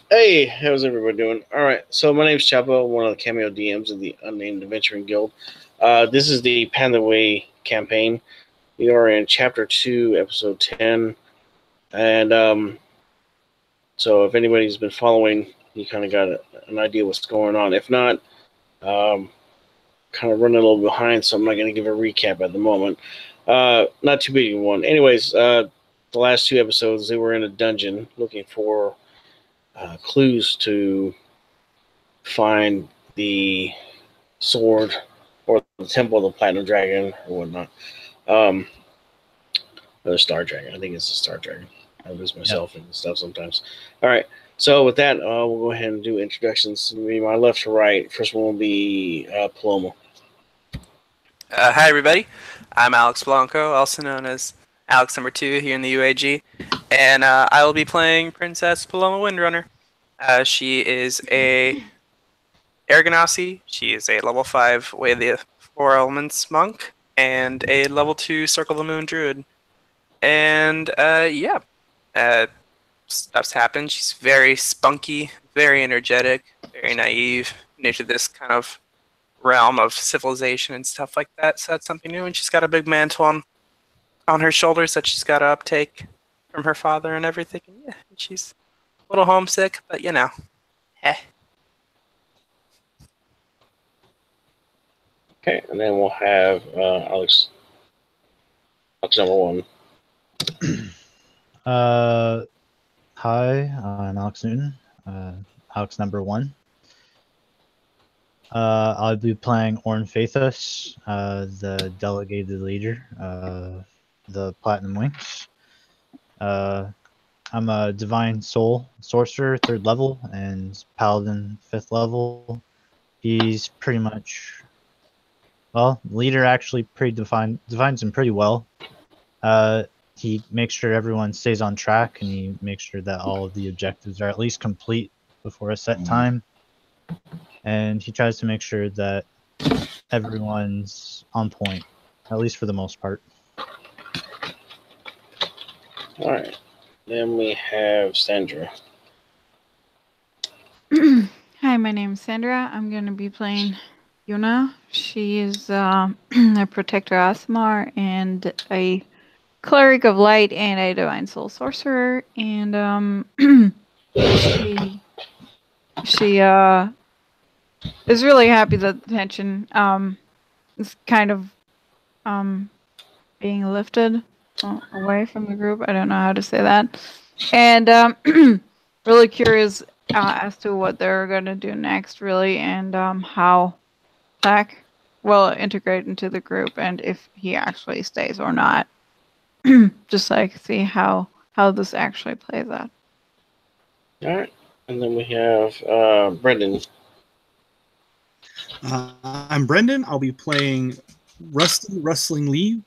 Hey, how's everybody doing? All right, so my name's Chapo, one of the cameo DMs of the Unnamed Adventuring Guild. This is the Paantheway campaign. We are in Chapter 2, Episode 10. And so if anybody's been following, you kind of got an idea what's going on. If not, kind of running a little behind, so I'm not going to give a recap at the moment. Not too big of one. Anyways, the last two episodes, they were in a dungeon looking for clues to find the sword or the temple of the Platinum Dragon or whatnot. Or the Star Dragon. I think it's the Star Dragon. I lose myself and stuff sometimes. All right. So with that, we'll go ahead and do introductions. My left to right. First one will be Paloma. Hi, everybody. I'm Alex Blanco, also known as Alex Number 2 here in the UAG, and I will be playing Princess Paloma Windrunner. She is a Aragonasi. She is a level 5 Way of the Four Elements monk and a level 2 Circle of the Moon druid. And stuff's happened. She's very spunky, very energetic, very naive, new to this kind of realm of civilization and stuff like that. So that's something new. And she's got a big mantle on her shoulders that she's got to uptake from her father and everything. And yeah, she's a little homesick, but you know, Okay, and then we'll have Alex. Alex number 1. Hi, I'm Alex Newton. Alex number 1. I'll be playing Orn Faithus, the delegated leader of the Platinum Wings. I'm a Divine Soul Sorcerer, 3rd level, and Paladin, 5th level. He's pretty much, leader actually defines him pretty well. He makes sure everyone stays on track, and he makes sure that all of the objectives are at least complete before a set time. And he tries to make sure that everyone's on point, at least for the most part. All right. Then we have Sandra. Hi, my name is Sandra. I'm going to be playing Yuna. She is a Protector Asmar and a Cleric of Light and a Divine Soul Sorcerer. And she is really happy that the tension is kind of being lifted away from the group. I don't know how to say that. And really curious as to what they're going to do next, really, and how Zach will integrate into the group and if he actually stays or not. Just like see how this actually plays out. All right. And then we have Brendan. I'm Brendan. I'll be playing Rusty Rustling Lee,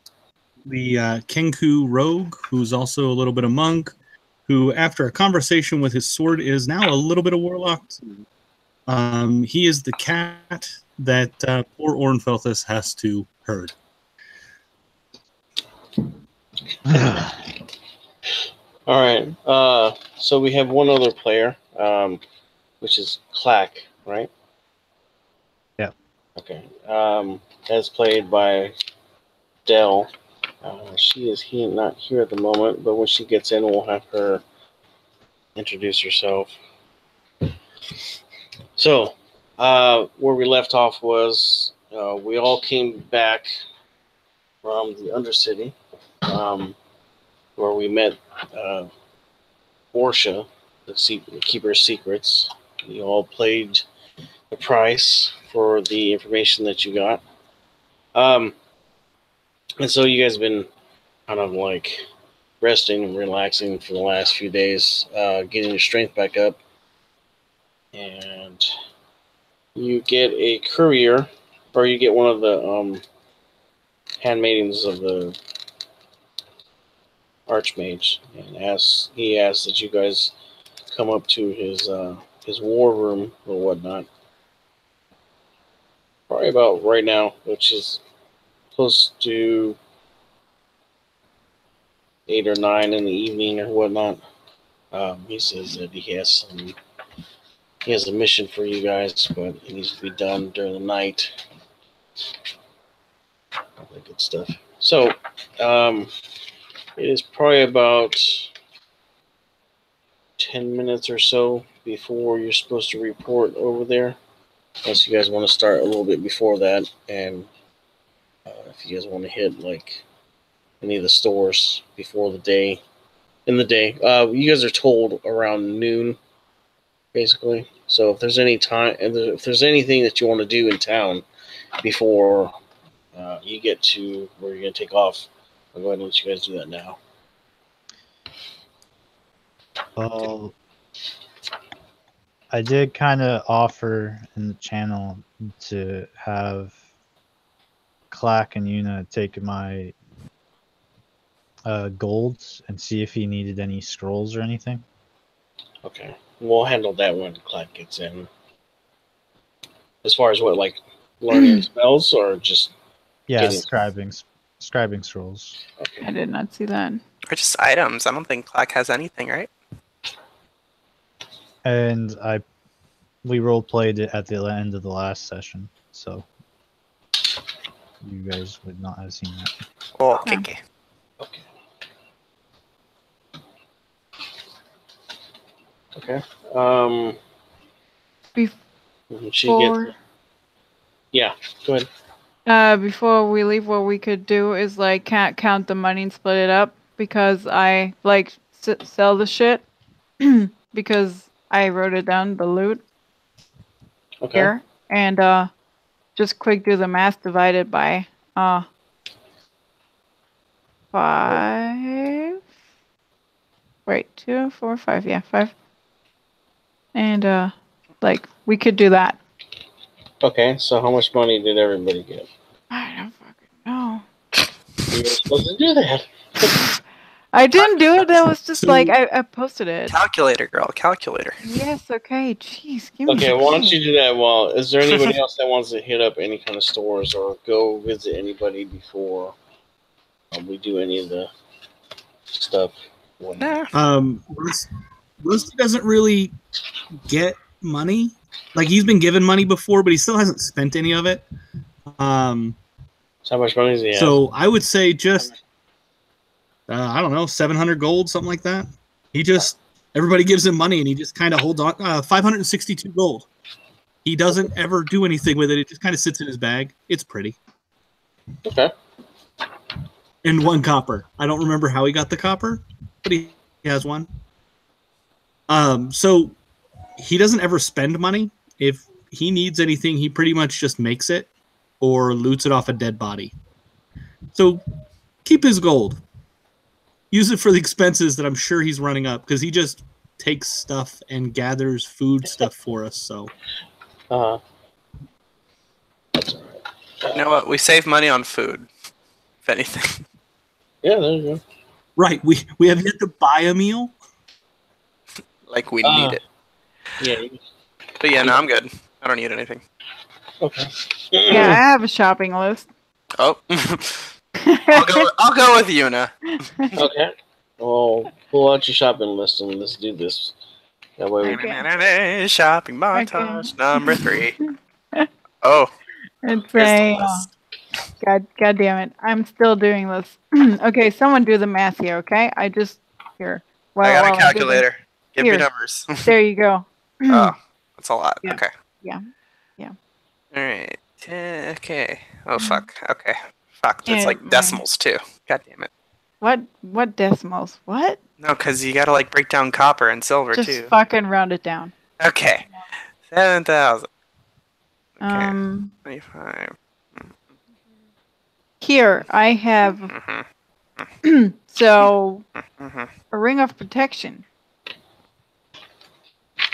the Kenku rogue, who's also a little bit of monk, who, after a conversation with his sword, is now a little bit of warlock. He is the cat that poor Ornfelthus has to herd. All right. So we have one other player, which is Clack, right? Yeah. Okay. As played by Dell. She is not here at the moment, but when she gets in, we'll have her introduce herself. So, where we left off was we all came back from the Undercity, where we met Borsha, the Keeper of Secrets. You all paid the price for the information that you got. And so you guys have been kind of like resting and relaxing for the last few days, getting your strength back up. And you get a courier, or you get one of the handmaidens of the Archmage, and he asks that you guys come up to his war room or whatnot. Probably about right now, which is close to 8 or 9 in the evening or whatnot. He says that he has a mission for you guys, but it needs to be done during the night. All that good stuff. So, it is probably about 10 minutes or so before you're supposed to report over there. Unless you guys want to start a little bit before that, and if you guys want to hit like any of the stores before the day, you guys are told around noon, basically. So if there's any time, and if there's anything that you want to do in town before you get to where you're going to take off, I'll go ahead and let you guys do that now. Well, I did kind of offer in the channel to have Clack and Yuna take my golds and see if he needed any scrolls or anything. Okay. We'll handle that when Clack gets in. As far as what, like learning spells or just Yeah, getting... scribing scrolls. Okay. I did not see that. Or just items. I don't think Clack has anything, right? And we role played it at the end of the last session, so you guys would not have seen that. Oh, okay. Okay. Okay. She Before, gets... Yeah, go ahead. before we leave, what we could do is like can't count the money and split it up because I like sell the shit because I wrote it down, the loot Okay. here, and just quick do the math divided by 5. Wait, 2, 4, 5. Yeah, 5. And like we could do that. Okay, so how much money did everybody get? I don't fucking know. You were supposed to do that. I didn't do it. That was just So- like I posted it. Calculator, girl. Calculator. Yes. Okay. Jeez. Give me. Okay, why don't you do that? Well, is there anybody else that wants to hit up any kind of stores or go visit anybody before we do any of the stuff? Nah. Rusty doesn't really get money. Like, he's been given money before, but he still hasn't spent any of it. So how much money does he have? So I would say just, I don't know, 700 gold, something like that. Everybody gives him money and he just kind of holds on. 562 gold. He doesn't ever do anything with it. It just kind of sits in his bag. It's pretty. Okay. And 1 copper. I don't remember how he got the copper, but he has 1. So he doesn't ever spend money. If he needs anything, he pretty much just makes it or loots it off a dead body. So keep his gold. Use it for the expenses that I'm sure he's running up, because he just takes stuff and gathers food stuff for us. So That's all right. You know what? We save money on food, if anything. Yeah, there you go. right, we have yet to buy a meal. Like we need it. Yeah. But yeah, no, I'm good. I don't need anything. Okay. Yeah, I have a shopping list. Oh. I'll go with Yuna. Okay. Well, pull out your shopping list and let's do this. That way we... Shopping montage number 3. Oh. It's Here's the a list. God damn it! I'm still doing this. Okay, someone do the math here. Okay, I just here. I got a I'm doing- calculator. Give me Here. numbers. There you go. Oh, that's a lot. Yeah. Okay. Yeah. All right. Okay. Oh fuck. Okay. Fuck. It's And like decimals too. God damn it. What decimals? What? No, because you gotta like break down copper and silver Just too. fucking round it down. Okay. 7,000. Okay. 25. Here I have Mm-hmm. so Mm-hmm. a ring of protection.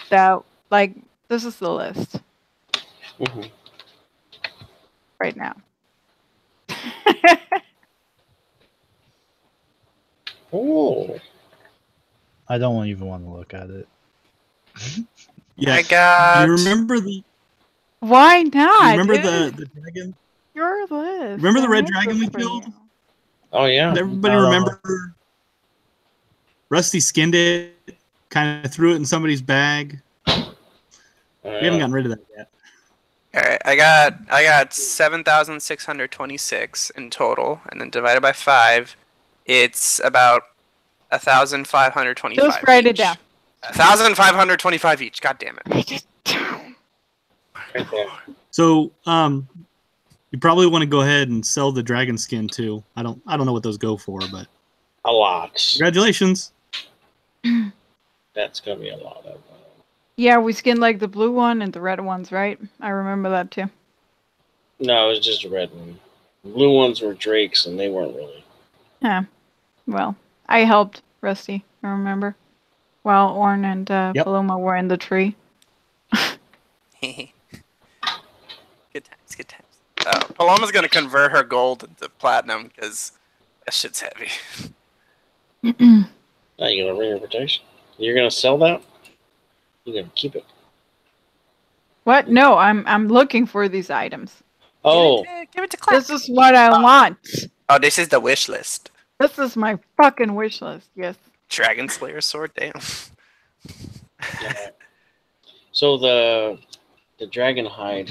So like this is the list Mhm. right now. Oh. I don't even want to look at it. Yeah. I got. You remember the Why not? remember dude? the dragon? Your list. Remember the I red made dragon we this for killed? you. Oh, yeah. Does everybody No. remember? Rusty skinned it. kind of threw it in somebody's bag. We haven't gotten rid of that yet. All right, I got 7,626 in total, and then divided by 5, it's about 1,525. Just write it each. down. 1,525 each. God damn it. Right there. So, you probably want to go ahead and sell the dragon skin too. I don't know what those go for, but A lot. congratulations. That's gonna be a lot of. Yeah, we skinned like the blue one and the red ones, right? I remember that too. No, it was just a red one. The blue ones were Drake's, and they weren't really. Yeah. Well, I helped Rusty, I remember. While Orn and Yep. Paloma were in the tree. Good times, good times. Paloma's gonna convert her gold into platinum because that shit's heavy. Now you got a ring of protection. You're gonna sell that? You're gonna keep it. What? No, I'm looking for these items. Oh, Give it to Clap. This is what I want. Oh, this is the wish list. This is my fucking wish list. Yes. Dragon Slayer sword, damn. yeah. So the dragon hide.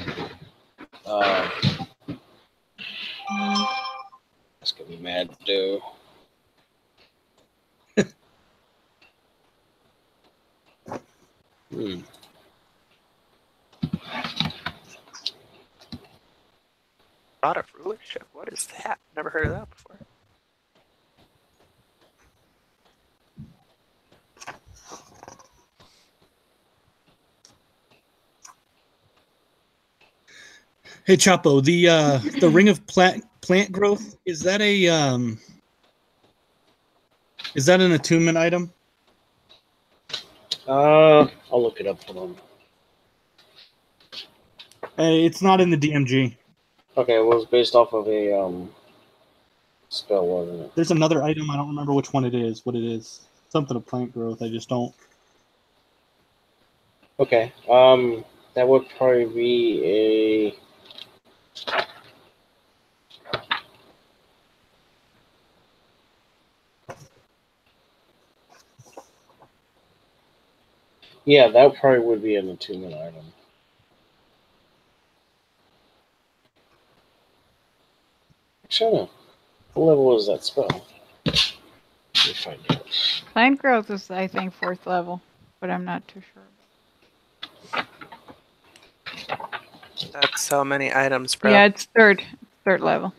That's gonna be mad, dude. Rod of rulership. What is that? Never heard of that before. Hey Chapo, the ring of plant growth, is that an attunement item? I'll look it up for them. It's not in the DMG. Okay, it was based off of a spell, wasn't it? There's another item, I don't remember which one it is, what it is. Something of plant growth, I just don't. Okay. That would probably be a. Yeah, that probably would be an attunement item. Actually, what level is that spell? Let me find out. Plant growth is, I think, 4th level, but I'm not too sure. That's so many items, bro. Yeah, it's 3rd level.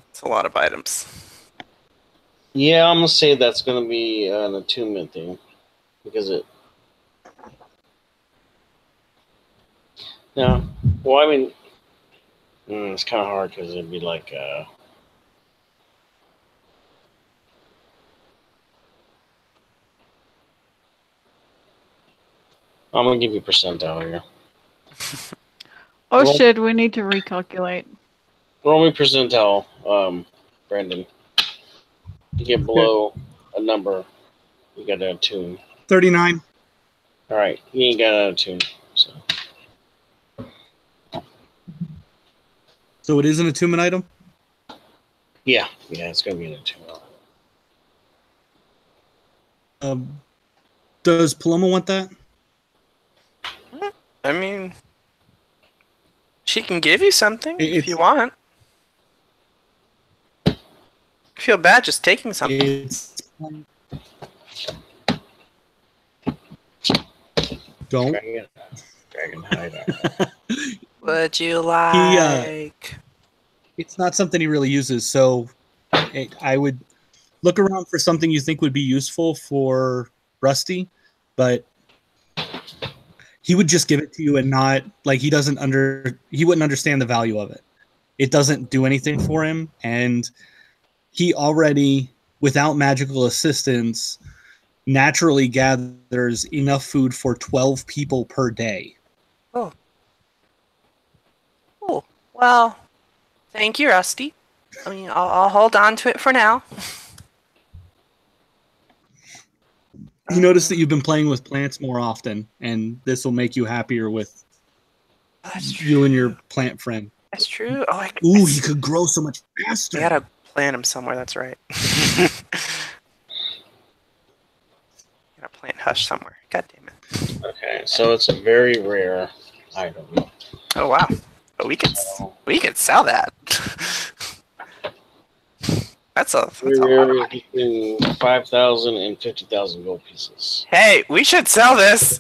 It's a lot of items. Yeah, I'm gonna say that's gonna be an attunement thing because it. No, well, I mean, it's kind of hard because it'd be like. I'm gonna give you percentile here. Oh Well- shit, we need to recalculate. Roll me percentile, Brandon. You get below a number, you got to attune. 39. All right, you ain't got to attune. So it is an attunement item? Yeah, it's gonna be an attunement. Does Paloma want that? I mean, she can give you something if It's- you want. I feel bad just taking something. It's... Don't. Dragon hide. Would you like? It's not something he really uses, so I would look around for something you think would be useful for Rusty, but he would just give it to you and not like he wouldn't understand the value of it. It doesn't do anything for him, and he already, without magical assistance, naturally gathers enough food for 12 people per day. Oh. Cool. Well, thank you, Rusty. I mean, I'll hold on to it for now. You notice that you've been playing with plants more often, and this will make you happier with That's true. you and your plant friend. That's true. Oh, Ooh, he could grow so much faster. I gotta plant him somewhere. That's right. hush somewhere. God damn it. Okay, so it's a very rare item. Oh wow. But we could sell that. That's a Very lot rare of is money. between 5,000 and 50,000 gold pieces. Hey, we should sell this.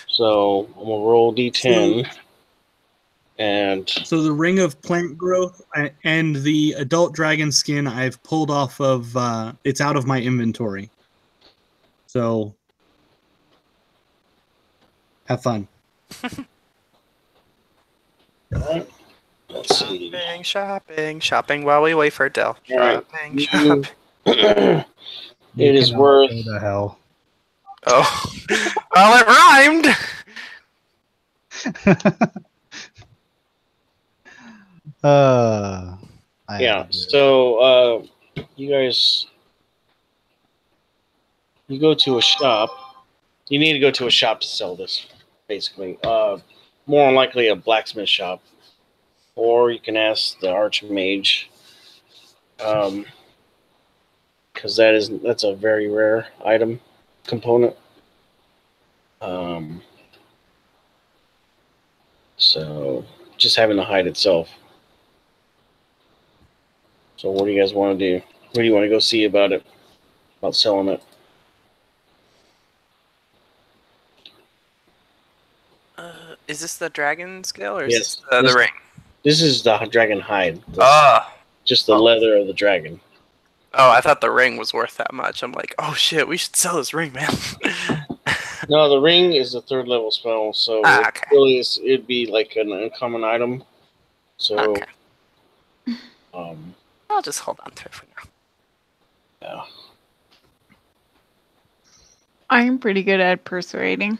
So I'm gonna roll D10, and So the ring of plant growth and the adult dragon skin I've pulled off of. It's out of my inventory. So have fun. let's see. Shopping while we wait for Dell. All right. Shopping. It You is cannot worth. go to hell. Oh, well, it rhymed. I Yeah. have to do it. So you guys, you go to a shop. You need to go to a shop to sell this, basically. More than likely a blacksmith shop, or you can ask the archmage. Because that's a very rare item component. So just having the hide itself. So what do you guys want to do? What do you want to go see about it? About selling it? Is this the dragon scale or is Yes. this the ring? This is the dragon hide. Oh. Just the leather of the dragon. Oh, I thought the ring was worth that much. I'm like, oh shit, we should sell this ring, man. No, the ring is a 3rd level spell, so okay. it really is. It'd be like an uncommon item. So, Okay. I'll just hold on to it for now. Yeah. I'm pretty good at persuading.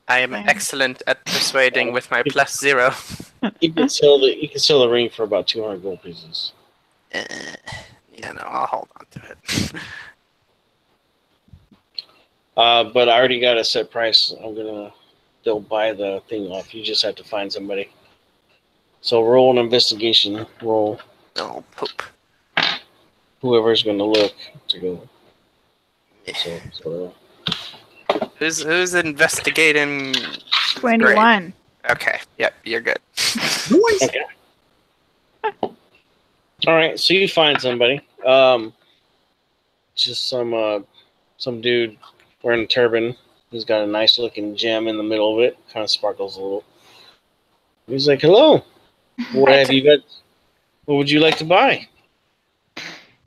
I am excellent at persuading with my +0. You can sell the ring for about 200 gold pieces. Yeah, no, I'll hold on to it. But I already got a set price. They'll buy the thing off. You just have to find somebody. So roll an investigation. Roll Oh, poop. whoever's going to look to go. So Who's investigating? 21. Okay. Yep, you're good. okay. All right. So you find somebody. Just some dude wearing a turban. He's got a nice looking gem in the middle of it. Kind of sparkles a little. He's like, "Hello. What have you got? What would you like to buy?"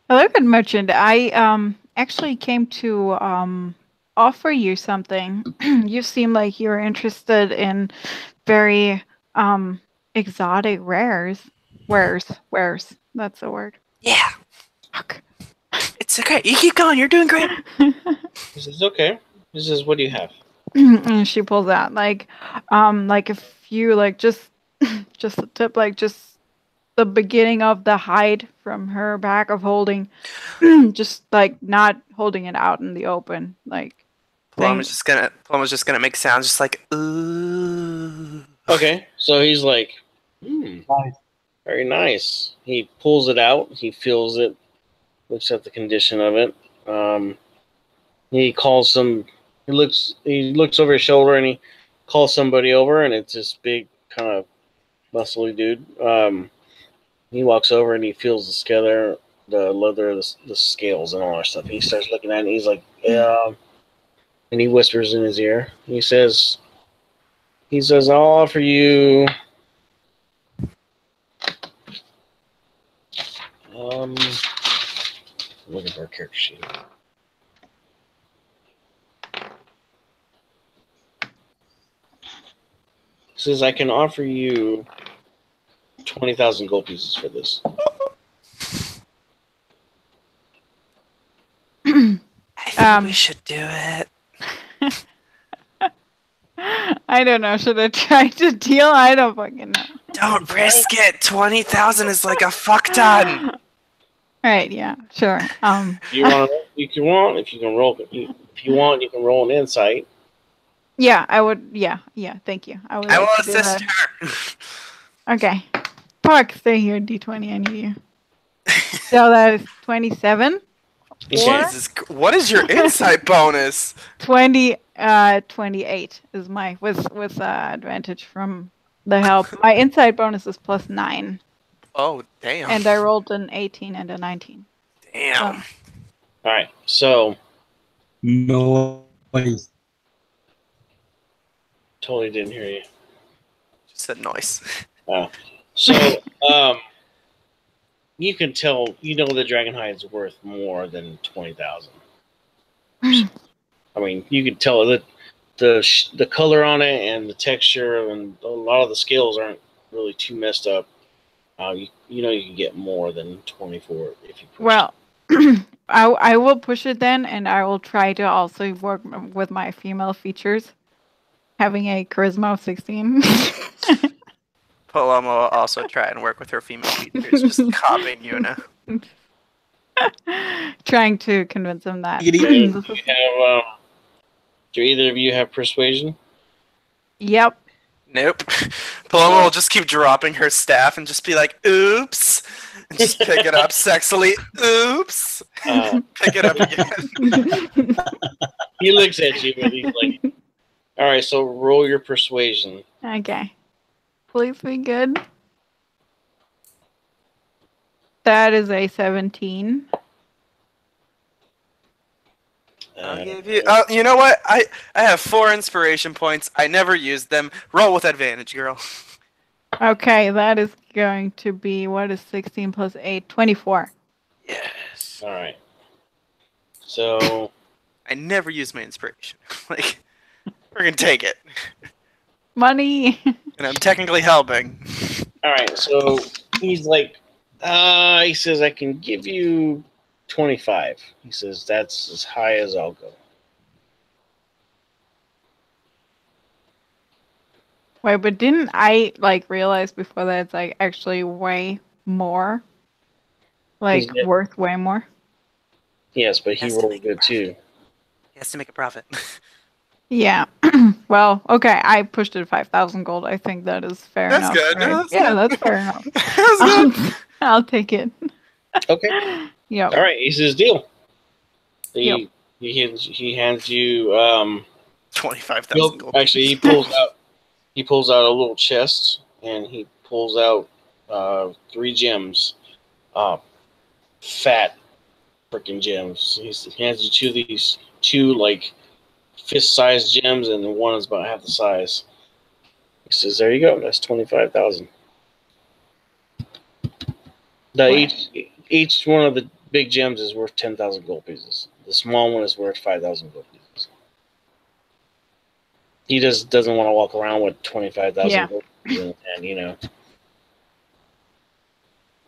Hello, good merchant. I actually came to offer you something. You seem like you're interested in very exotic wares. Wares. That's the word. Yeah. Fuck. It's okay. You keep going. You're doing great. He says, "Okay." He says, "What do you have?" And she pulls out like a few just the tip, like just the beginning of the hide from her bag of holding, just like not holding it out in the open, like. Palom's just gonna make sounds just like ooh. Okay, so he's like, Nice. very nice. He pulls it out. He feels it. Looks at the condition of it. He calls some. He looks over his shoulder and he calls somebody over, and it's this big kind of muscly dude. He walks over and he feels the leather, the scales, and all that stuff. He starts looking at it. And he's like, "Yeah," and he whispers in his ear. He says, "I'll offer you." Looking for a character sheet. Says I can offer you 20,000 gold pieces for this. I think we should do it. I don't know. Should I try to deal? I don't fucking know. Don't risk it. 20,000 is like a fuck ton. All right. Yeah. Sure. If you want, you can roll an insight. Yeah. I would. Yeah. Yeah. Thank you. I would. I like will to do assist that. her. Okay. Park, stay here. D20. I need you. So that is 27 Okay. Jesus, what is your insight bonus? 28 is my with advantage from the help. My insight bonus is +9, Oh, damn. and I rolled an 18 and a 19. Damn. All right. So Noise. totally didn't hear you. Just said noise. So you can tell. You know the dragonhide is worth more than 20,000. I mean, you can tell that the color on it and the texture and a lot of the scales aren't really too messed up. You know you can get more than 24 if you push. Well, I will push it then, and I will try to also work with my female features, having a charisma of 16. Palomo will also try and work with her female features, just copying Yuna. Trying to convince him that. Giggity. Okay, This is- do either of you have persuasion? Yep. Nope. Paloma will just keep dropping her staff and just be like, oops. And just pick it up sexily. Oops. Pick it up again. He looks at you and he's like, all right, so roll your persuasion. Okay. Please be good. That is a 17. I'll give you. You know what? I have 4 inspiration points. I never used them. Roll with advantage, girl. Okay, that is going to be, what is 16 plus 8? 24. Yes. All right. So I never use my inspiration. Like, we're gonna take it, Money. and I'm technically helping. all right, so he's like, he says I can give you 25. He says that's as high as I'll go. Wait, but didn't I realize before that it's actually way more? He's net- Worth way more? Yes, but he Has to rolled make good too. He has to make a profit. Yeah. Well, okay, I pushed it to 5,000 gold. I think that is fair That's enough. good. Right? No, that's Yeah, good. that's fair enough. That's good. I'll take it. Okay. Yep. All right, he says deal. Yep. He hands you 25,000 gold. actually he pulls out a little chest and he pulls out 3 gems. Fat freaking gems. He hands you these 2 like fist-sized gems, and the one is about half the size. He says, "There you go. That's 25,000." Now each one of the big gems is worth 10,000 gold pieces. The small one is worth 5,000 gold pieces. He just doesn't want to walk around with 25,000 gold pieces in his hand, you know.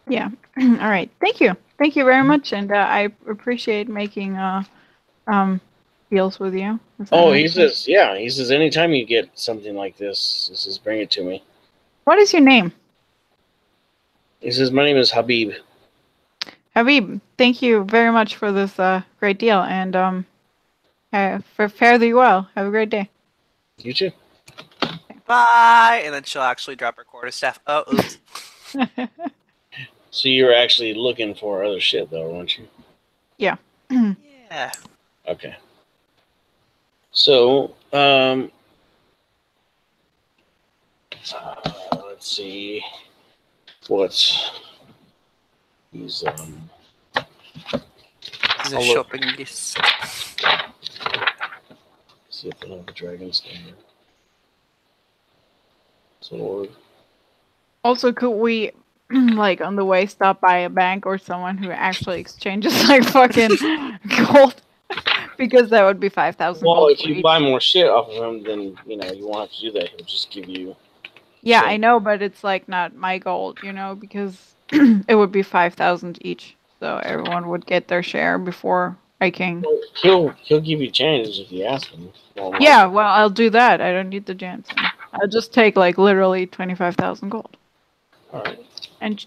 Yeah. All right. Thank you. Thank you very much, and I appreciate making deals with you. Oh, he says, yeah. He says, anytime you get something like this, he says, bring it to me. What is your name? He says, my name is Habib. Habib, thank you very much for this great deal, and fare thee well. Have a great day. You too. Bye. And then she'll actually drop her quarterstaff. Oh, oops. So you're actually looking for other shit, though, aren't you? Yeah. Okay. So, let's see. What's he's He's a I'll look. shopping list. See if they have a dragon standard. So, Also, could we, on the way, stop by a bank or someone who actually exchanges fucking gold? Because that would be 5,000 well, gold. if for you each. buy more shit off of him, then you won't have to do that. He'll just give you. Yeah, shit. I know, but it's not my gold, because it would be 5,000 each, so everyone would get their share before I can. He'll give you change if you ask him. Yeah, well, I'll do that. I don't need the gems. I'll just take literally 25,000 gold. All right. And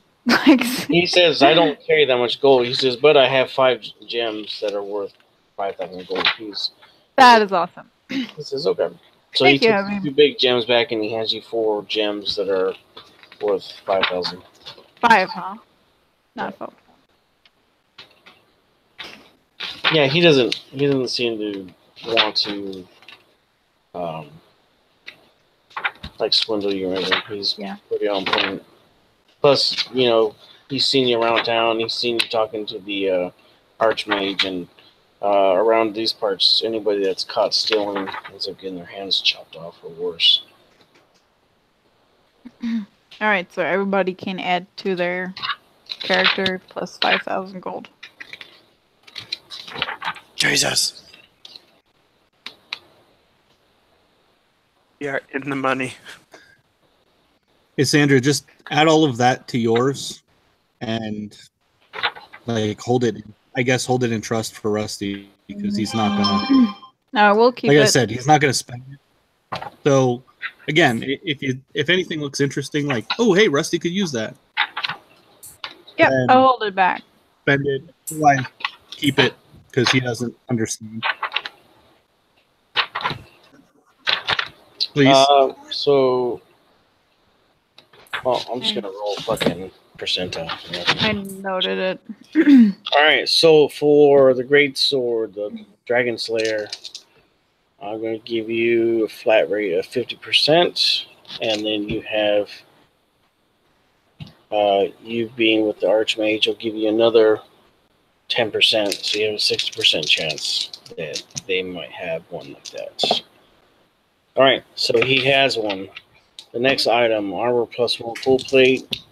He says, I don't carry that much gold. He says, but I have 5 gems that are worth 5,000 gold apiece. that is awesome. He says, okay. So Thank he you, takes I mean- 2 big gems back and he hands you 4 gems that are worth 5,000. 5, huh? Not 4. Yeah, he doesn't seem to want to like swindle you or anything. He's pretty on point. Plus, he's seen you around town. He's seen you talking to the archmage, and around these parts, anybody that's caught stealing ends up getting their hands chopped off or worse. All right, so everybody can add to their character plus 5,000 gold. Jesus. We are in the money. Hey, Sandra, just add all of that to yours and hold it. I guess hold it in trust for Rusty because he's not gonna. No, we'll keep like it. I said, he's not gonna spend it. So again, if anything looks interesting, like hey, Rusty could use that. Yep, I'll hold it back. Spend it. Why keep it? Because he doesn't understand. Please. I'm just gonna roll fucking percentile. I noted it. All right, so for the great sword, the Dragon Slayer, I'm going to give you a flat rate of 50%, and then you have you being with the Archmage, will give you another 10%, so you have a 60% chance that they might have one like that. All right, so he has one. The next item, armor plus 1 full plate,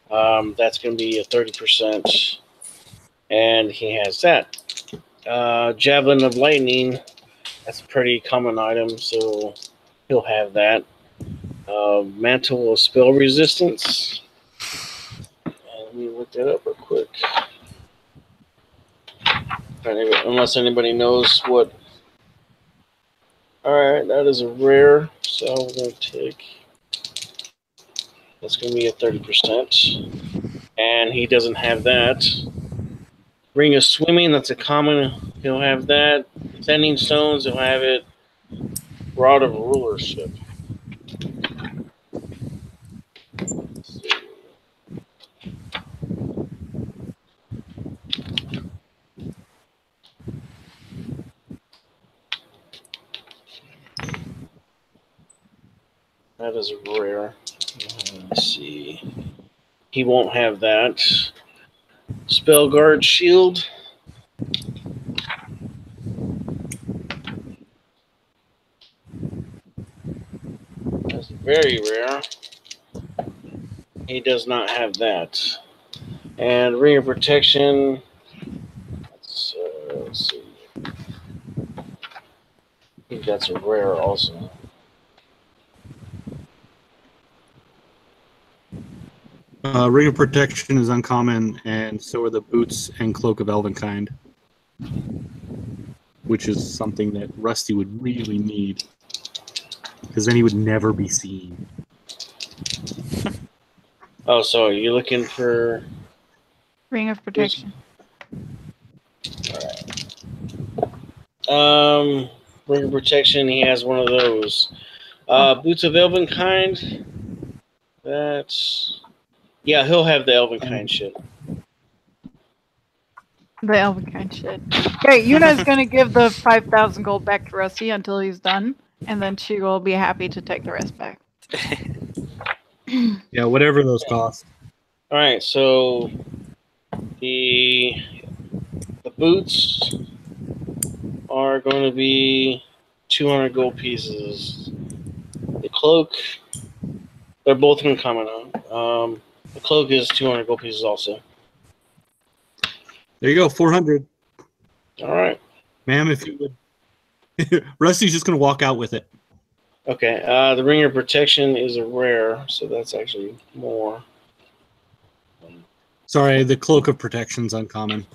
that's going to be a 30%, and he has that. Javelin of Lightning, that's a pretty common item, so he'll have that. Mantle of Spell Resistance. Let me look that up real quick. Unless anybody knows what. Alright, that is a rare, so we're going to take. That's going to be a 30%. And he doesn't have that. Ring of Swimming, that's a common. He'll have that. Sending Stones, he'll have it. Rod of Rulership. Let's see. That is a rare. Let's see. He won't have that. Spell Guard Shield. That's very rare. He does not have that. And Ring of Protection. Let's see. I think that's a rare also. Ring of Protection is uncommon, and so are the Boots and Cloak of Elvenkind, which is something that Rusty would really need, because then he would never be seen. Oh, so you're looking for Ring of Protection. Alright. Ring of Protection, he has one of those. Boots of Elvenkind. That's... Yeah, he'll have the Elvenkind shit. The Elvenkind shit. Okay, Yuna's gonna give the 5,000 gold back to Rusty until he's done, and then she will be happy to take the rest back. Yeah, whatever those cost. Alright, so the boots are going to be 200 gold pieces. The cloak, they're both in common. The cloak is 200 gold pieces also. There you go, 400. All right. Ma'am, if you would. Rusty's just going to walk out with it. Okay, the Ring of Protection is a rare, so that's actually more. Sorry, the Cloak of Protection's uncommon.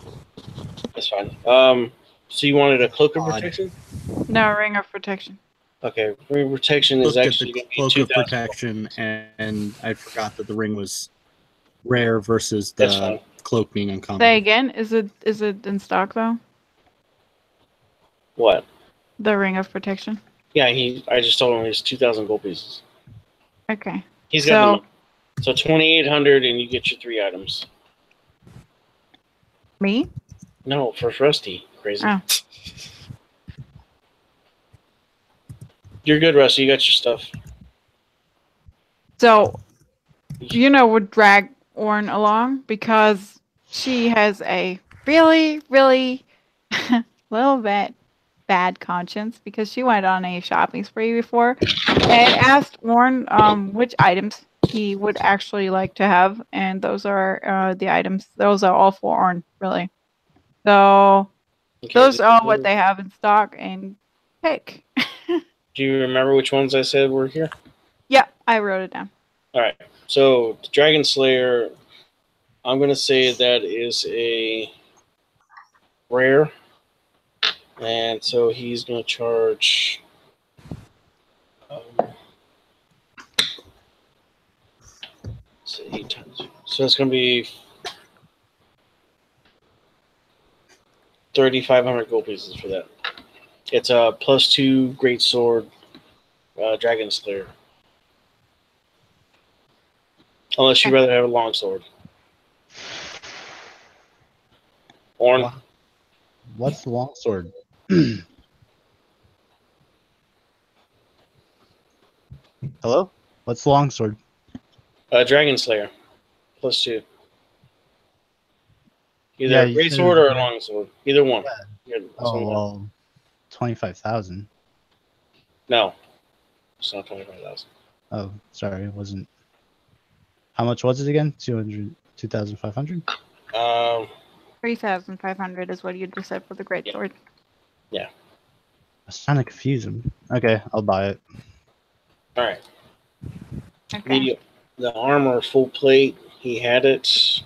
That's fine. So you wanted a Cloak of Protection? No, Ring of Protection. Okay, Ring of Protection is actually the Cloak of Protection, and I forgot that the ring was rare versus the cloak being uncommon. Say again, is it in stock though? What? The Ring of Protection. Yeah, I just told him he's 2,000 gold pieces. Okay. He's got so 2,800, and you get your 3 items. Me? No, for Rusty. crazy. Oh. You're good, Rusty. You got your stuff. So, would drag Orn along because she has a really, really little bit bad conscience because she went on a shopping spree before and asked Orn which items he would actually like to have, and those are the items. Those are all for Orn, really. So Okay, those are what they have in stock and pick. Do you remember which ones I said were here? Yeah, I wrote it down. All right. So the Dragon Slayer, I'm gonna say that is a rare, and so he's gonna charge. So 8 times. So it's gonna be 3,500 gold pieces for that. It's a +2 great sword, Dragon Slayer. Unless you'd rather have a long sword. Orn. What's the longsword? Hello? What's the longsword? Dragon Slayer. +2. Either Yeah, a you great said sword it or was a long sword. Either one. Yeah, Oh, well, 25,000. No. It's not 25,000. Oh, sorry, it wasn't. How much was it again? 2,500? 3,500 is what you just said for the great sword. Yeah. I was trying to confuse him. Okay, I'll buy it. All right. Okay. The armor full plate, he had it.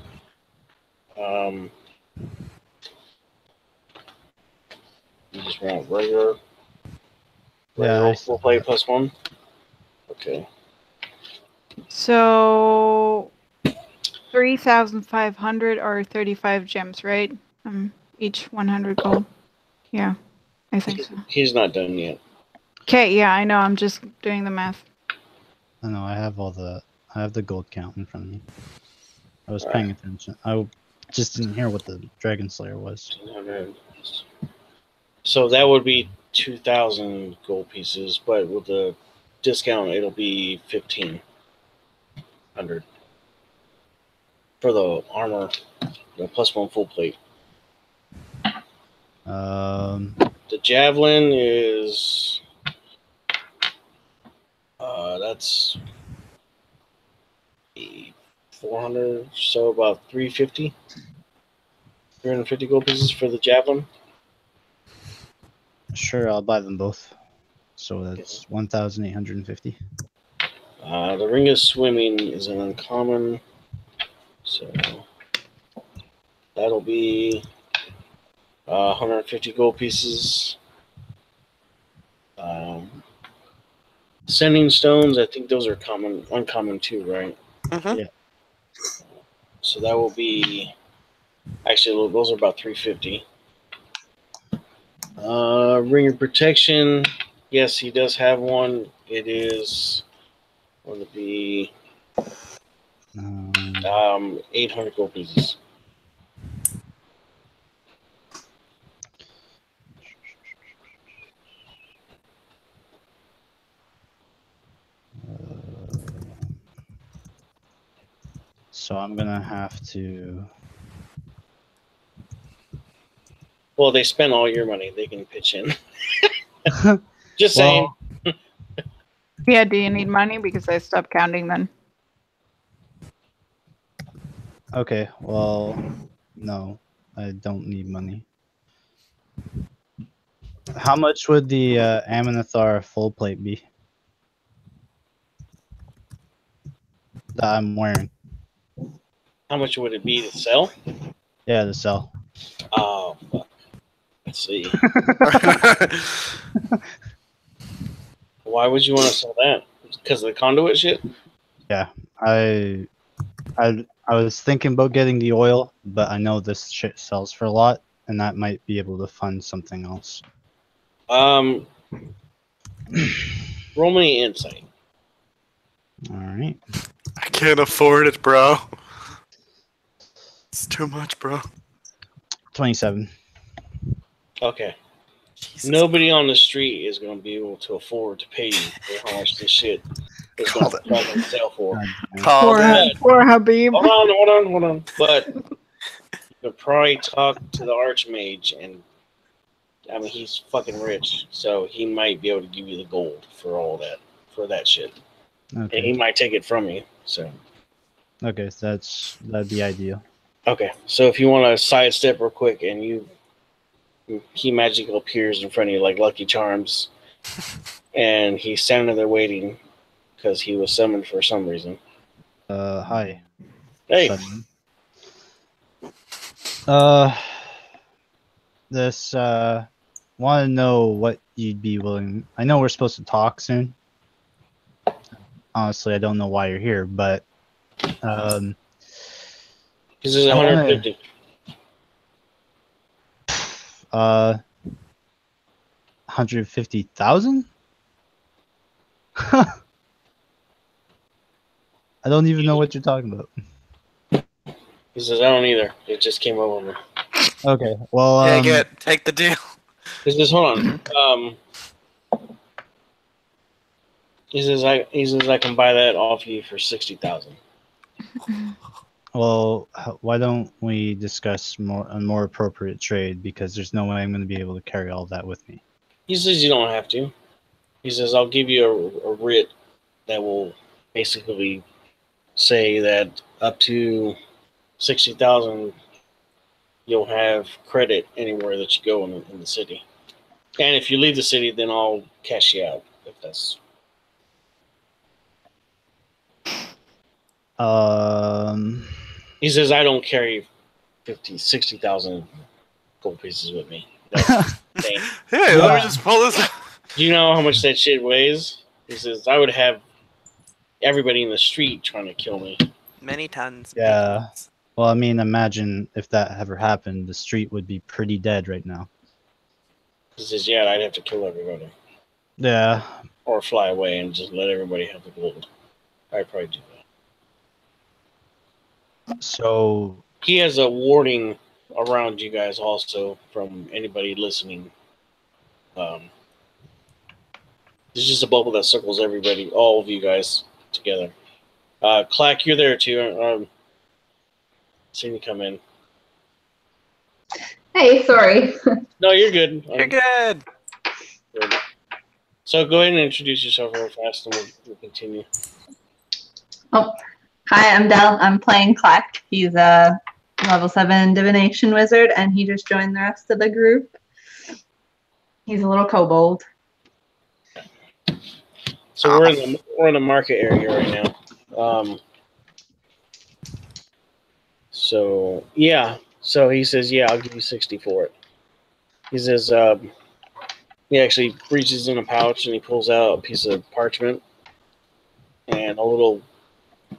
You just want regular Yeah, full plate +1. Okay. So 3,500 or 35 gems, right? Each 100 gold. Yeah, I think so. He's not done yet. Okay, yeah, I know. I'm just doing the math. I know, I have the gold count in front of me. I was paying attention. I just didn't hear what the Dragon Slayer was. So that would be 2,000 gold pieces, but with the discount, it'll be 1,500 for the armor, the +1 full plate. The javelin is that's 400, so about 350 gold pieces for the javelin. Sure, I'll buy them both. So that's 1,850. The ring of swimming is an uncommon, so that'll be 150 gold pieces. Sending stones, I think those are uncommon too, right? Mm-hmm. Yeah. So that will be actually those are about 350. Ring of protection, yes, he does have one. It is going to be 800 gold pieces. So I'm gonna have to. Well, they spent all your money. They can pitch in. Just saying. Yeah, do you need money? Because I stopped counting then. Okay, well, no, I don't need money. How much would the Amanithar full plate be that I'm wearing? How much would it be to sell? Yeah, to sell. Oh, fuck. Let's see. Why would you want to sell that? Because of the conduit shit? Yeah, I was thinking about getting the oil, but I know this shit sells for a lot, and that might be able to fund something else. Roll me insight. All right. I can't afford it, bro. It's too much, bro. 27. Okay. Jesus. Nobody on the street is going to be able to afford to pay you for how much this shit is going to fucking sell for. God damn. Called it. Poor Habib. Hold on. But you could probably talk to the Archmage, and I mean, he's fucking rich, so he might be able to give you the gold for all that, for that shit. And he Okay. might take it from you, so. Okay, so that'd be ideal. Okay, so if you want to sidestep real quick and he magically appears in front of you like Lucky Charms, and he's standing there waiting because he was summoned for some reason. Hi. Hey, Suddenly. This want to know what you'd be willing. I know we're supposed to talk soon. Honestly, I don't know why you're here, but this is I wanna- 150. 150,000. I don't even know what you're talking about. He says, I don't either. It just came over me. Okay, well, Take the deal. He says, hold on. He says, I can buy that off you for 60,000. well, why don't we discuss a more appropriate trade, because there's no way I'm going to be able to carry all that with me. He says you don't have to. He says, I'll give you a writ that will basically say that up to 60,000 you'll have credit anywhere that you go in the city. And if you leave the city, then I'll cash you out. If that's He says, I don't carry 60,000 gold pieces with me. That's insane. Hey, let me just pull this. Do you know how much that shit weighs? He says, I would have everybody in the street trying to kill me. Many tons. Yeah. Well, I mean, imagine if that ever happened, the street would be pretty dead right now. He says, yeah, I'd have to kill everybody. Yeah. Or fly away and just let everybody have the gold. I'd probably do that. So He has a warning around you guys also from anybody listening. There's just a bubble that circles everybody, all of you guys together. Clack, you're there too. Seen you come in. Hey, sorry. No, you're good. You're good. Good. So go ahead and introduce yourself real fast, and we'll continue. Oh, hi, I'm Del. I'm playing Clack. He's a level 7 divination wizard, and he just joined the rest of the group. He's a little kobold. So we're in the market area right now. So yeah. So he says, yeah, I'll give you 60 for it. He says, he actually reaches in a pouch and he pulls out a piece of parchment and a little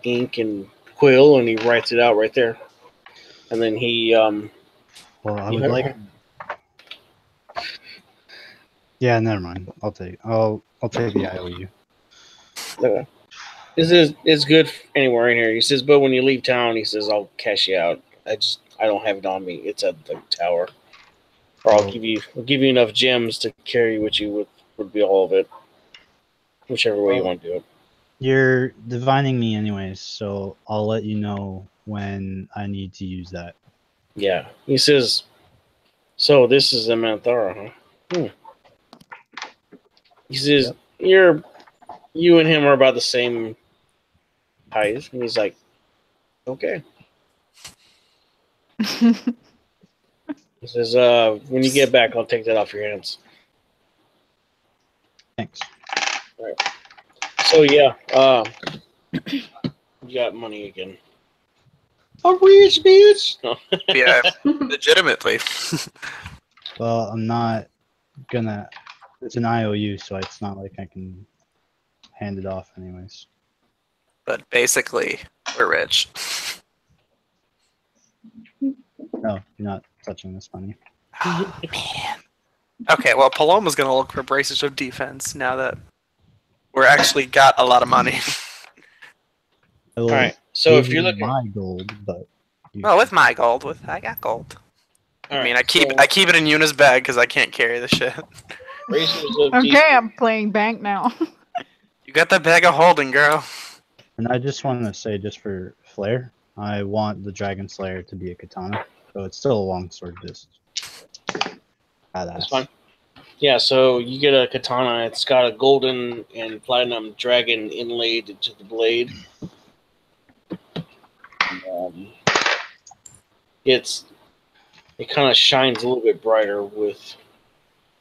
ink and quill, and he writes it out right there. And then he, well, I would like. Yeah, never mind. I'll take the IOU. This is it's good anywhere in here. He says, but when you leave town, he says, I'll cash you out. I don't have it on me. It's at the tower, or I'll give you enough gems to carry with you. Would be all of it, whichever way you want to do it. You're divining me anyways, so I'll let you know when I need to use that. Yeah, he says. So this is the Manthara, huh? He says, Yep. You and him are about the same height, and he's like, okay. He says, when you get back, I'll take that off your hands. Thanks. All right. So yeah, you got money again. A rich bitch. No. Yeah, legitimately. Well, I'm not gonna. It's an IOU, so it's not like I can hand it off anyways. But basically, we're rich. No, you're not touching this money. Oh, man. Okay, well, Paloma's gonna look for braces of defense now that we're actually got a lot of money. I will All right. So if give you're you looking, my gold, but Well, with my gold, I got gold. I mean, I keep it in Yuna's bag because I can't carry the shit. Bracers of Okay, I'm playing bank now. You got that bag of holding, girl. And I just want to say, just for flair, I want the Dragon Slayer to be a katana, so it's still a longsword. Just That's badass. fine. Yeah, so you get a katana. It's got a golden and platinum dragon inlaid into the blade. It kind of shines a little bit brighter with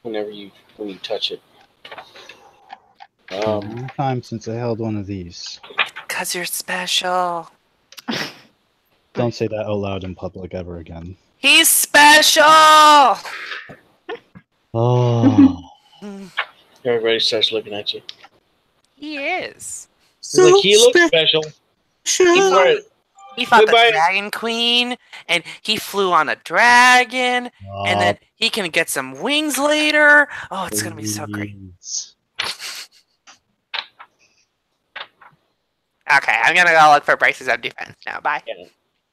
when you touch it. Long time since I held one of these. Cause you're special. Don't say that out loud in public ever again. He's special. Oh. Everybody starts looking at you. He is. He's like, he looks special. He fought the Goodbye. Dragon Queen, and he flew on a dragon, and then he can get some wings later. Oh, it's gonna be so great. Okay, I'm gonna go look for braces of defense now. Bye.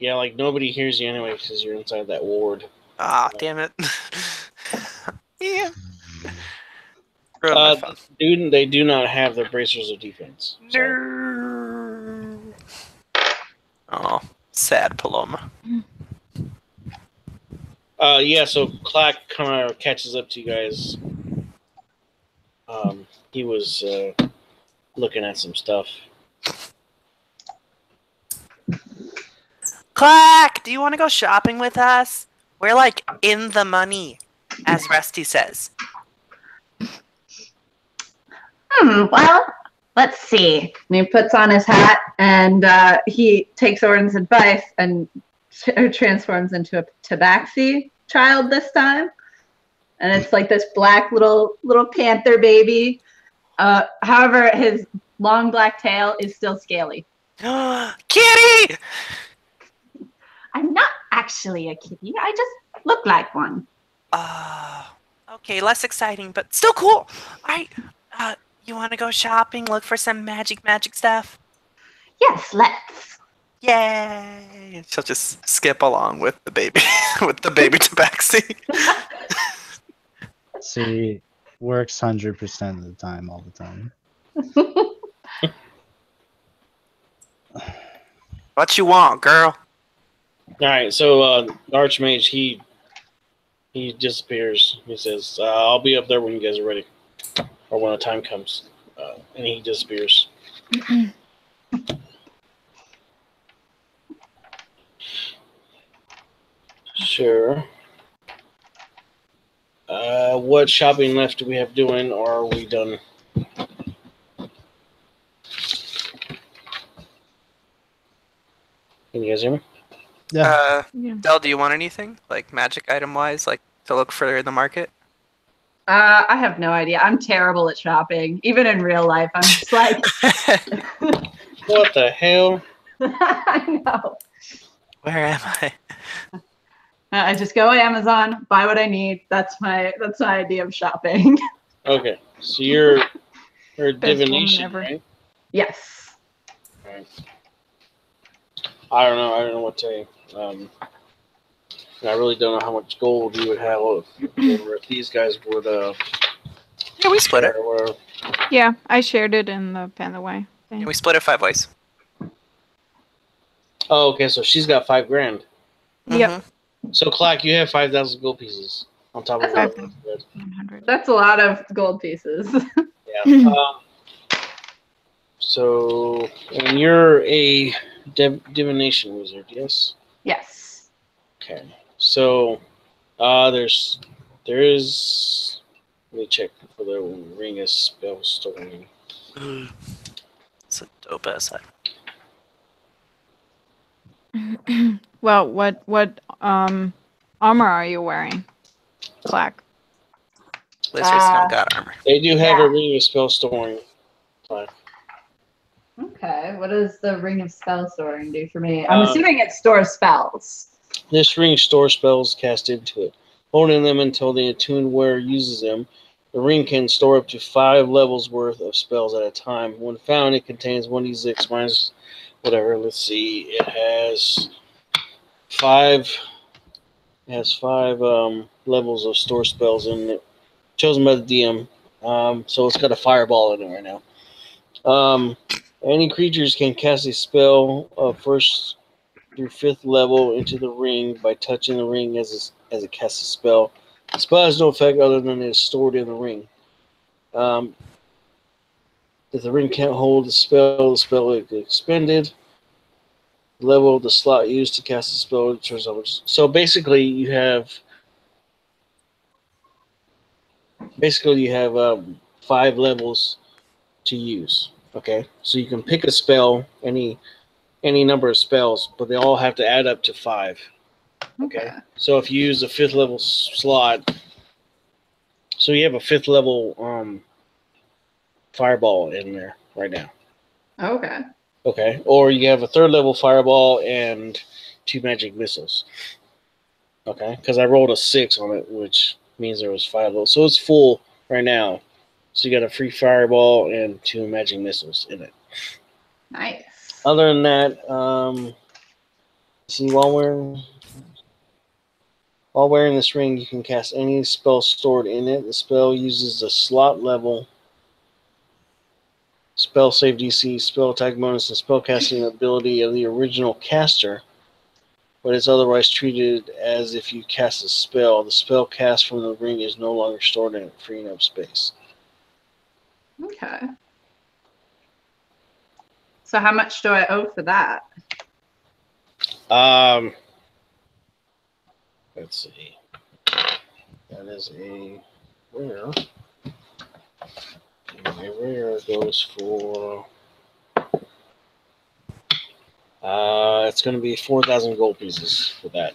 Yeah, like nobody hears you anyway because you're inside that ward. Oh, damn it. Yeah. They do not have the bracers of defense. So. No. Oh, sad Paloma. Yeah, so Clack kind of catches up to you guys. He was looking at some stuff. Clack, do you want to go shopping with us? We're like in the money, as Rusty says. Well, let's see. And he puts on his hat and he takes Orin's advice and transforms into a tabaxi child this time. And it's like this black little panther baby. However, his long black tail is still scaly. Kitty! I'm not actually a kitty. I just look like one. Okay, less exciting, but still cool. Alright, you want to go shopping, look for some magic stuff? Yes, let's. Yay! She'll just skip along with the baby, with the baby tabaxi. See, works 100% of the time, all the time. What you want, girl? All right, so Archmage he disappears. He says, "I'll be up there when you guys are ready, or when the time comes," and he disappears. Sure. What shopping left do we have doing, or are we done? Can you guys hear me? Yeah. Del, do you want anything? Like magic item wise, like to look for the market? I have no idea. I'm terrible at shopping. Even in real life, I'm just like... What the hell? I know. Where am I? I just go to Amazon, buy what I need. That's my idea of shopping. Okay, so you're divination, right? Yes. Right. I don't know what to tell you. I really don't know how much gold you would have if these guys would. Yeah, we split it. Yeah, I shared it in the Paantheway thing. Yeah, we split it 5 ways. Oh, okay. So she's got $5 grand. Yep. So Clack, you have 5,000 gold pieces on top of that. 100. That's a lot of gold pieces. Yeah. So, and you're a divination wizard, yes? Yes. Okay. So, there is. Let me check for the ring of spell storing. It's a dope ass Mm-hmm. Well, what armor are you wearing, Clack? Lizards don't got armor. They do have a ring of spell storing. Okay, what does the ring of spell storing do for me? I'm assuming it stores spells. This ring stores spells cast into it. Holding them until the attuned wearer uses them, the ring can store up to 5 levels worth of spells at a time. When found, it contains 1d6 minus whatever. Let's see. It has 5 It has 5 levels of store spells in it, chosen by the DM. So it's got a fireball in it right now. Any creatures can cast a spell first through 5th level into the ring by touching the ring as it casts a spell. The spell has no effect other than it is stored in the ring. If the ring can't hold the spell is expended. The level of the slot used to cast the spell determines how much. So basically, you have 5 levels to use. Okay, so you can pick a spell, any number of spells, but they all have to add up to 5. Okay, so if you use a 5th level slot, so you have a 5th level fireball in there right now. Okay. Okay, or you have a 3rd level fireball and 2 magic missiles. Okay, because I rolled a 6 on it, which means there was 5 levels, so it's full right now. So you got a free fireball and 2 magic missiles in it. Nice. Other than that, see, while wearing this ring, you can cast any spell stored in it. The spell uses the slot level, spell save DC, spell attack bonus, and spell casting ability of the original caster, but it's otherwise treated as if you cast a spell. The spell cast from the ring is no longer stored in it, freeing up space. Okay. So how much do I owe for that? Let's see. That is a rare. A rare goes for. It's going to be 4,000 gold pieces for that.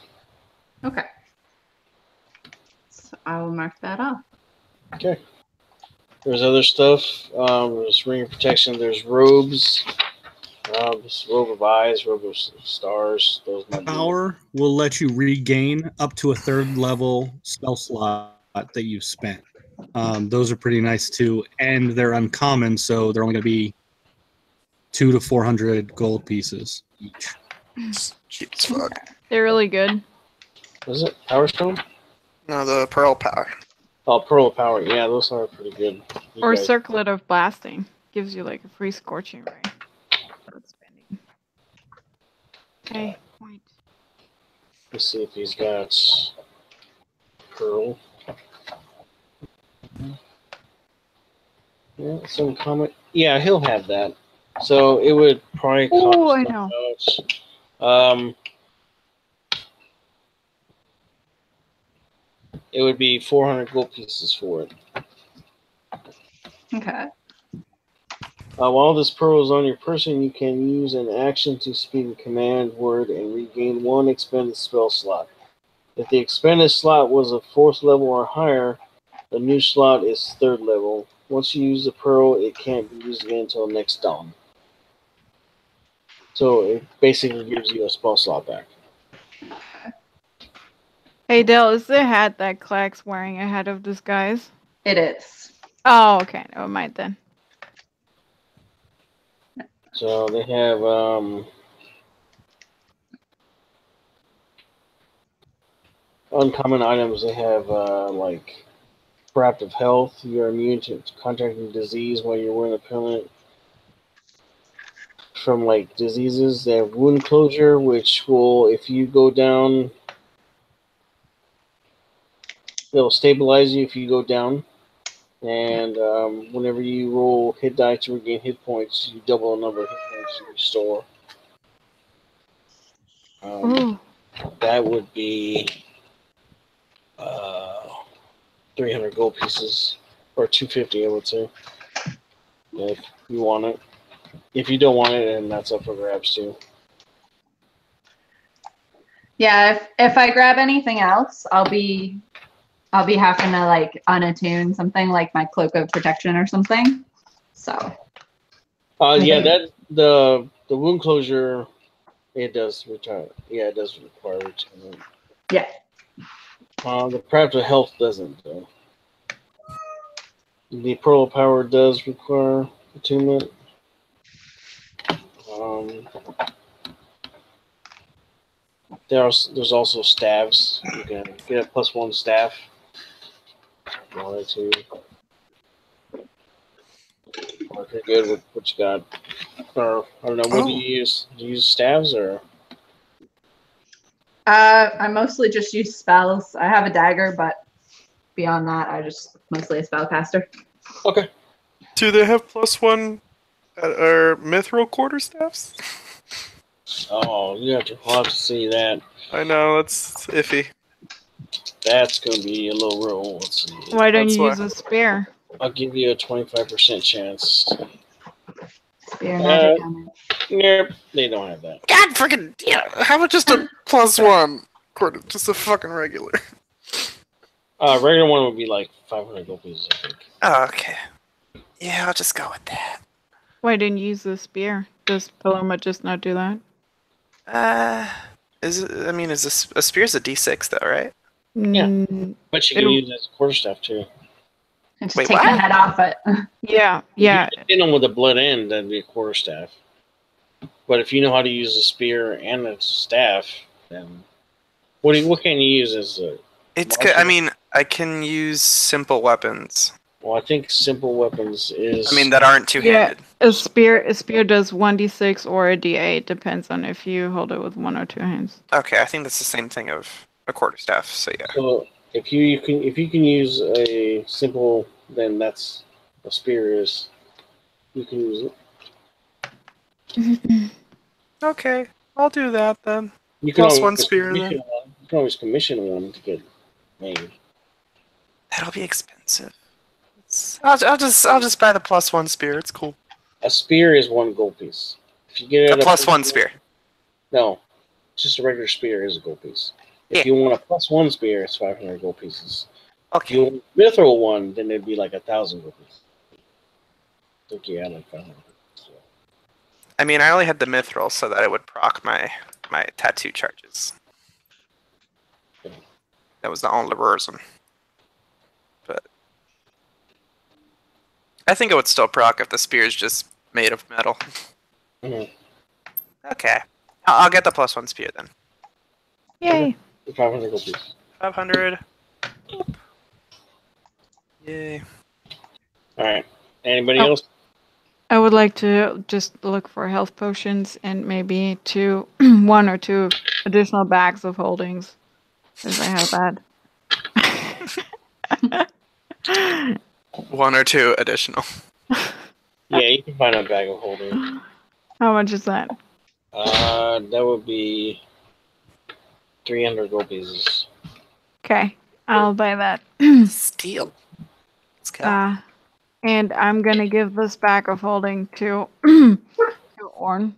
Okay. So I will mark that off. Okay. There's other stuff. There's ring of protection. There's robes. This robe of eyes, robe of stars. Those might be. Power will let you regain up to a 3rd level spell slot that you've spent. Those are pretty nice too, and they're uncommon, so they're only going to be 200 to 400 gold pieces each. Cheap as fuck. They're really good. Was it Power Stone? No, the Pearl Power. Oh, Pearl of Power. Yeah, those are pretty good. Or Circlet of Blasting. Gives you like a free Scorching Ray. Worth spending. Okay, point. Let's see if he's got Pearl. Yeah, some comment. Yeah, he'll have that. So it would probably cost. Oh, I know. It would be 400 gold pieces for it. Okay. While this pearl is on your person, you can use an action to speak a command word and regain 1 expended spell slot. If the expended slot was a 4th level or higher, the new slot is 3rd level. Once you use the pearl, it can't be used again until next dawn. So it basically gives you a spell slot back. Hey, Dale, is the hat that Clack's wearing a hat of disguise? It is. Oh, okay. Never mind then. So they have uncommon items. They have like Craft of Health. You're immune to contracting disease while you're wearing a pendant from like diseases. They have Wound Closure, which will, if you go down, it'll stabilize you if you go down. And whenever you roll hit die to regain hit points, you double the number of hit points you restore. That would be 300 gold pieces, or 250, I would say, if you want it. If you don't want it, then that's up for grabs too. Yeah, if I grab anything else, I'll be having to like unattune something like my Cloak of Protection or something. So. Yeah, that the Wound Closure, it does return. Yeah, it does require return. Yeah. The Craft of Health doesn't, though. The Pearl of Power does require attunement. There's also staves. You can get a +1 staff. One or two. Or if you're good with what you got. Or, I don't know, what do you use? Do you use staves or? I mostly just use spells. I have a dagger, but beyond that, I just mostly a spellcaster. Okay. Do they have +1 or mithril quarterstaffs? Oh, we'll have to see that. I know, that's iffy. That's going to be a little roll. Let's see. Why don't That's you why. use a spear? I'll give you a 25% chance. Spear magic coming. Nope, they don't have that. God freaking yeah! How about just a +1 quarter? Just a fucking regular. Regular one would be like 500 gold pieces, I think. Oh, okay. Yeah, I'll just go with that. Why didn't you use the spear? Does Paloma just not do that? Is a spear's a D6 though, right? Yeah. Mm, But you can use it as a quarterstaff too. And just Wait, take what? the head off it. yeah. If you hit them with a blood end, that'd be a quarterstaff. But if you know how to use a spear and a staff, then what can you use as a? It's. martial? I mean, I can use simple weapons. Well, I think simple weapons is. I mean, that aren't two-handed. A spear does 1d6 or a d8. Depends on if you hold it with one or two hands. Okay, I think that's the same thing of a quarterstaff. So yeah. So if you can use a simple, then that's a spear is. You can use it. Okay, I'll do that then. You can +1 always spear commission then. one. You can always commission one to get made. That'll be expensive. I'll just buy the +1 spear. It's cool. A spear is 1 gold piece. If you get it A +1 spear. No, just a regular spear is a gold piece. If Yeah. you want a +1 spear, it's 500 gold pieces. If Okay. you want a mithril one, then it'd be like 1,000 gold pieces. I think you had like 500. So. I mean, I only had the mithril so that it would proc my tattoo charges. That was the only reason. But I think it would still proc if the spear is just made of metal. Mhm. Okay. I'll get the +1 spear then. Yay! 500 gold pieces. 500. Yay. All right. Anybody Oh. else? I would like to just look for health potions and maybe one or two additional bags of holdings, since I have that. 1 or 2 additional. Yeah, you can find a bag of holding. How much is that? That would be 300 gold pieces. Okay, I'll buy that. Steal. Let's go. And I'm gonna give this bag of holding to to Orn.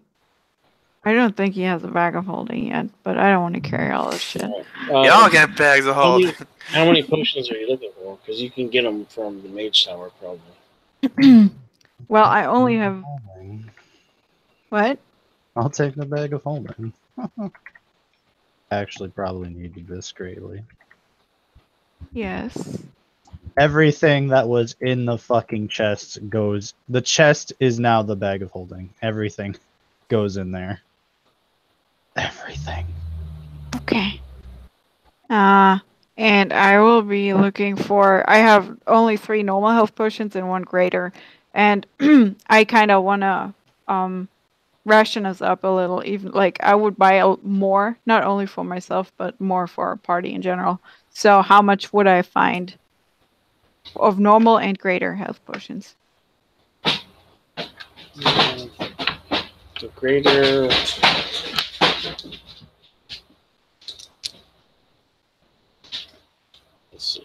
I don't think he has a bag of holding yet, but I don't want to carry all this shit. Y'all get bags of hold. How many potions are you looking for? Because you can get them from the mage tower, probably. Well, I only have what? I'll take the bag of holding. I actually probably needed this greatly. Yes. Everything that was in the fucking chest goes. The chest is now the bag of holding. Everything goes in there. Everything. Okay. And I will be looking for. I have only 3 normal health potions and 1 greater, and I kind of wanna ration us up a little. Even like I would buy more, not only for myself but more for our party in general. So how much would I find of normal and greater health potions? The greater. Let's see.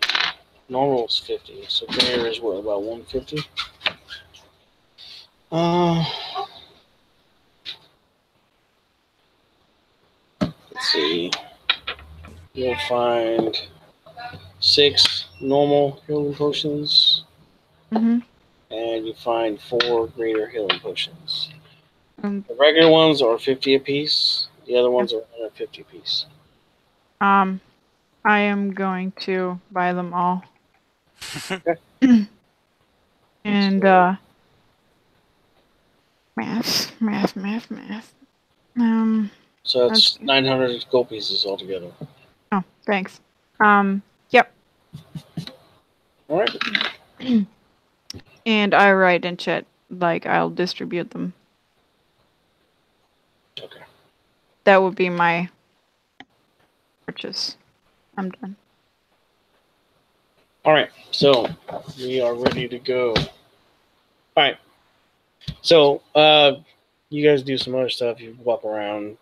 Normal is 50, so greater is what, about 150? Let's see. You'll find 6 normal healing potions, Mm-hmm. and you find 4 greater healing potions. Um, The regular ones are 50 apiece. The other ones are 150 apiece. I am going to buy them all. And math. So that's Okay. 900 gold pieces altogether. Oh, thanks. Yep. All right. And I write in chat, like, I'll distribute them. Okay. That would be my purchase. I'm done. All right. So we are ready to go. All right. So you guys do some other stuff. You walk around.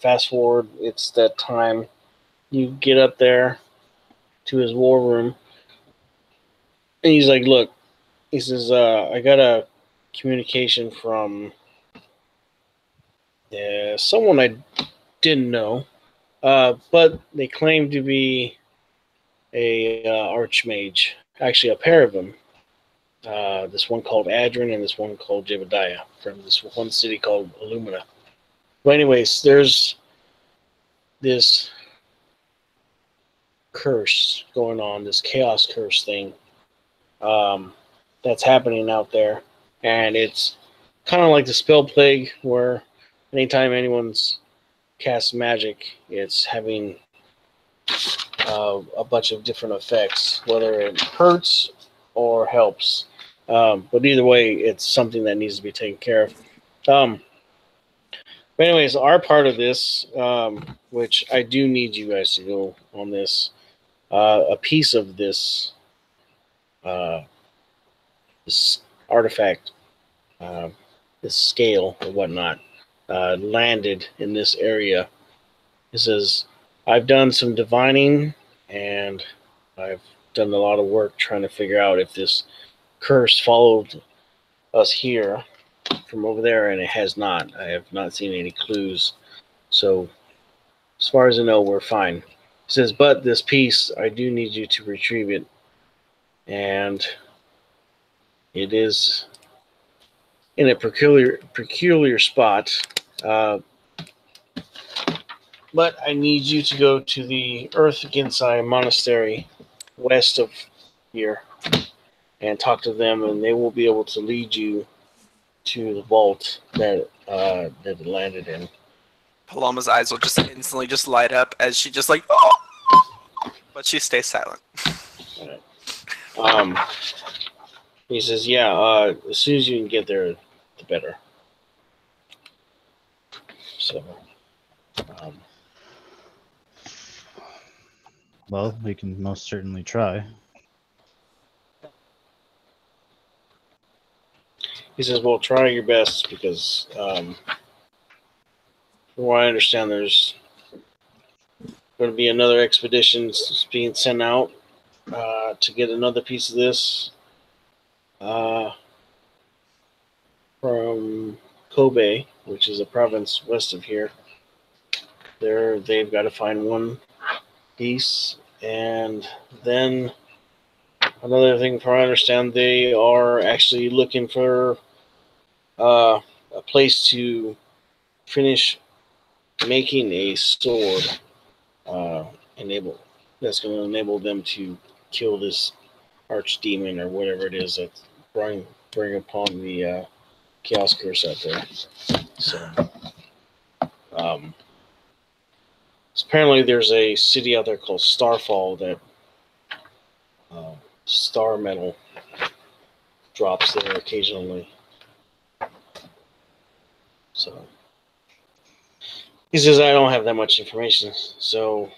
Fast forward. It's that time. You get up there to his war room, and he's like, "Look," he says, "I got a communication from someone I didn't know, but they claim to be a archmage. Actually, a pair of them. This one called Adrian and this one called Jebediah from this one city called Illumina. But anyways, there's this curse going on, this chaos curse thing that's happening out there, and it's kind of like the spell plague, where anytime anyone's casts magic, it's having a bunch of different effects, whether it hurts or helps. But either way, it's something that needs to be taken care of. But anyways, our part of this, which I do need you guys to go on this, a piece of this this artifact, this scale or whatnot, landed in this area. It says, I've done some divining and I've done a lot of work trying to figure out if this curse followed us here from over there, and it has not. I have not seen any clues. So, as far as I know, we're fine. It says, but this piece, I do need you to retrieve it. And it is in a peculiar spot. But I need you to go to the Earth Gensai Monastery west of here and talk to them, and they will be able to lead you to the vault that it landed in. Paloma's eyes will just instantly just light up as she just like, oh! But she stays silent. He says, yeah, as soon as you can get there, the better. So, Well, we can most certainly try. he says, well, try your best because, from what I understand, there's going to be another expedition being sent out to get another piece of this from Kobe, which is a province west of here. They've got to find one piece, and then another thing, from what I understand, they are actually looking for a place to finish making a sword that's going to enable them to kill this archdemon or whatever it is that's bring upon the chaos curse out there. So, apparently there's a city out there called Starfall that star metal drops there occasionally. So he says, I don't have that much information, so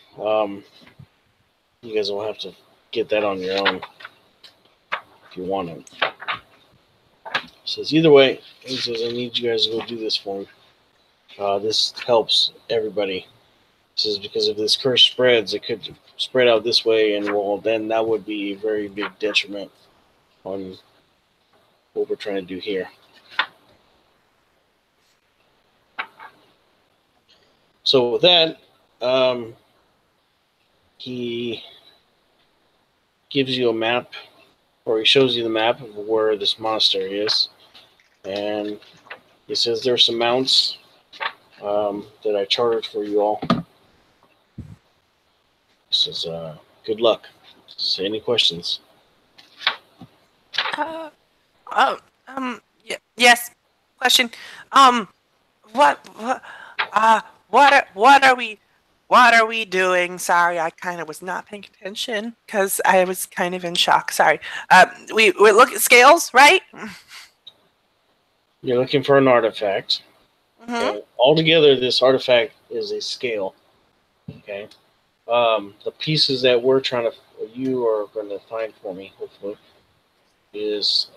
you guys will have to get that on your own if you want it. He says, either way, he says, I need you guys to go do this for me. This helps everybody. He says, because if this curse spreads, it could spread out this way, and well, then that would be a very big detriment on what we're trying to do here. So with that, he gives you a map, or he shows you the map of where this monastery is, and he says there's some mounts that I chartered for you all. He says, good luck. Say any questions. Yes. Question. What What are we doing? Sorry, I kind of was not paying attention because I was kind of in shock. Sorry. We look at scales, right? You're looking for an artifact. Mm-hmm. Okay. Altogether, this artifact is a scale. Okay. The pieces that you are going to find for me, hopefully, is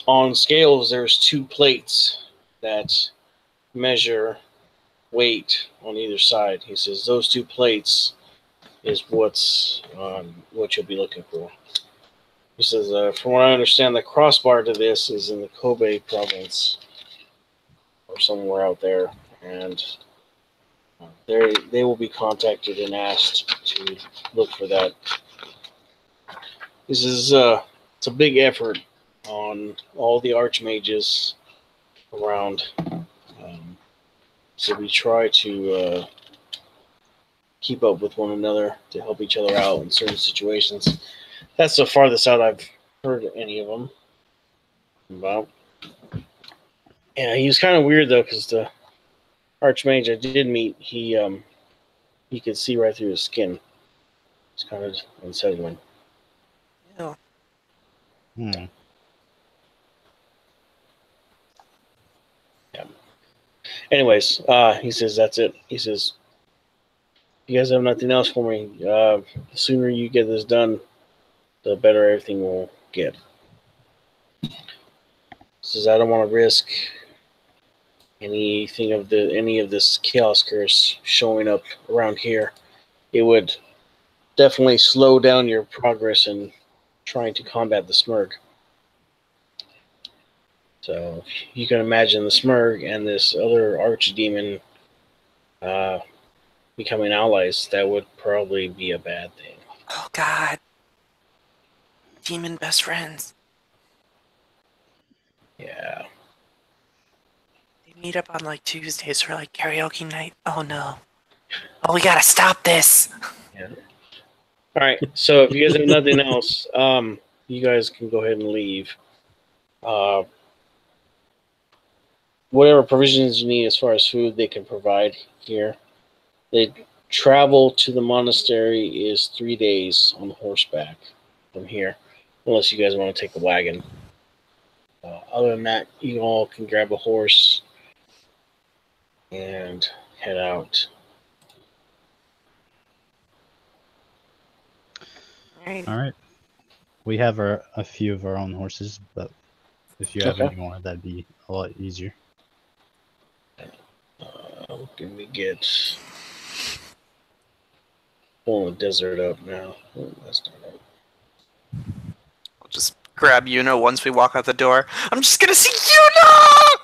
on scales. There's 2 plates that measure weight on either side. He says those 2 plates is what you'll be looking for. He says, from what I understand, the crossbar to this is in the Kobe province or somewhere out there, and they will be contacted and asked to look for that. This is it's a big effort on all the archmages around. So we try to keep up with one another to help each other out in certain situations. That's the farthest out I've heard any of them about. Yeah, he was kind of weird though, because the archmage I did meet, he could see right through his skin. It's kind of unsettling. Yeah. Hmm. Yeah. Anyways, he says that's it. He says, "You guys have nothing else for me. The sooner you get this done, the better everything will get." He says, "I don't want to risk any of this chaos curse showing up around here. It would definitely slow down your progress in trying to combat the Smurg. So you can imagine the Smurg and this other archdemon becoming allies. That would probably be a bad thing." Oh God. Demon best friends. Yeah. They meet up on like Tuesdays for like karaoke night. Oh no. Oh, we gotta stop this. Yeah. All right. So if you guys have nothing else, you guys can go ahead and leave. Whatever provisions you need as far as food, they can provide here. They travel to the monastery is 3 days on horseback from here, unless you guys want to take a wagon. Other than that, you all can grab a horse and head out. Alright. All right. We have a few of our own horses, but if you have Okay. any more, that'd be a lot easier. Can we get pulling the desert up now? Oh, that's not it. I'll just grab Yuno once we walk out the door. I'm just gonna see Yuno!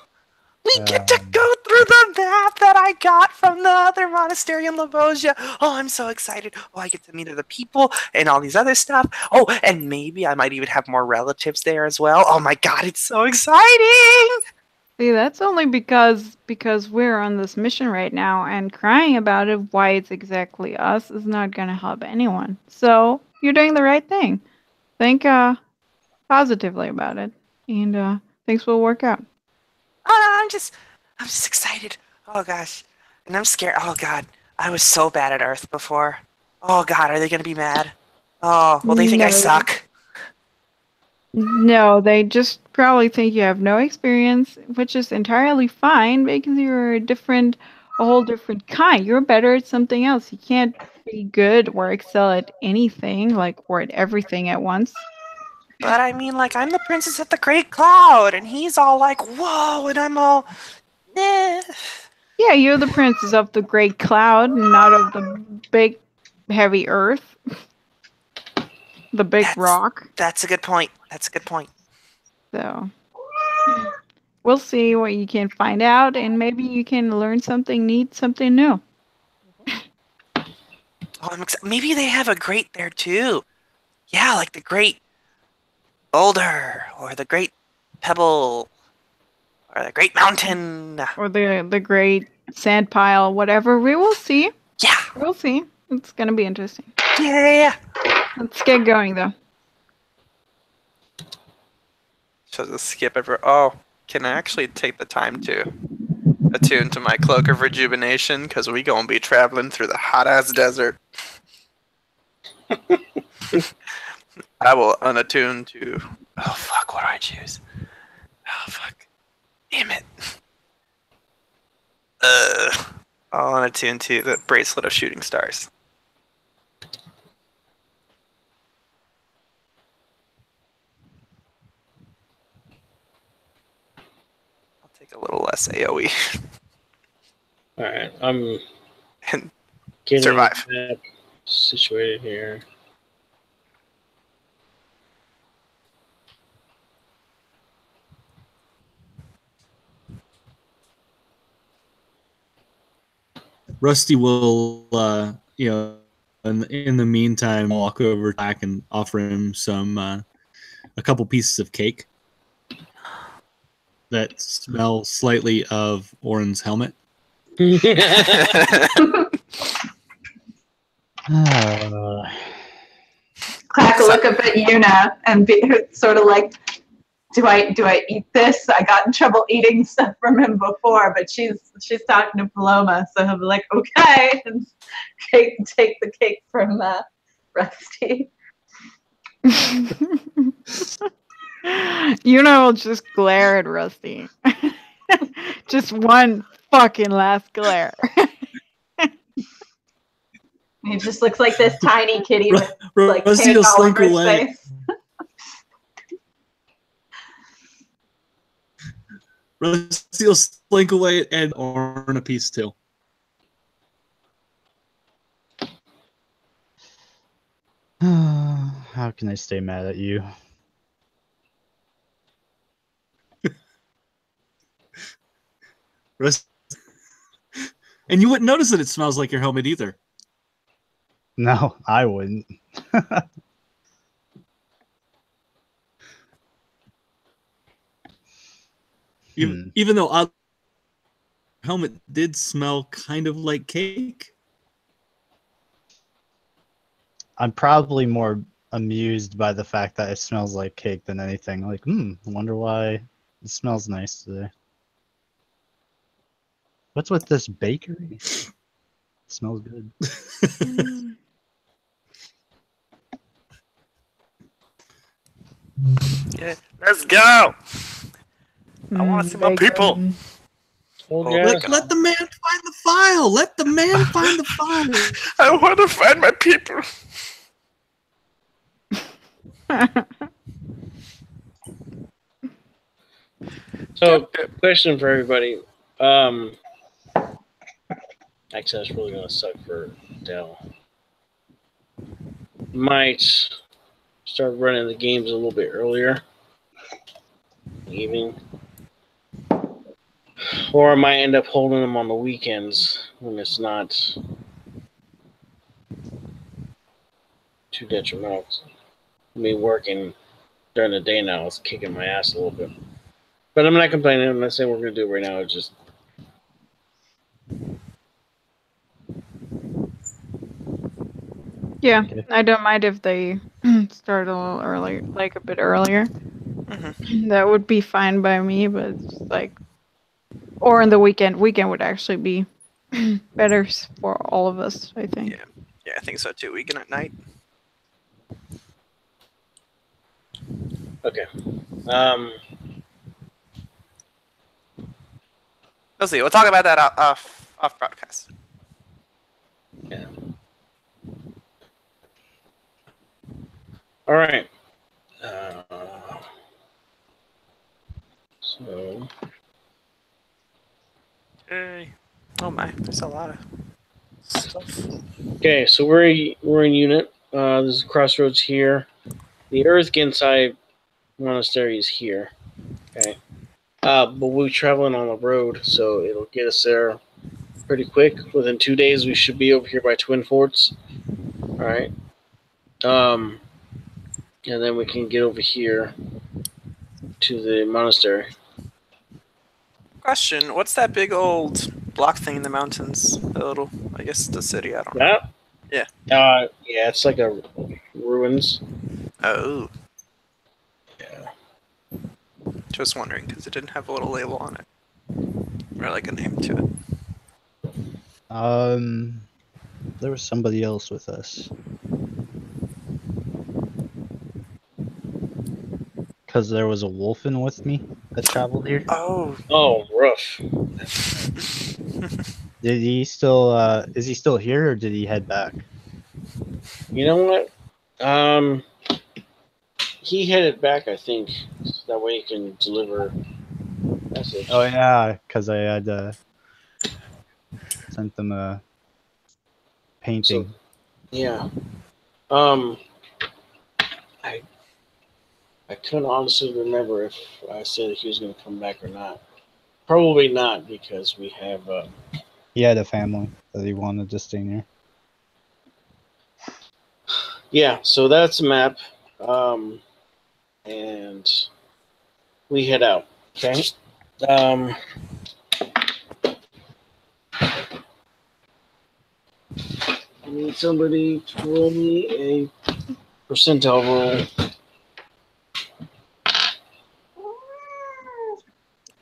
We get to go through the map that I got from the other monastery in Lavosia. Oh, I'm so excited. Oh, I get to meet other people and all these other stuff. Oh, and maybe I might even have more relatives there as well. Oh my God, it's so exciting! See, that's only because we're on this mission right now, and crying about it, why it's exactly us, is not going to help anyone. So you're doing the right thing. Think positively about it, and things will work out. Oh, I'm just excited. Oh gosh, and I'm scared. Oh God, I was so bad at Earth before. Oh God, are they gonna be mad? Oh, well, they think I No. suck. No, they just probably think you have no experience, which is entirely fine because you're a whole different kind. You're better at something else. You can't be good or excel at anything, or at everything at once. But I mean, like, I'm the princess of the Great Cloud, and he's all like, whoa, and I'm all, eh. Yeah, you're the princess of the great cloud, not of the big, heavy earth. The big rock. That's a good point. That's a good point. So, we'll see what you can find out, and maybe you can learn something neat, something new. Oh, I'm excited. Maybe they have a great there too. Yeah, like the Great Boulder, or the Great Pebble, or the Great Mountain. Or the great sand pile, whatever. We will see. Yeah. We'll see. It's going to be interesting. Yeah. Let's get going, though. So just skip it for. Oh, can I actually take the time to attune to my cloak of rejuvenation? Because we gonna be traveling through the hot ass desert. I will unattune to. Oh fuck! What do I choose? Oh fuck! Damn it! I'll unattune to the bracelet of shooting stars. I'll take a little less AOE. All right, I'm And getting survive. that situated here. Rusty will, in the meantime, walk over back and offer him a couple pieces of cake that smell slightly of Oren's helmet. Clack will look up at Yuna and be sort of like, do I eat this? I got in trouble eating stuff from him before, but she's talking to Paloma, so he'll be like, okay, and take the cake from Rusty. Yuna will just glare at Rusty. Just one fucking last glare. He just looks like this tiny kitty with like Rusty cake will all slink over his away. face. Rusty will slink away and Oren a piece too. How can I stay mad at you? Rusty. And you wouldn't notice that it smells like your helmet either. No, I wouldn't. Even though our helmet did smell kind of like cake. I'm probably more amused by the fact that it smells like cake than anything. Like, I wonder why it smells nice today. What's with this bakery? It smells good. Yeah, let's go. I want to see my people. Let the man find the file. Let the man find the file. I want to find my people. So, question for everybody. Actually, that's really gonna suck for Dell. Might start running the games a little bit earlier, in the evening, or I might end up holding them on the weekends when it's not too detrimental. Me working during the day now is kicking my ass a little bit. But I'm not complaining. I'm not saying we're going to do it right now. It's just... Yeah, I don't mind if they start a little early, like a bit earlier. Mm-hmm. That would be fine by me, but it's just like... Or in the weekend. Weekend would actually be better for all of us, I think. Yeah, I think so too. Weekend at night. Okay. We'll see. We'll talk about that off broadcast. Yeah. All right. So... Hey. Oh my, there's a lot of stuff. Okay, so we're in unit. There's crossroads here. The Earth Gensai Monastery is here. Okay. But we're traveling on the road, so it'll get us there pretty quick. Within 2 days, we should be over here by Twin Forts. All right. And then we can get over here to the monastery. Question: what's that big old block thing in the mountains? I guess the city. I don't know. That? Yeah. Yeah, it's like a ruins. Oh. Yeah. Just wondering because it didn't have a little label on it. Or like a name to it. There was somebody else with us. Because there was a wolfen with me that traveled here. Oh. Oh, rough. Did he still? Is he still here, or did he head back? You know what? He headed back, I think. So that way he can deliver message. Oh yeah, because I had sent them a painting. Yeah. I couldn't honestly remember if I said he was going to come back or not. Probably not, because we have. He had a family that he wanted to stay near. Yeah, so that's the map. And we head out. Okay. I need somebody to roll me a percentile roll.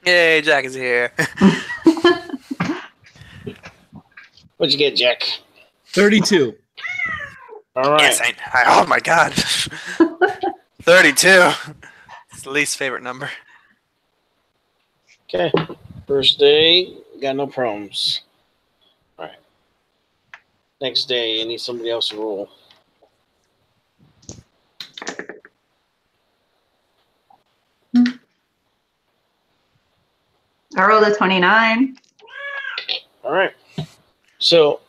Yay, Jack is here. What'd you get, Jack? 32. All right. Yes, oh my god. 32. It's the least favorite number. Okay. First day, got no problems. All right. Next day, I need somebody else to roll. I rolled a 29. All right. So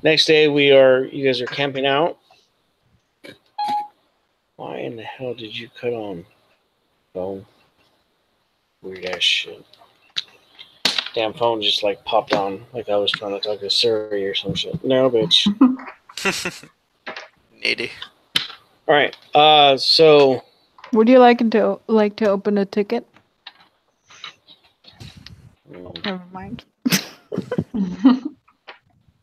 next day, you guys are camping out. Why in the hell did you cut on phone? Weird ass shit. Damn phone just like popped on like I was trying to talk to Siri or some shit. No, bitch. Needy. All right. So Would you like to open a ticket? Never mind.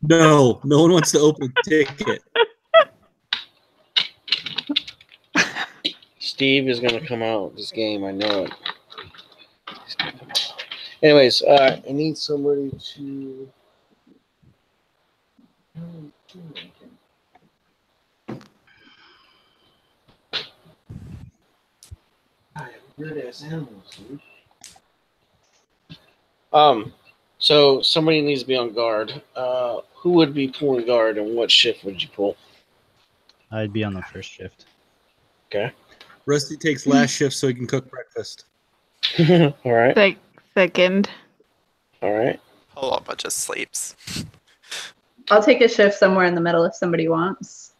No one wants to open a ticket. Steve is gonna come out this game. I know it. Anyways, I need somebody to. Weird ass animals, dude. So somebody needs to be on guard. Who would be pulling guard, and what shift would you pull? I'd be on the first shift. Okay. Rusty takes last shift so he can cook breakfast. All right. Second. All right. Whole lot bunch of sleeps. I'll take a shift somewhere in the middle if somebody wants.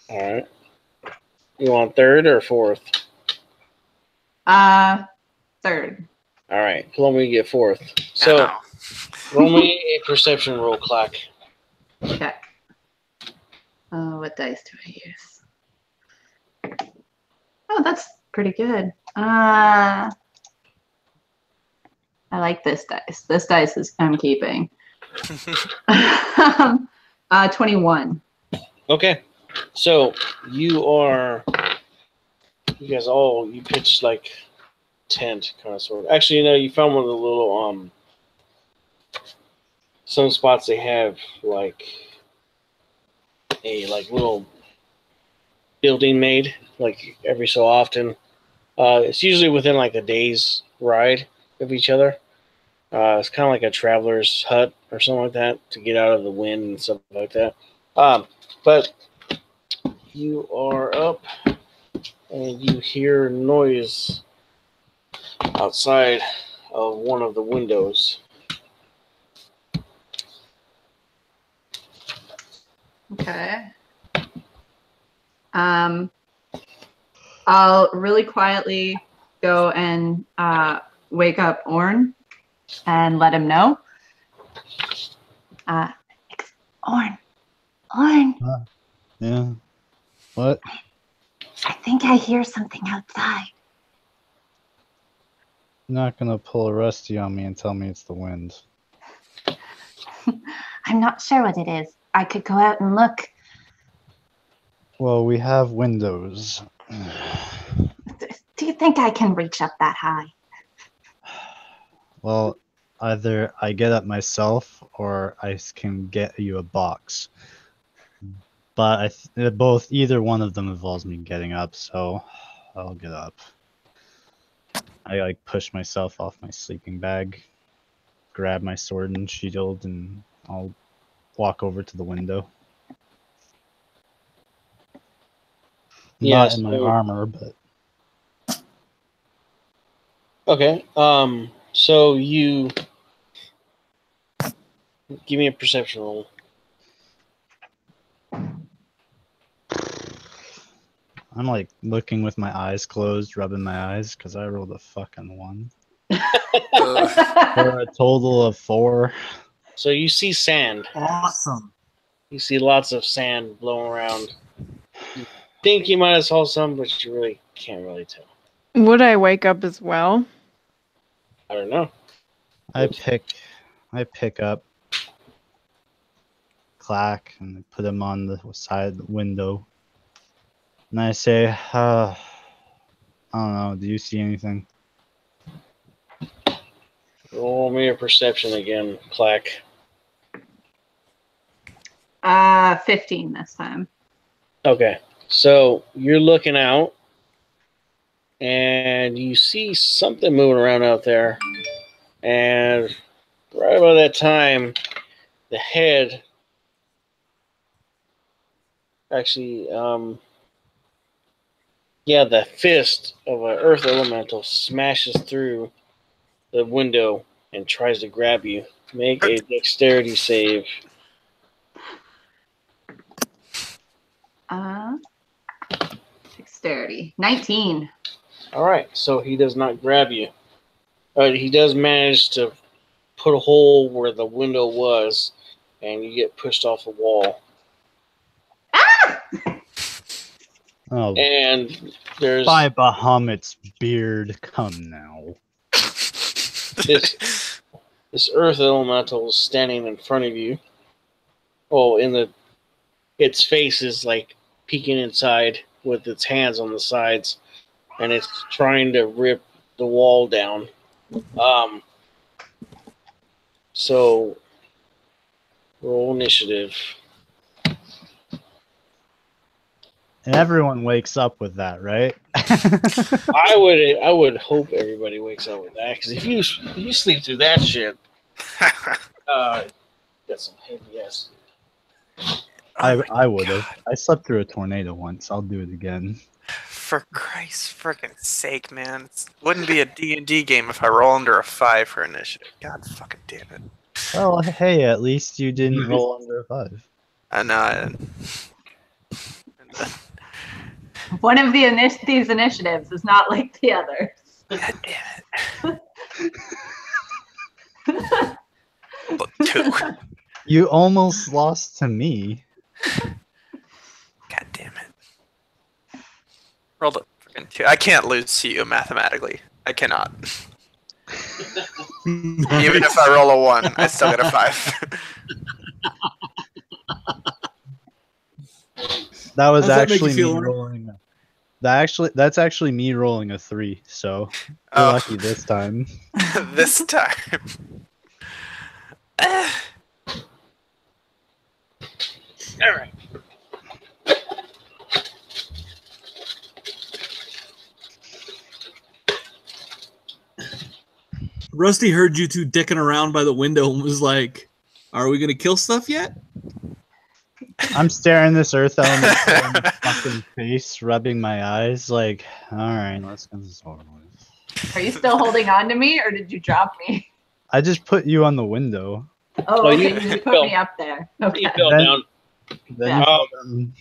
All right. You want third or fourth? Third. All right. Let me get fourth. So roll me a perception roll, Clack. Okay. What dice do I use? Oh, that's pretty good. I like this dice. This dice is I'm keeping. 21. Okay. So you pitched like tent kind of sort of. Actually, you found one of the little some spots they have like a little building made like every so often. It's usually within like a day's ride of each other. It's kind of like a traveler's hut or something like that to get out of the wind and stuff like that. But you are up and you hear noise outside of one of the windows. Okay. I'll really quietly go and wake up Orn and let him know. Orn. Yeah. What? I think I hear something outside. You're not gonna pull a Rusty on me and tell me it's the wind. I'm not sure what it is. I could go out and look. Well, we have windows. Do you think I can reach up that high? Well, either I get up myself or I can get you a box. But either one of them involves me getting up, so I'll get up. I like push myself off my sleeping bag, grab my sword and shield, and I'll walk over to the window. Not Yes. in my armor, but Okay. So you give me a perception roll. I'm like looking with my eyes closed, rubbing my eyes because I rolled a fucking 1 for a total of 4. So you see sand. Awesome. You see lots of sand blowing around. You think you might have saw some, but you really can't really tell. Would I wake up as well? I don't know. I pick up Clack and put him on the side of the window. And I say, I don't know, do you see anything? Roll me a perception again, Clack. 15 this time. Okay. So you're looking out and you see something moving around out there. And right about that time, the head actually, the fist of an earth elemental smashes through the window and tries to grab you. Make a dexterity save. Dexterity. 19. All right, so he does not grab you. He does manage to put a hole where the window was, and you get pushed off the wall. Oh, And there's by Bahamut's beard, come now. this earth elemental is standing in front of you. Oh, its face is like peeking inside with its hands on the sides, and it's trying to rip the wall down. So roll initiative. And everyone wakes up with that, right? I would hope everybody wakes up with that, because if you sleep through that shit, that's some heavy ass. I would have. I slept through a tornado once. I'll do it again. For Christ's freaking sake, man. It wouldn't be a D&D game if I roll under a 5 for initiative. God fucking damn it. Well, hey, at least you didn't roll under a 5. I know I didn't. One of these initiatives is not like the others. God damn it. Look, 2. You almost lost to me. God damn it. Rolled a freaking 2. I can't lose to you mathematically. I cannot. Even if I roll a 1, I still get a 5. That was How's that make you actually feel, me Lauren? rolling. That's actually me rolling a 3. So you're lucky this time. This time. All right. Rusty heard you two dicking around by the window and was like, "Are we gonna kill stuff yet?" I'm staring this earth element in the fucking face, rubbing my eyes, like, all right, let's get this over with. Are you still holding on to me, or did you drop me? I just put you on the window. Oh, Oh, okay. you You put fell. me up there. You Okay. fell Then- down. Then Yeah. you fell down.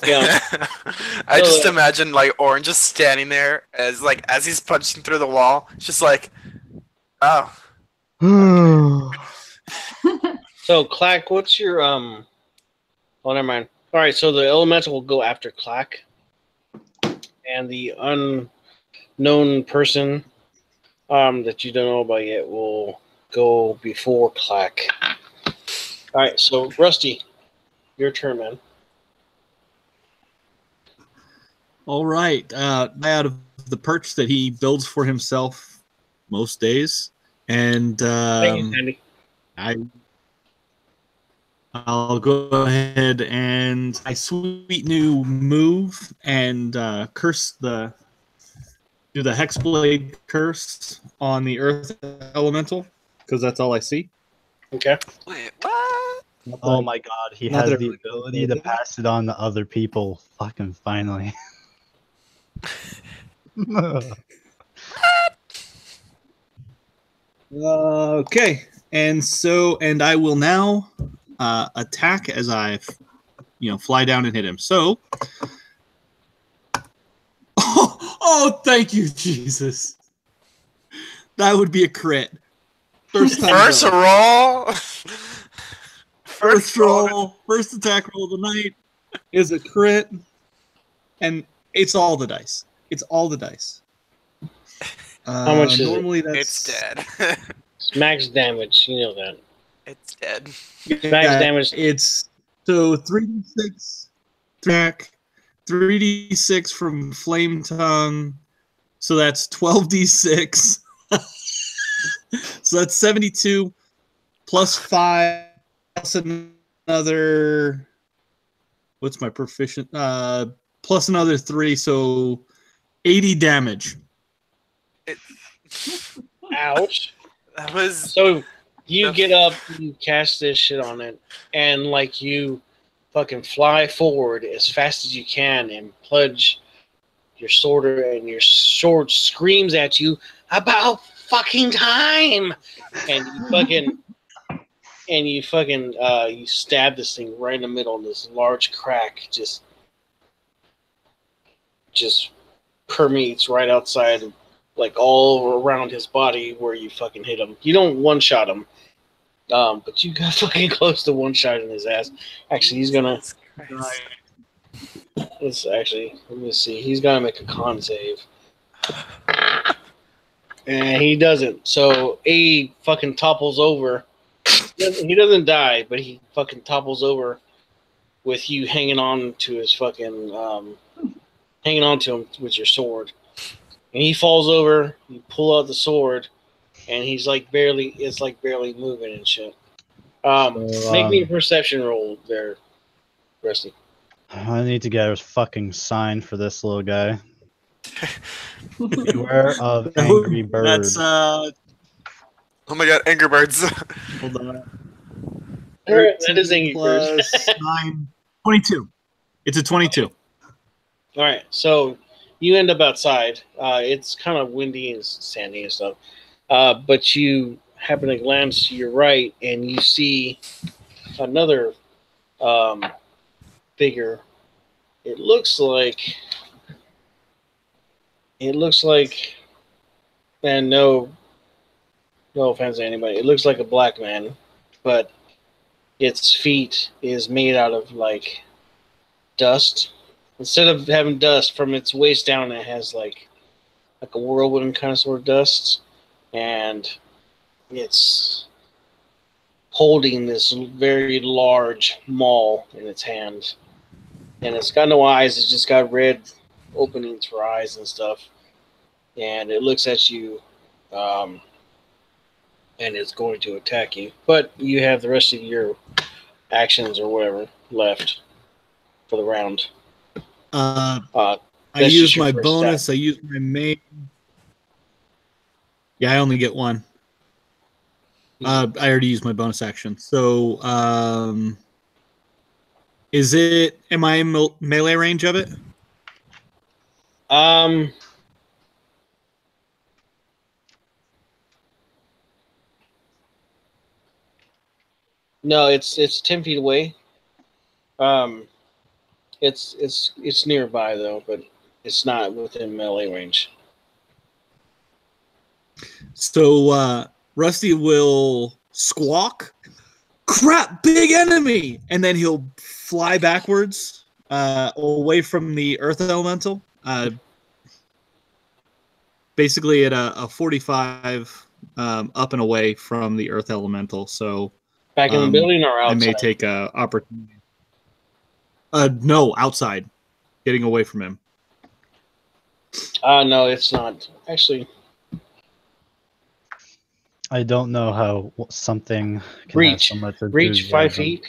Yeah. I just imagine like Orange just standing there as he's punching through the wall. It's just like, oh, So, Clack, what's your Oh, never mind. All right, so the elemental will go after Clack, and the unknown person that you don't know about yet will go before Clack. All right, so Rusty, your turn, man. All right. Out of the perch that he builds for himself most days, and Thank you, Sandy. I'll go ahead and I sweet new move and do the Hexblade curse on the Earth Elemental because that's all I see. Okay. Wait, what? Oh my god, he Not has that the it- ability to pass it on to other people. Fucking finally. Okay, and I will now attack as I, fly down and hit him. So, oh, thank you, Jesus. That would be a crit. First time. First go. roll. First roll, first attack roll of the night is a crit, and it's all the dice. It's all the dice. How much is it? normally that's It's dead. It's max damage. You know that. It's dead. Max damage. It's so 3d6 attack, 3d6 from flame tongue, so that's 12d6. So that's 72 plus 5 plus another. What's my proficient? Plus another 3, so 80 damage. Ouch. That was So you get up, you cast this shit on it, and like you fucking fly forward as fast as you can and plunge your sword, and your sword screams at you about fucking time, and you stab this thing right in the middle, and this large crack just permeates right outside, like all around his body where you fucking hit him. You don't one shot him, but you got fucking close to one shot in his ass. Actually, he's gonna. Let me see. He's gonna make a con save, and he doesn't. So he fucking topples over. He doesn't die, but he fucking topples over with you hanging on to his fucking hanging on to him with your sword. And he falls over, you pull out the sword, and it's like barely moving and shit. Make me a perception roll there, Rusty. I need to get a fucking sign for this little guy. Beware of angry bird. That's oh my god, Angry Birds. hold on. That is Angry Birds. Plus 9, 22. It's a 22. All right, so you end up outside. It's kind of windy and sandy and stuff, but you happen to glance to your right, and you see another figure. It looks like, and no offense to anybody, it looks like a black man, but its feet is made out of like dust. Instead of having dust from its waist down, it has like a whirlwind kind of sort of dust, and it's holding this very large maul in its hand, and it's got no eyes. It's just got red openings for eyes and stuff, and it looks at you, and it's going to attack you. But you have the rest of your actions or whatever left for the round. I use my bonus. Stat. I use my main. Yeah, I only get one. I already used my bonus action. So, am I in melee range of it? No, it's 10 feet away. It's nearby though, but it's not within melee range. So Rusty will squawk, "Crap, big enemy!" And then he'll fly backwards away from the Earth Elemental. Basically at a 45 up and away from the Earth Elemental. So back in the building or outside? I may take a opportunity. No, outside, getting away from him. No, it's not. Actually, I don't know how something can have Reach. so much Reach 5 enthusiasm. feet.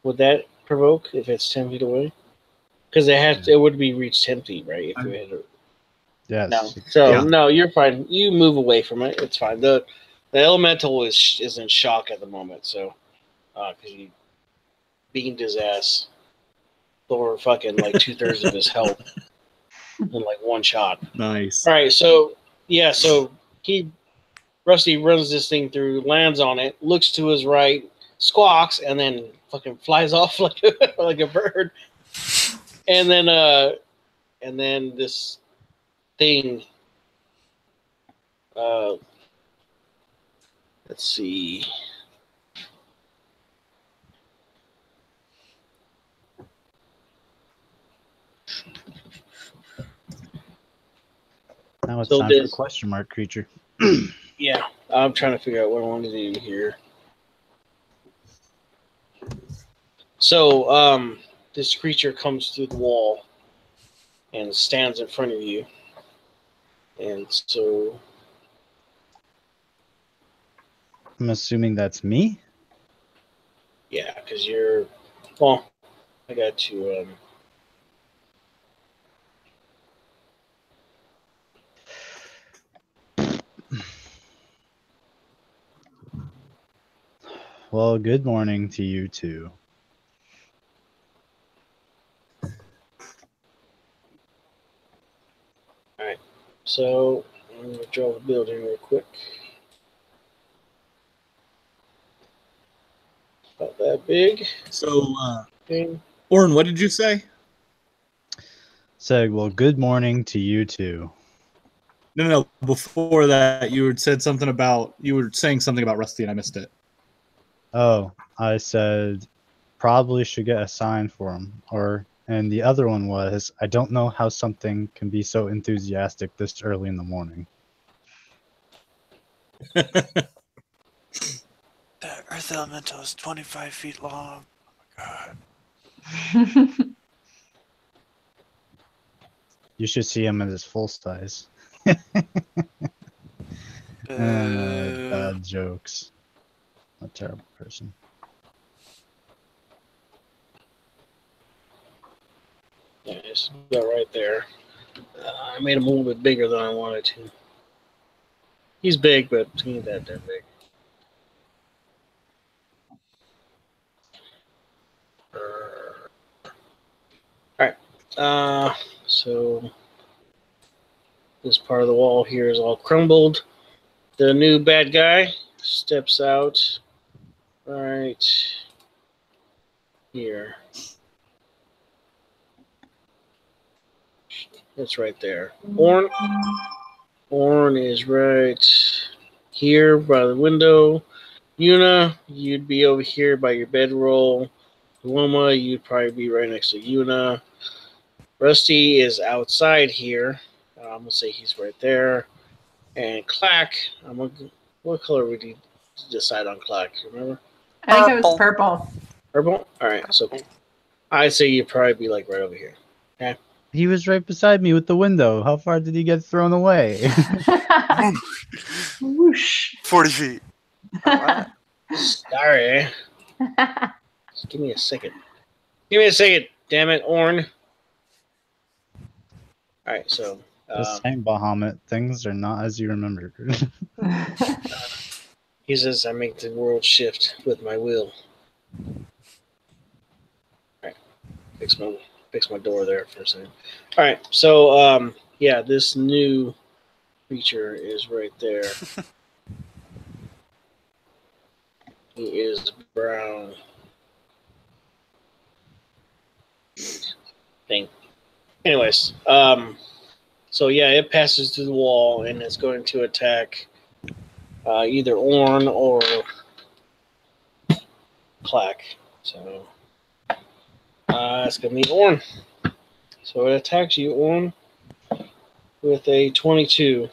Would that provoke if it's 10 feet away? Because it would be reach 10 feet, right? If you hit it. Yes. No. So Yeah. no, you're fine. You move away from it. It's fine. The elemental is in shock at the moment. So because you beamed his ass for fucking like 2/3 of his health in like one shot. Nice. All right. So yeah. So Rusty runs this thing through, lands on it, looks to his right, squawks, and then fucking flies off like like a bird. And then this thing. Let's see. Now it's So time for this- question mark creature. Yeah, I'm trying to figure out what I want to do here. So, this creature comes through the wall and stands in front of you. And so, I'm assuming that's me. yeah, because you're, well, I got to, Well, good morning to you too. so I'm going to draw the building real quick. About that big. So, Thing. Oren, what did you say? Said, well, good morning to you too. No. Before that, you were saying something about Rusty, and I missed it. Oh, I said probably should get a sign for him. And the other one was, I don't know how something can be so enthusiastic this early in the morning. The Earth Elemental is 25 feet long. Oh my god. You should see him at his full size. Bad jokes. A terrible person. Yeah, it's about right there. I made him a little bit bigger than I wanted to. He's big, but he ain't that big. Alright. So this part of the wall here is all crumbled. The new bad guy steps out right here. It's right there. Orn is right here by the window. Una, you'd be over here by your bedroll. Loma, you'd probably be right next to Una. Rusty is outside here. I'm gonna say he's right there. And Clack, what color would you decide on Clack? Remember? I think it was purple. Purple. All right. So I'd say you'd probably be like right over here. Okay. He was right beside me with the window. How far did he get thrown away? Whoosh. 40 feet. Alright. Sorry. Just give me a second. Give me a second. Damn it, Orn. All right. So. This same Bahamut, things are not as you remember. He says, I make the world shift with my will. Alright. Fix my door there for a second. Alright, so yeah, this new creature is right there. He is brown. Thing. Anyways, so yeah, it passes through the wall and it's going to attack either Orn or Clack. So it's gonna be Orn. So it attacks you, Orn, with a 22.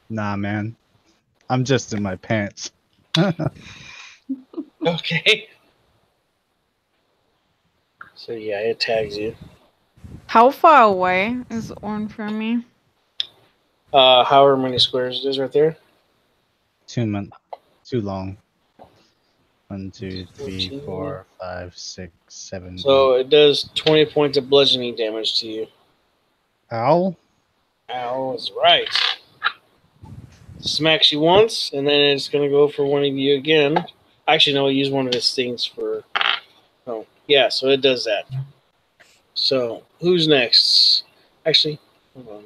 Nah, man. I'm just in my pants. Okay. So yeah, it tags you. How far away is Orn from me? However many squares it is right there. too long. 1, 2, 3, 14. 4, 5, 6, 7, So it does 20 points of bludgeoning damage to you. 8. Ow. Ow is right. Smacks you once, and then it's going to go for one of you again. Actually, no, use one of his things for... Oh, yeah, so it does that. So, who's next? Actually, hold on.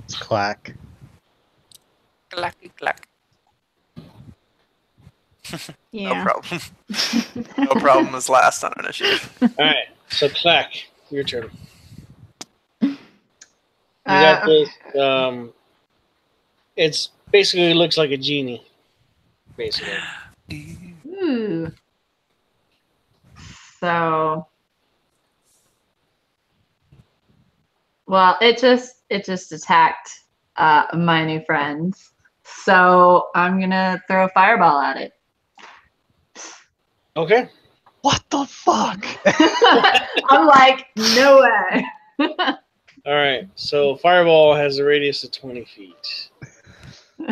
It's Clack. Clacky clack. Yeah. No problem. No problem is last on initiative. Alright, so Clack, your turn. You Uh, got this, it's basically looks like a genie, basically. Ooh. So, well, it just attacked my new friends. So I'm gonna throw a fireball at it. Okay. What the fuck? I'm like, no way. Alright, so Fireball has a radius of 20 feet. You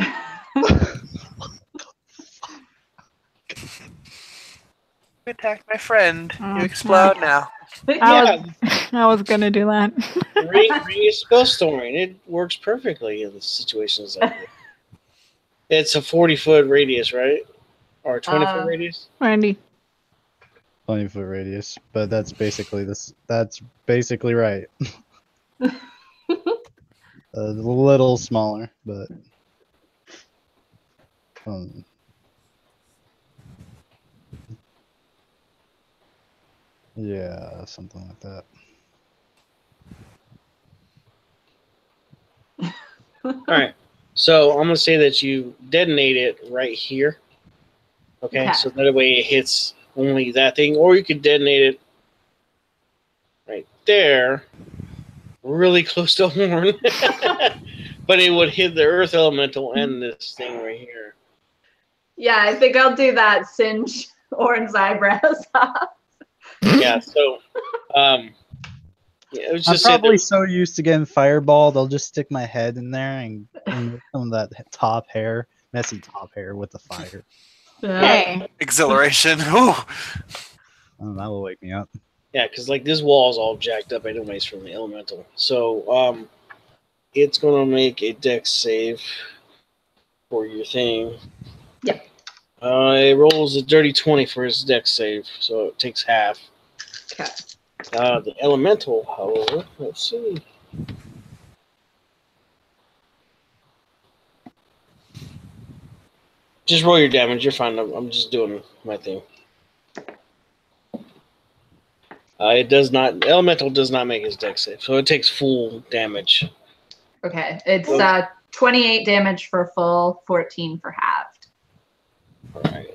attacked my friend. Oh, You explode now. Yeah, I was gonna do that. radius spell storing. It works perfectly in situations like this. It's a 40-foot radius, right? Or a 20-foot radius? Randy. 20-foot radius, but that's basically this. That's basically right. A little smaller, but yeah, something like that. Alright, so I'm going to say that you detonate it right here. Okay, so that way it hits only that thing, or you could detonate it right there, really close to Horn. But it would hit the Earth Elemental and this thing right here. Yeah, I think I'll do that. Singe Oran's eyebrows off. Yeah, so yeah, it was I'm just probably so used to getting fireball, they'll just stick my head in there and remove some of that top hair, messy top hair with the fire. Hey. Exhilaration. Ooh. Oh, that will wake me up. yeah, because like this wall is all jacked up anyways from the elemental. So it's gonna make a dex save for your thing. Yep. It rolls a dirty 20 for his dex save, so it takes half. Okay. The elemental, however, let's see. Just roll your damage. You're fine. I'm just doing my thing. It does not. Elemental does not make his dex save, so it takes full damage. Okay. It's 28 damage for full, 14 for halved. All right.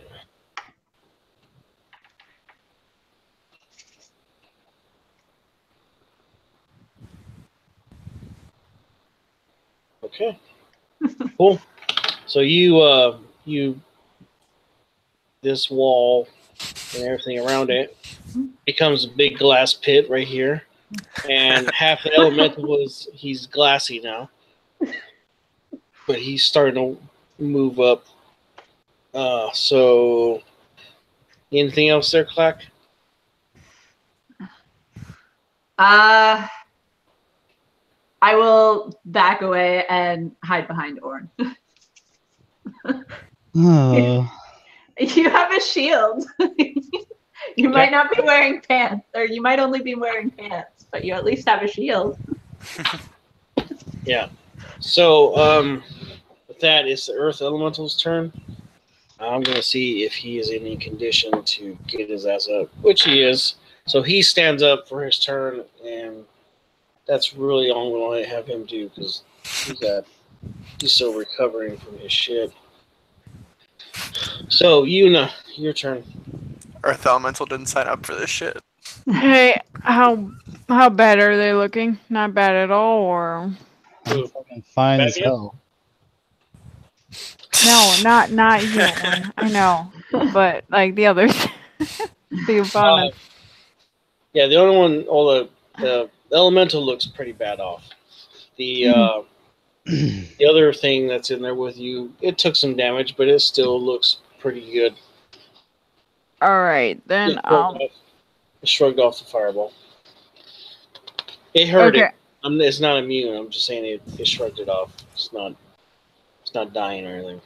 Okay. Cool. So you this wall and everything around it becomes a big glass pit right here, and half the elemental he's glassy now, but he's starting to move up. So anything else there, Clack? I will back away and hide behind Orn. Oh, You have a shield. You might not be wearing pants, or you might only be wearing pants, but you at least have a shield. Yeah. So with that, it's the Earth Elemental's turn. I'm gonna see if he is in any condition to get his ass up, which he is. So he stands up for his turn, and that's really all I'm going to have him do because he's still recovering from his shit. So Yuna, your turn. Earth Elemental didn't sign up for this shit. Hey, how bad are they looking? Not bad at all, or I'm fucking fine Bad as yet? hell. no? Not you. Orn. I know, but like the others, the opponents. Yeah, the only one, the elemental looks pretty bad off. The the other thing that's in there with you, it took some damage, but it still looks pretty good. All right, then It shrugged off the fireball. It hurt okay. it. It's not immune. I'm just saying it shrugged it off. It's not dying or anything.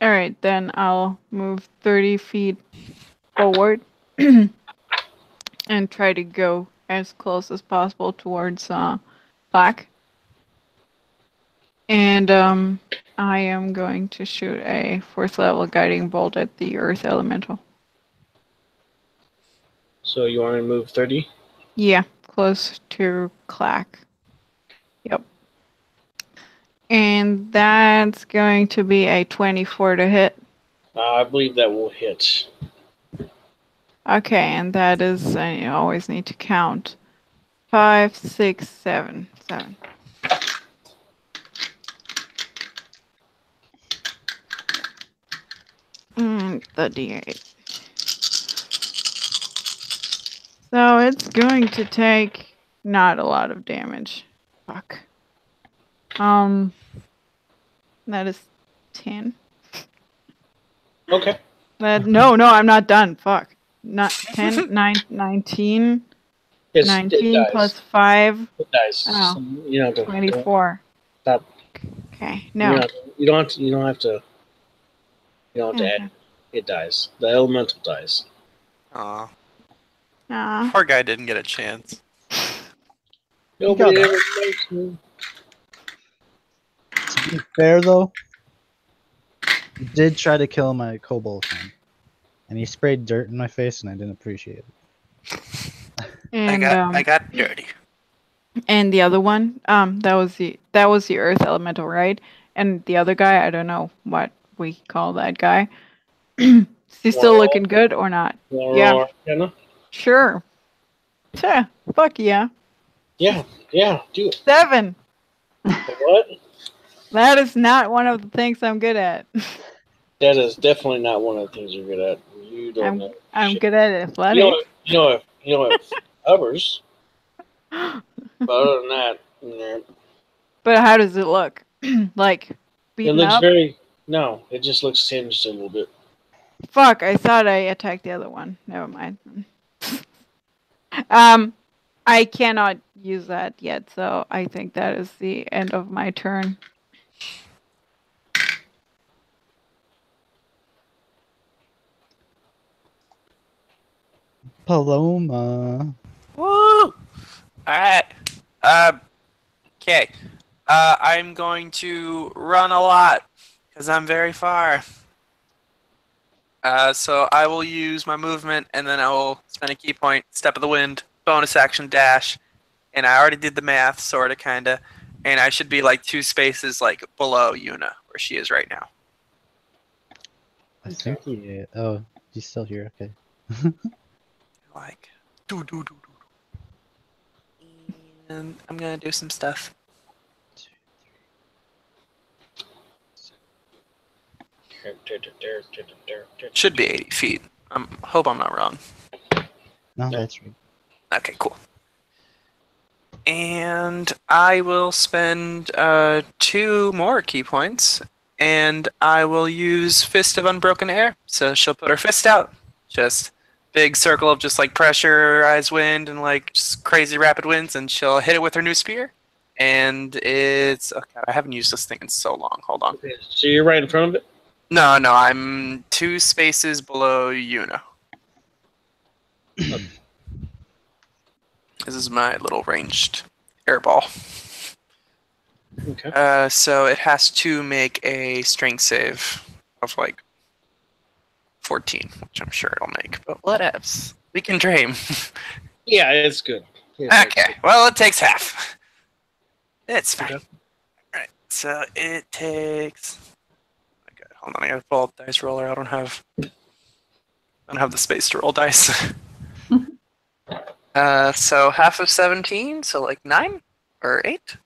All right, then I'll move 30 feet forward and try to go as close as possible towards Black. And I am going to shoot a 4th level guiding bolt at the Earth Elemental. So you want to move 30? Yeah, close to Clack. Yep. And that's going to be a 24 to hit. I believe that will hit. Okay, and that is, I always need to count. 5, 6, 7. 7. The D8. So it's going to take not a lot of damage. Fuck. That is 10. Okay. No, I'm not done. Fuck. Not 10, 19. It 19 dies. plus 5. It dies. Oh, So, you know, 24. Stop. Okay, no. You don't have to add. It dies. The elemental dies. Aw. Aw. Poor guy didn't get a chance. Nobody ever likes me. To be fair, though, he did try to kill my kobold friend, and he sprayed dirt in my face, and I didn't appreciate it. And, I got dirty. And the other one, that was the Earth Elemental, right? And the other guy, I don't know what we call that guy. Is he still looking good or not? Yeah. Sure. Yeah. Fuck yeah. Yeah, do it. 7. What? That is not one of the things I'm good at. That is definitely not one of the things you're good at. You don't know. I'm shit. good at athletics. You know it covers. But other than that, nah. But how does it look? Like It beaten looks up? no, it just looks singed a little bit. Fuck, I thought I attacked the other one. Never mind. I cannot use that yet, so I think that is the end of my turn. Paloma. Woo! Alright. Okay. I'm going to run a lot because I'm very far. So I will use my movement and then I will spend a key point, step of the wind, bonus action dash, and I already did the math, sorta, kinda, and I should be like 2 spaces like below Yuna, where she is right now. I think he. Oh, he's still here. Okay. Like, and I'm gonna do some stuff. Should be 80 feet. Hope I'm not wrong. No, that's right. Okay, cool. And I will spend 2 more key points, and I will use Fist of Unbroken Air. So she'll put her fist out, just big circle of just like pressurized wind and like just crazy rapid winds, and she'll hit it with her new spear. And it's oh god, I haven't used this thing in so long. Hold on. Okay, so you're right in front of it? No, I'm 2 spaces below Yuna. This is my little ranged airball. Okay. So it has to make a strength save of like 14, which I'm sure it'll make. But whatevs. We can dream. Yeah, it's good. Okay, well, it takes half. It's fine. Okay. Alright, so it takes... Oh my god, hold on, I gotta pull out the dice roller. I don't have the space to roll dice. So half of 17, so like 9 or 8?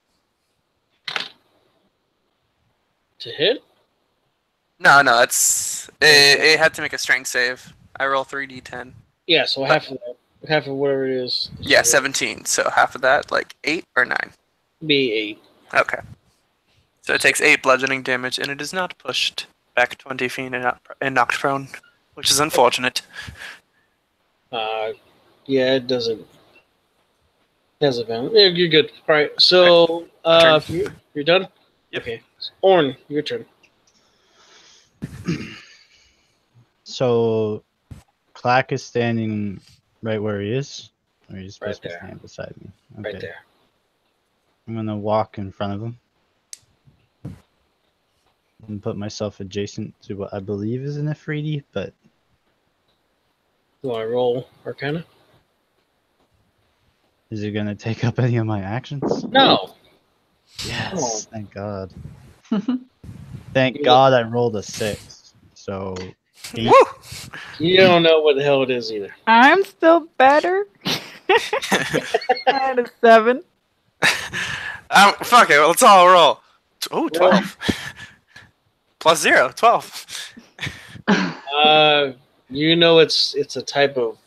To hit? No, it had to make a strength save. I roll 3d10. Yeah, so half of whatever it is. Yeah, 17. So half of that, like 8 or 9. Be 8. Okay. So it takes 8 bludgeoning damage, and it is not pushed back 20 feet and knocked prone, which is unfortunate. Yeah, it doesn't. Has a value. Yeah, you're good. All right. So, Turn. you're done. Yep. Okay. Orn, your turn. So, Clack is standing right where he is. Or he's supposed Right to there. stand beside me. Okay. Right there. I'm gonna walk in front of him and put myself adjacent to what I believe is an Ifriti, but Do I roll Arcana? is it gonna take up any of my actions? No. Yes, thank God. You Thank God I rolled a 6. So, 8. Woo! You don't know what the hell it is either. I'm still better. I had a 7. Fuck it, let's all roll. Oh, 12. Plus 0, 12. You know it's a type of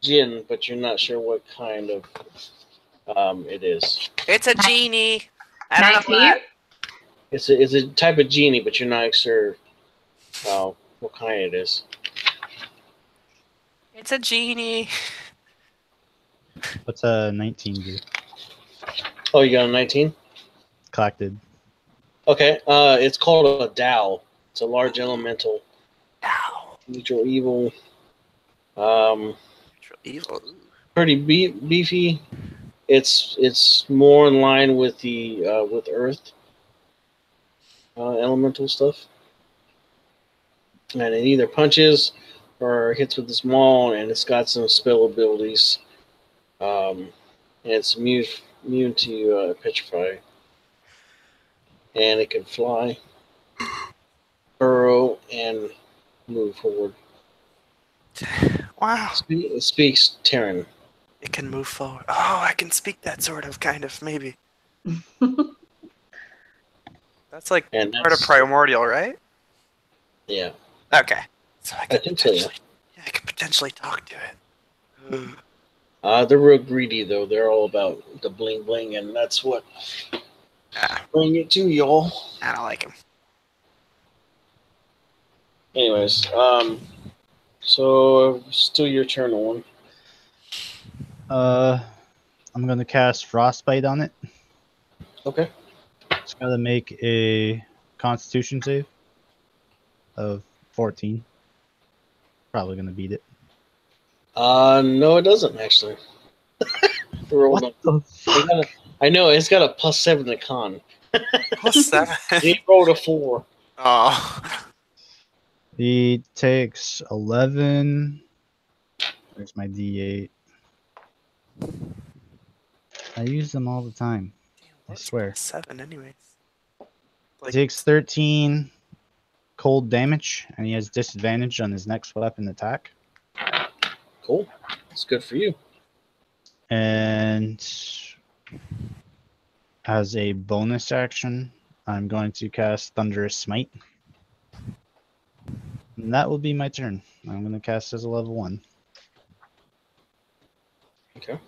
djinn, but you're not sure what kind of it is. It's a genie. I don't know 19? that. It's a type of genie, but you're not sure what kind it is. It's a genie. What's a 19 do? Oh, you got a 19? Clack did. Okay. It's called a Dao. It's a large elemental. Ow. Neutral evil. Evil. Pretty beefy. It's more in line with the with Earth elemental stuff, and it either punches or hits with this maul, and it's got some spell abilities. And it's immune to petrify, and it can fly, burrow, and move forward. Wow. It speaks Terran. It can move forward. Oh, I can speak that sort of, kind of, maybe. That's like And part of that's- primordial, right? Yeah, Okay. So I I could think so. Yeah. I could potentially talk to it. They're real greedy though. They're all about the bling bling, and that's what bring it to y'all. I don't like him. Anyways, so still your turn on. I'm gonna cast Frostbite on it. Okay. It's gotta make a Constitution save of 14. Probably gonna beat it. No, it doesn't actually. Rolled What a- the I know it's got a +7 to con. Plus 7. He rolled a 4. Oh. He takes 11. Where's my D8? I use them all the time. I swear. 7 anyways. He takes 13 cold damage, and he has disadvantage on his next weapon attack. Cool. It's good for you. And as a bonus action, I'm going to cast Thunderous Smite. And that will be my turn. I'm going to cast as a level 1. Okay.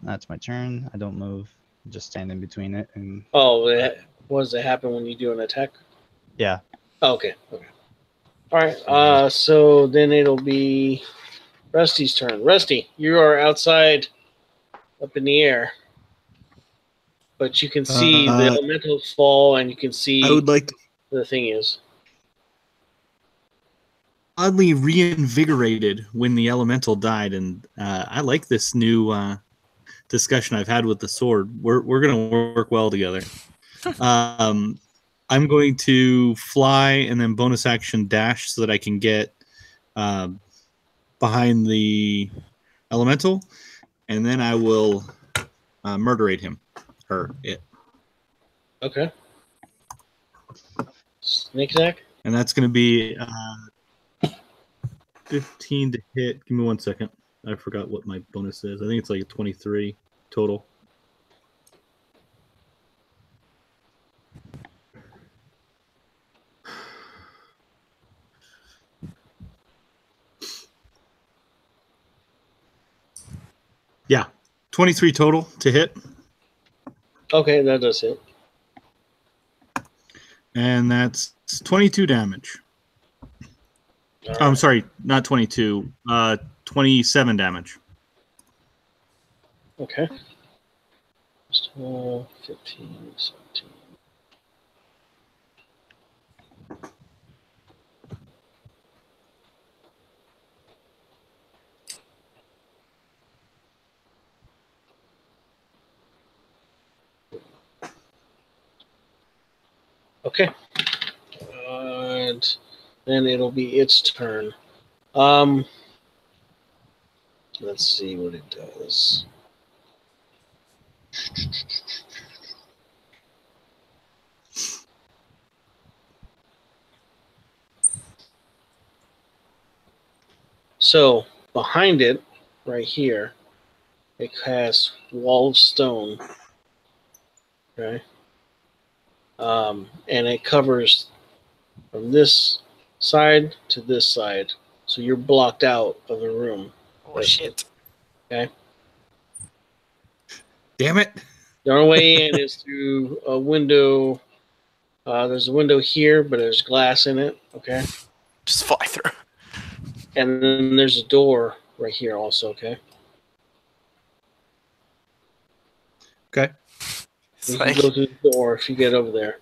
That's my turn. I don't move. Just stand in between it. And Oh, what does it happen when you do an attack? yeah. Oh, okay. Okay. All right. So then it'll be Rusty's turn. Rusty, you are outside, up in the air, but you can see the elementals fall, and you can see I would like to the thing is. oddly reinvigorated when the elemental died, and I like this new discussion I've had with the sword. We're going to work well together. I'm going to fly and then bonus action dash so that I can get behind the elemental, and then I will murderate him or it. Okay. Snake attack? And that's going to be 15 to hit. Give me 1 second. I forgot what my bonus is. I think it's like a 23 total. 23 total to hit. Okay, that does hit. And that's 22 damage. I'm sorry, not 22. 27 damage. Okay. 12, 15, 17. Okay. And then it'll be its turn. Let's see what it does. So behind it, right here, it has wall of stone. Okay. And it covers from this side to this side. So you're blocked out of the room. Oh shit! Okay. Damn it. The only way in is through a window. There's a window here, but there's glass in it. Okay. Just fly through. And then there's a door right here also. Okay. Okay. It's You like, can go through the door if you get over there.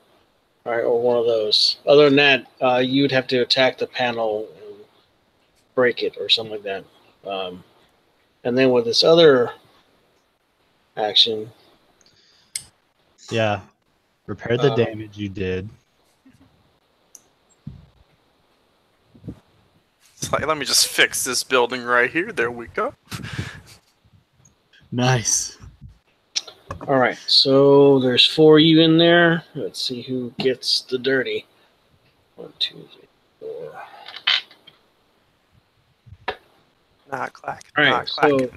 All right, or one of those. Other than that, you'd have to attack the panel and break it or something like that. And then with this other action, Yeah. Repair the damage you did. it's like, let me just fix this building right here. There we go. Nice. all right, so there's 4 of you in there. Let's see who gets the dirty. 1, 2, 3, 4. Not clack. All right, Not so clack.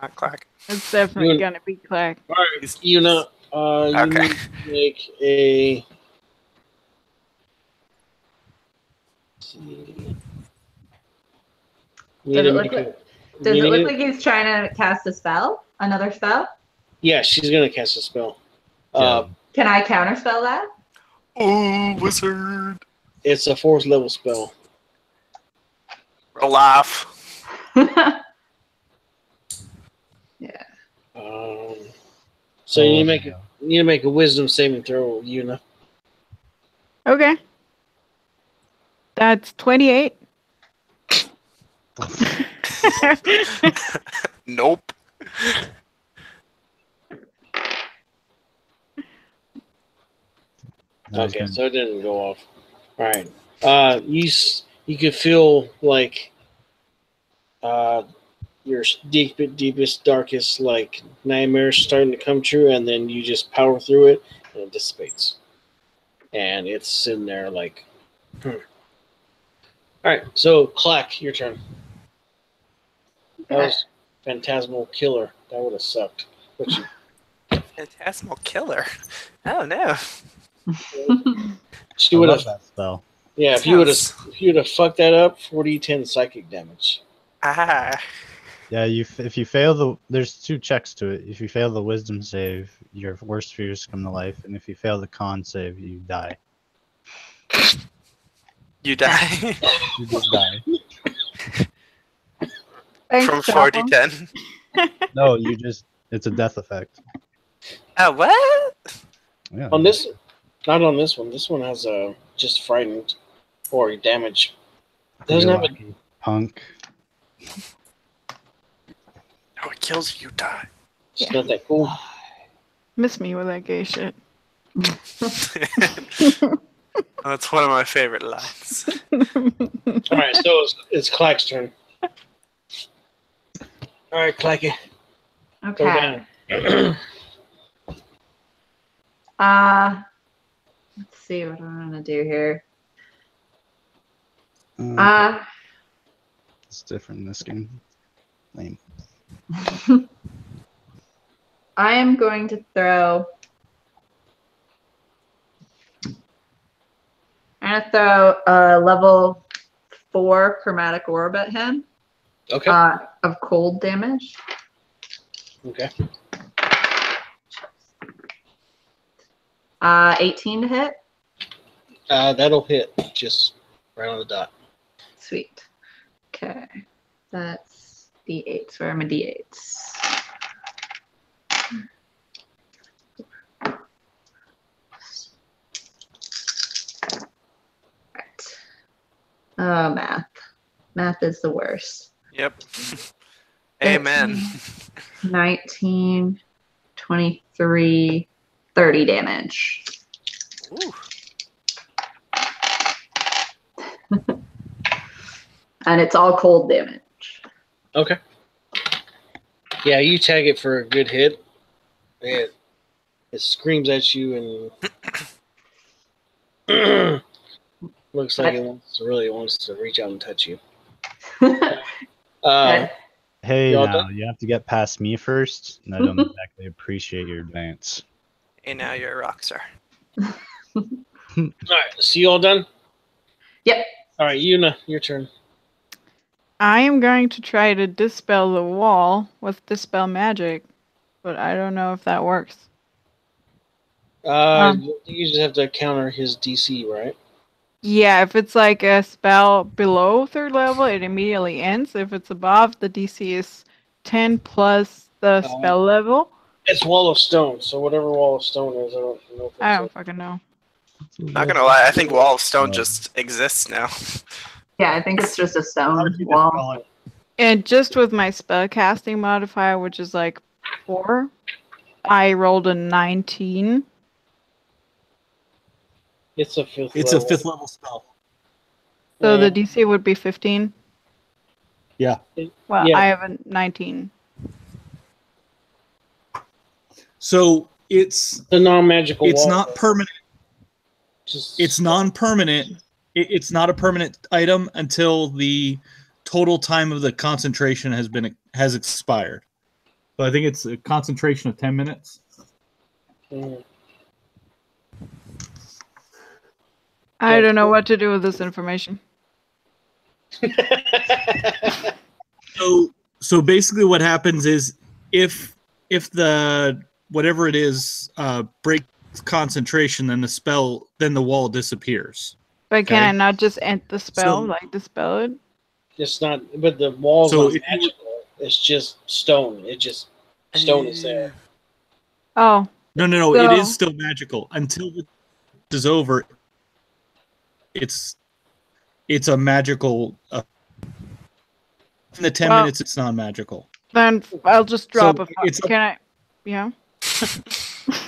Not clack. It's definitely You- gonna be Clack. all right, Yuna, you Okay. need to make a. Let's see. You need Does to it make look like? a- Does you it look need- like he's trying to cast a spell? Another spell? Yeah, she's gonna cast a spell. Yeah. Can I counterspell that? Oh, wizard. It's a 4th level spell. A laugh. Yeah. So you need to make a wisdom saving throw, Yuna. Okay. That's 28. Nope. Okay, so it didn't go off. All right. You could feel like your deepest, darkest like nightmares starting to come true, and then you just power through it, and it dissipates. And it's sitting there like. All right, so Clack, your turn. That was Phantasmal Killer. That would have sucked. But you, Phantasmal killer. Oh no. she I would love have. that spell. Yeah, if you would have fucked that up, 40-10 psychic damage. Ah. Yeah, if you fail there's 2 checks to it. If you fail the wisdom save, your worst fears come to life, and if you fail the con save, you die. You die. You just die. Thanks, From Chopper. 40-10. No, it's a death effect. Oh, what? Yeah. On this, not on this one. This one has just frightened or damage. Doesn't You're have a. lucky, punk. Oh, it kills you, die. It's not that cool. Miss me with that gay shit. That's one of my favorite lines. All right, so it's Clack's turn. All right, Clacky. Go Okay. down. Let's see what I'm gonna do here. It's different in this game. Lame. I am going to throw. I'm gonna throw a level 4 chromatic orb at him. Okay. Of cold damage. Okay. 18 to hit. That'll hit just right on the dot. Sweet. Okay. That's D8s. Where are my D8s? Right. Oh, math. Math is the worst. Yep. Amen. 19, 23, 30 damage. Ooh. And it's all cold damage. Okay. Yeah, you tag it for a good hit. It screams at you and looks like it really wants to reach out and touch you. Hey, Y'all now done? you have to get past me first, and I don't exactly appreciate your advance. And now you're a rock star. All right, so you all done? Yep. All right, Yuna, your turn. I am going to try to dispel the wall with dispel magic, but I don't know if that works. You just have to counter his DC, right? Yeah, if it's like a spell below 3rd level, it immediately ends. If it's above, the DC is 10 plus the spell level. It's Wall of Stone, so whatever Wall of Stone is, I don't know if it's I don't fucking know. Not gonna lie, I think Wall of Stone just exists now. Yeah, I think it's just a How stone did you wall. dispel it? And just with my spell casting modifier, which is like 4, I rolled a 19. It's a 5th It's level. a 5th level spell. So Yeah. the DC would be 15. Yeah. Well, Yeah. I have a 19. So it's The non-magical wall. not permanent. It's non-permanent. It's not a permanent item until the total time of the concentration has expired. So I think it's a concentration of 10 minutes. Mm. I don't know what to do with this information. So basically what happens is if the whatever it is breaks concentration, then the wall disappears. But can Okay. I not just end the spell, So- like dispel it? It's not, but the wall's So not if you- magical. It's just stone. It just stone is there. Oh, No, it So- is still magical until it is over. It's a magical. In the 10 Well- minutes, it's non-magical. then I'll just drop So a. it's up- Can I? Yeah.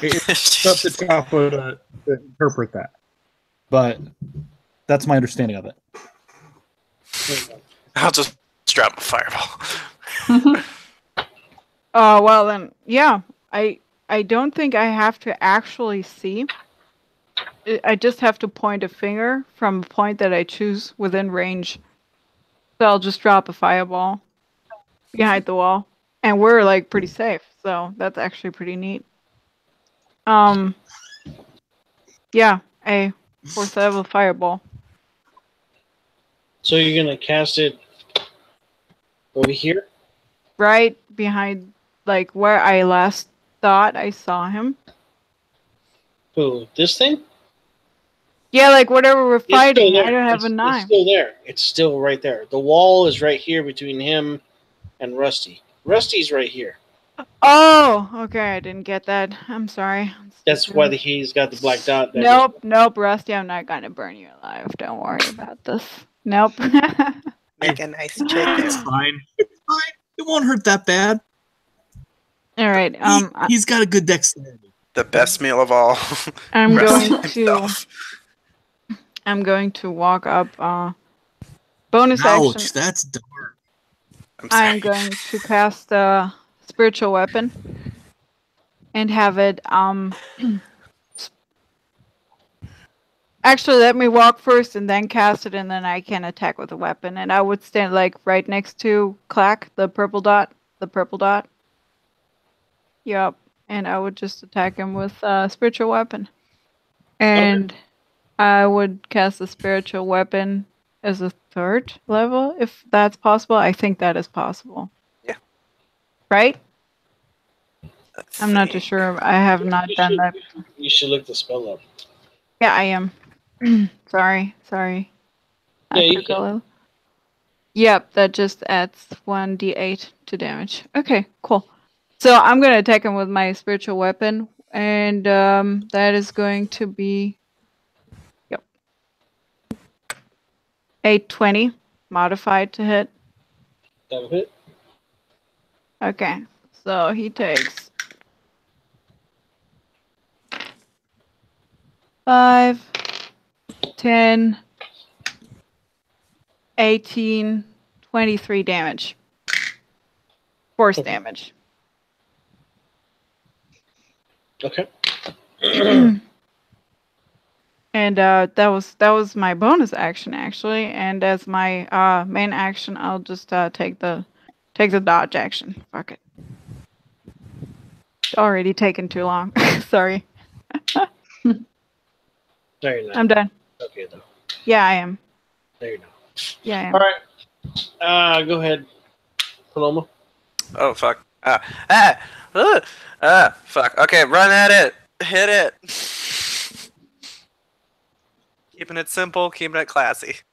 It's up to Chapo to interpret that, but that's my understanding of it. I'll just drop a fireball. Oh well, then yeah. I don't think I have to actually see. I just have to point a finger from a point that I choose within range. So I'll just drop a fireball behind the wall, and we're like pretty safe. So that's actually pretty neat. Yeah, a 4th level fireball. So you're gonna cast it over here? Right behind, like, where I last thought I saw him. Who? This thing? Yeah, like whatever we're It's still fighting. there. I don't have It's a knife. It's still there. It's still right there. The wall is right here between him and Rusty. Rusty's right here. Oh, okay. I didn't get that. I'm sorry. That's why he's got the black dot. Nope, Rusty. I'm not gonna burn you alive. Don't worry about this. Nope. Make a nice It's chicken. fine. It's fine. It won't hurt that bad. All right. He's got a good dexterity. The best meal of all. I'm Wrestling going to. himself. I'm going to walk up. Bonus Ouch, action. that's dark. I'm sorry. I'm going to cast a spiritual weapon and have it actually let me walk first and then cast it and then I can attack with a weapon, and I would stand like right next to Clack, the purple dot. Yep. And I would just attack him with a spiritual weapon. And I would cast a spiritual weapon as a 3rd level, if that's possible. I think that is possible. Yeah. Right? I'm not too sure. I have not done that. You should look the spell up. Yeah, I am. Sorry. Yeah, I you took a can. little. Yep, that just adds 1d8 to damage. Okay, cool. So I'm gonna attack him with my spiritual weapon, and that is going to be 820 modified to hit. That'll hit. Okay, so he takes 5, 10, 18, 23 damage. Force Okay. damage. Okay. And that was my bonus action actually. And as my main action, I'll just take the dodge action. Fuck it. It's already taken too long. Sorry. No, you're not. I'm done. Okay, though. Yeah, I am. No, you're not. Yeah, I am. All right. Go ahead, Paloma. Oh fuck. Fuck. Okay, run at it. Hit it. Keeping it simple, keeping it classy. Is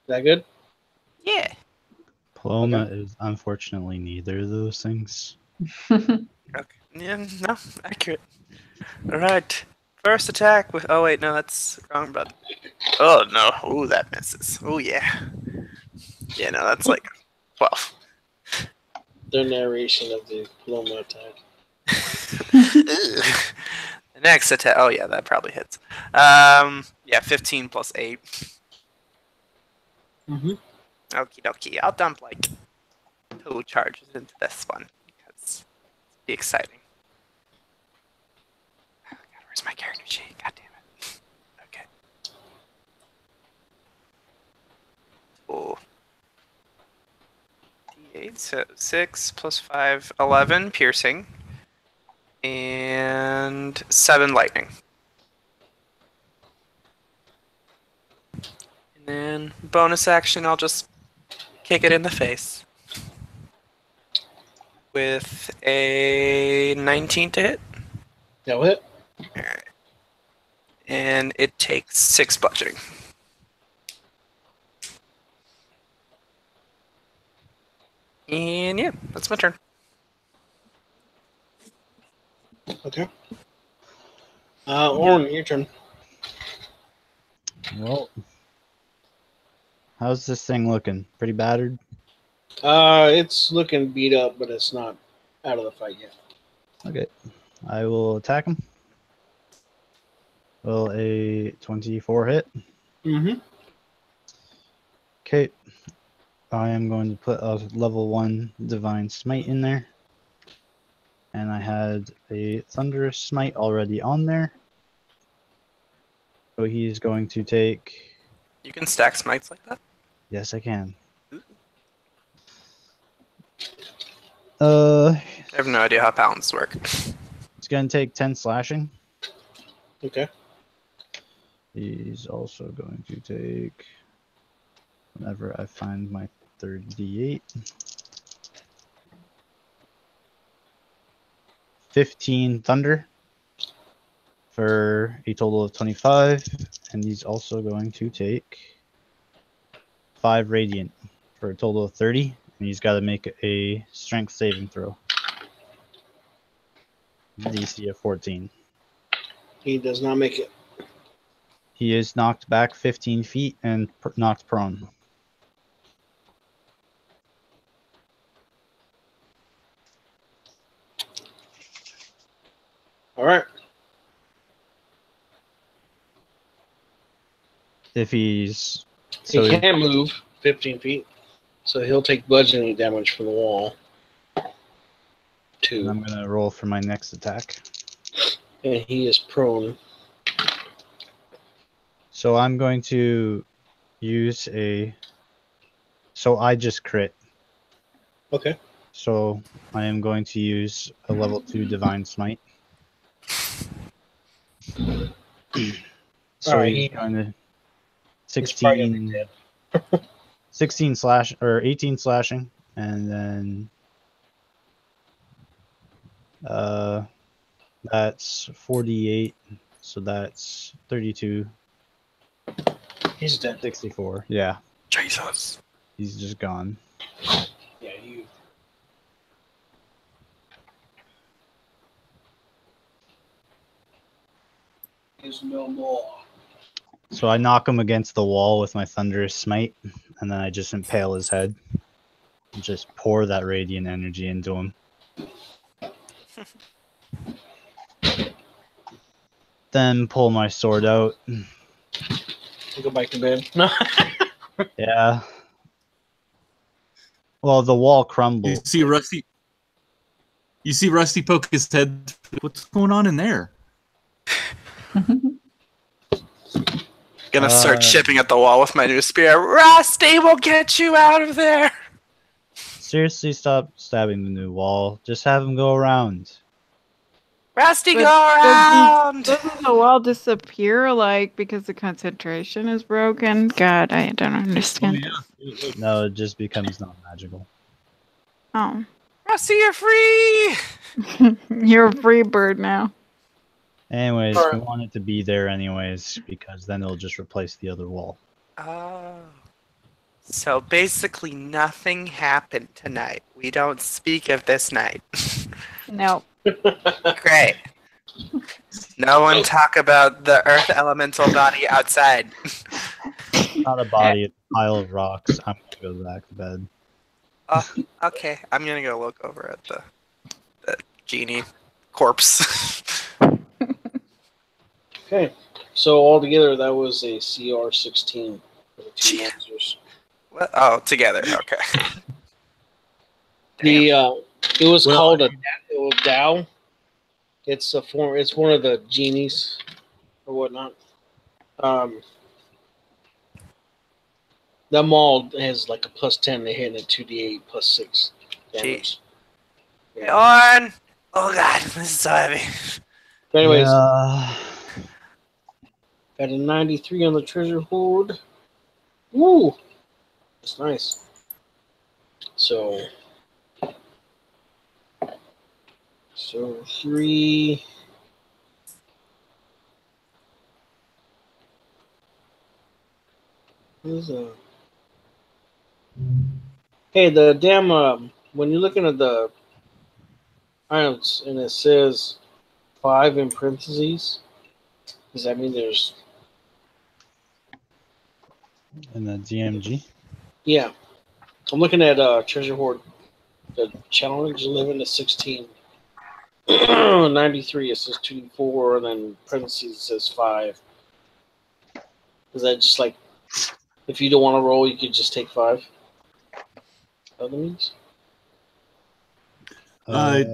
that good? Yeah. Paloma is unfortunately neither of those things. Okay. Yeah, no, accurate. Alright. First attack with. Oh, wait, no, that's wrong button. Oh, no. Ooh, that misses. Oh, yeah. Yeah, no, that's like 12. The narration of the Paloma attack. The next attack. Oh, yeah, that probably hits. Yeah, 15 plus 8. Mm-hmm. Okie dokie. I'll dump like 2 charges into this one because it'll be exciting. Oh, God, where's my character sheet? God damn it. Okay. Oh. D8, so 6 plus 5, 11 piercing. And 7 lightning. And then bonus action, I'll just kick it in the face. With a 19 to hit. That'll hit. Alright. And it takes 6 bludgeoning. And yeah, that's my turn. Okay. Orin, your turn. Well, how's this thing looking? Pretty battered? It's looking beat up, but it's not out of the fight yet. Okay. I will attack him. Will a 24 hit? Mm-hmm. Okay. I am going to put a level 1 Divine Smite in there. And I had a Thunderous Smite already on there. So he's going to take... You can stack smites like that? Yes, I can. I I have no idea how balance work. It's going to take 10 slashing. Okay. He's also going to take... Whenever I find my third D8. 15 thunder for a total of 25, and he's also going to take 5 radiant for a total of 30, and he's got to make a strength saving throw. DC of 14. He does not make it. He is knocked back 15 feet and knocked prone. All right. If he's... He can move 15 feet, so he'll take bludgeoning damage from the wall. 2. I'm going to roll for my next attack. And he is prone. So I'm going to use a... So I just crit. Okay. So I am going to use a level 2 Divine Smite. So Alright, he's going to He's probably gonna be 16, dead. 16 slash or 18 slashing, and then That's 48. So that's 32. He's dead. 64. Yeah, Jesus. he's just gone. Yeah, you. There's no more. So I knock him against the wall with my thunderous smite, and then I just impale his head. And just pour that radiant energy into him. Then pull my sword out. Go back to bed. No. Yeah. Well, the wall You crumbled. see Rusty. You see Rusty poke his head. What's going on in there? Gonna start chipping at the wall with my new spear. Rusty will get you out of there. Seriously, stop stabbing the new wall. Just have him go around. Rusty, But go around. Doesn't the wall disappear, like, because the concentration is broken? God, I don't understand. No, it just becomes non-magical. Oh. Rusty, you're free. You're a free bird now. Anyways, Alright. we want it to be there anyways, because then it'll just replace the other wall. Oh. So basically nothing happened tonight. We don't speak of this night. No. Great. No one talk about the earth elemental body outside. Not a body, it's a pile of rocks. I'm gonna go back to bed. Oh, okay. I'm gonna go look over at the genie corpse. Okay. So altogether, that was a CR 16 for the two Yeah. monsters. What? Oh, together. Okay. The it was Well, called a Dow. It's a form. It's one of the genies or whatnot. That maul has like a +10 to hit and a 2d8 +6 damage. Hey, on. Oh god, this is so heavy. But anyways, Yeah. got a 93 on the treasure hoard. Woo! That's nice. So 3. What is that? Hey, the damn when you're looking at the items and it says 5 in parentheses, does that mean there's In the DMG. yeah? I'm looking at treasure hoard. The challenge 11 to 16. 93. It says 2d4, and then parentheses it says 5. Is that just like if you don't want to roll, you could just take 5? Other means?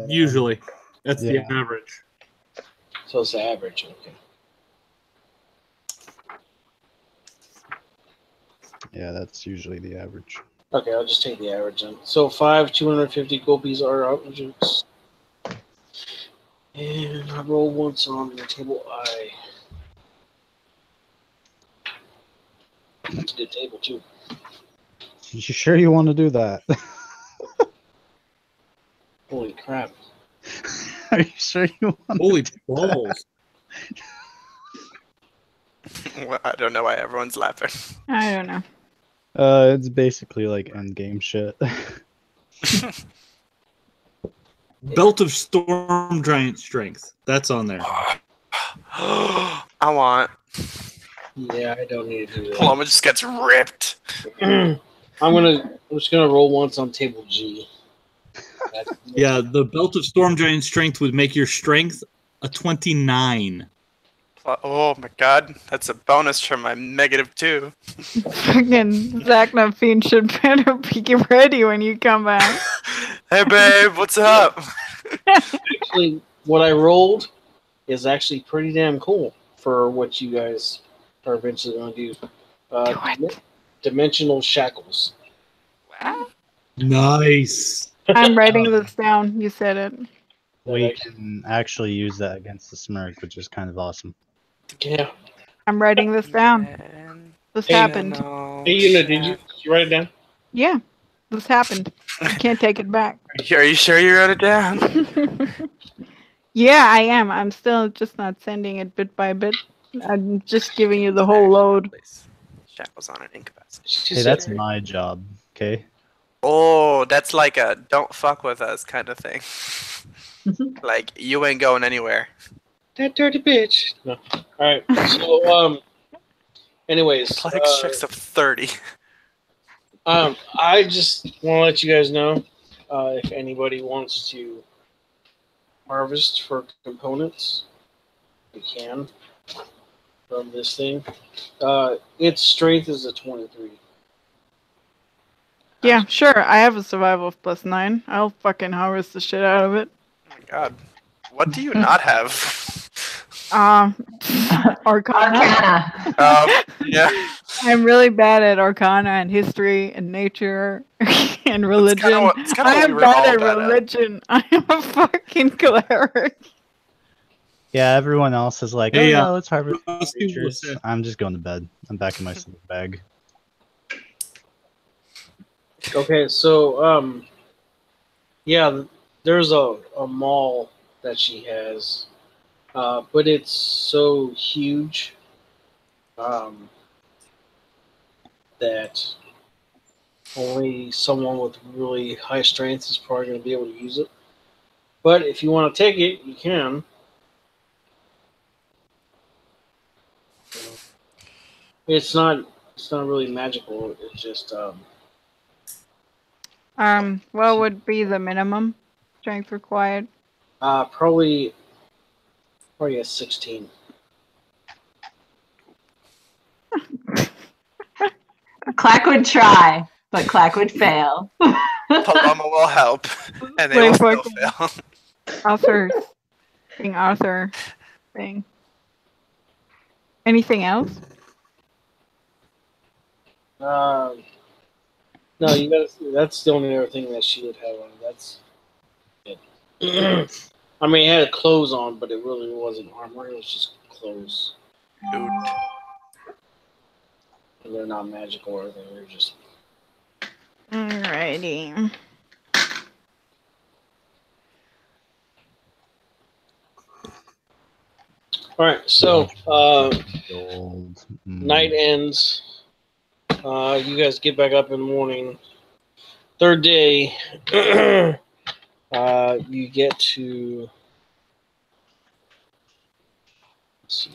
Usually, that's yeah. the average. So it's the average. Okay. Yeah, that's usually the average. Okay, I'll just take the average then. So 5 250 gold pieces are objects. And I roll once on the table I. That's a good table too. You sure you want to do that? Holy crap. Are you sure you want Holy to do balls! Well, I don't know why everyone's laughing. I don't know. It's basically like endgame shit. Belt of Storm Giant Strength. That's on there. I want. Yeah, I don't need to do that. Paloma just gets ripped. I'm just gonna roll once on table G. Yeah, the Belt of Storm Giant Strength would make your strength a 29. Oh my god, that's a bonus from my -2. Fucking Zach Fiend should better be ready when you come back. Hey babe, what's up? Actually, what I rolled is actually pretty damn cool for what you guys are eventually going to do. Dimensional shackles. Wow. Nice. I'm writing this down. You said it. We can actually use that against the Smirk, which is kind of awesome. Yeah. I'm writing this down. Man. This Hey, happened. Hey, Una, did you write it down? Yeah. This happened. You can't take it back. Are you sure you wrote it down? Yeah, I am. I'm still just not sending it bit by bit. I'm just giving you the whole load. Place. Shackles on an incapacity. She Hey, said- that's my job. Okay. Oh, that's like a don't fuck with us kind of thing. Like, you ain't going anywhere. that dirty bitch. No. All right. So anyways, Athletics checks of 30. I just want to let you guys know if anybody wants to harvest for components, you can from this thing. Its strength is a 23. Yeah, sure. I have a survival of +9. I'll fucking harvest the shit out of it. Oh my god. What do you not have? Arcana. Arcana. Yeah. I'm really bad at Arcana and history and nature and religion. It's kinda I what we am were all bad at bad at. religion. I am a fucking cleric. Yeah, everyone else is like, oh Hey, yeah, let's harvest let's see creatures. what's it. I'm just going to bed. I'm back in my sleep bag. Okay, so yeah, there's a mall that she has, but it's so huge that only someone with really high strength is probably going to be able to use it. But if you want to take it, you can. It's not really magical. It's just What would be the minimum strength required? probably a 16. Clack would try, but Clack would fail. Paloma will help, and they Wait, will still fucking- fail. Arthur. Being Arthur thing. Anything else? No, you got. That's the only other thing that she would have on. That's it. I mean, it had clothes on, but it really wasn't armor. It was just clothes, Dude. and they're not magical or anything. They're just. Alrighty. All right, so Gold. night ends. You guys get back up in the morning. Third day, you get to. Let's see.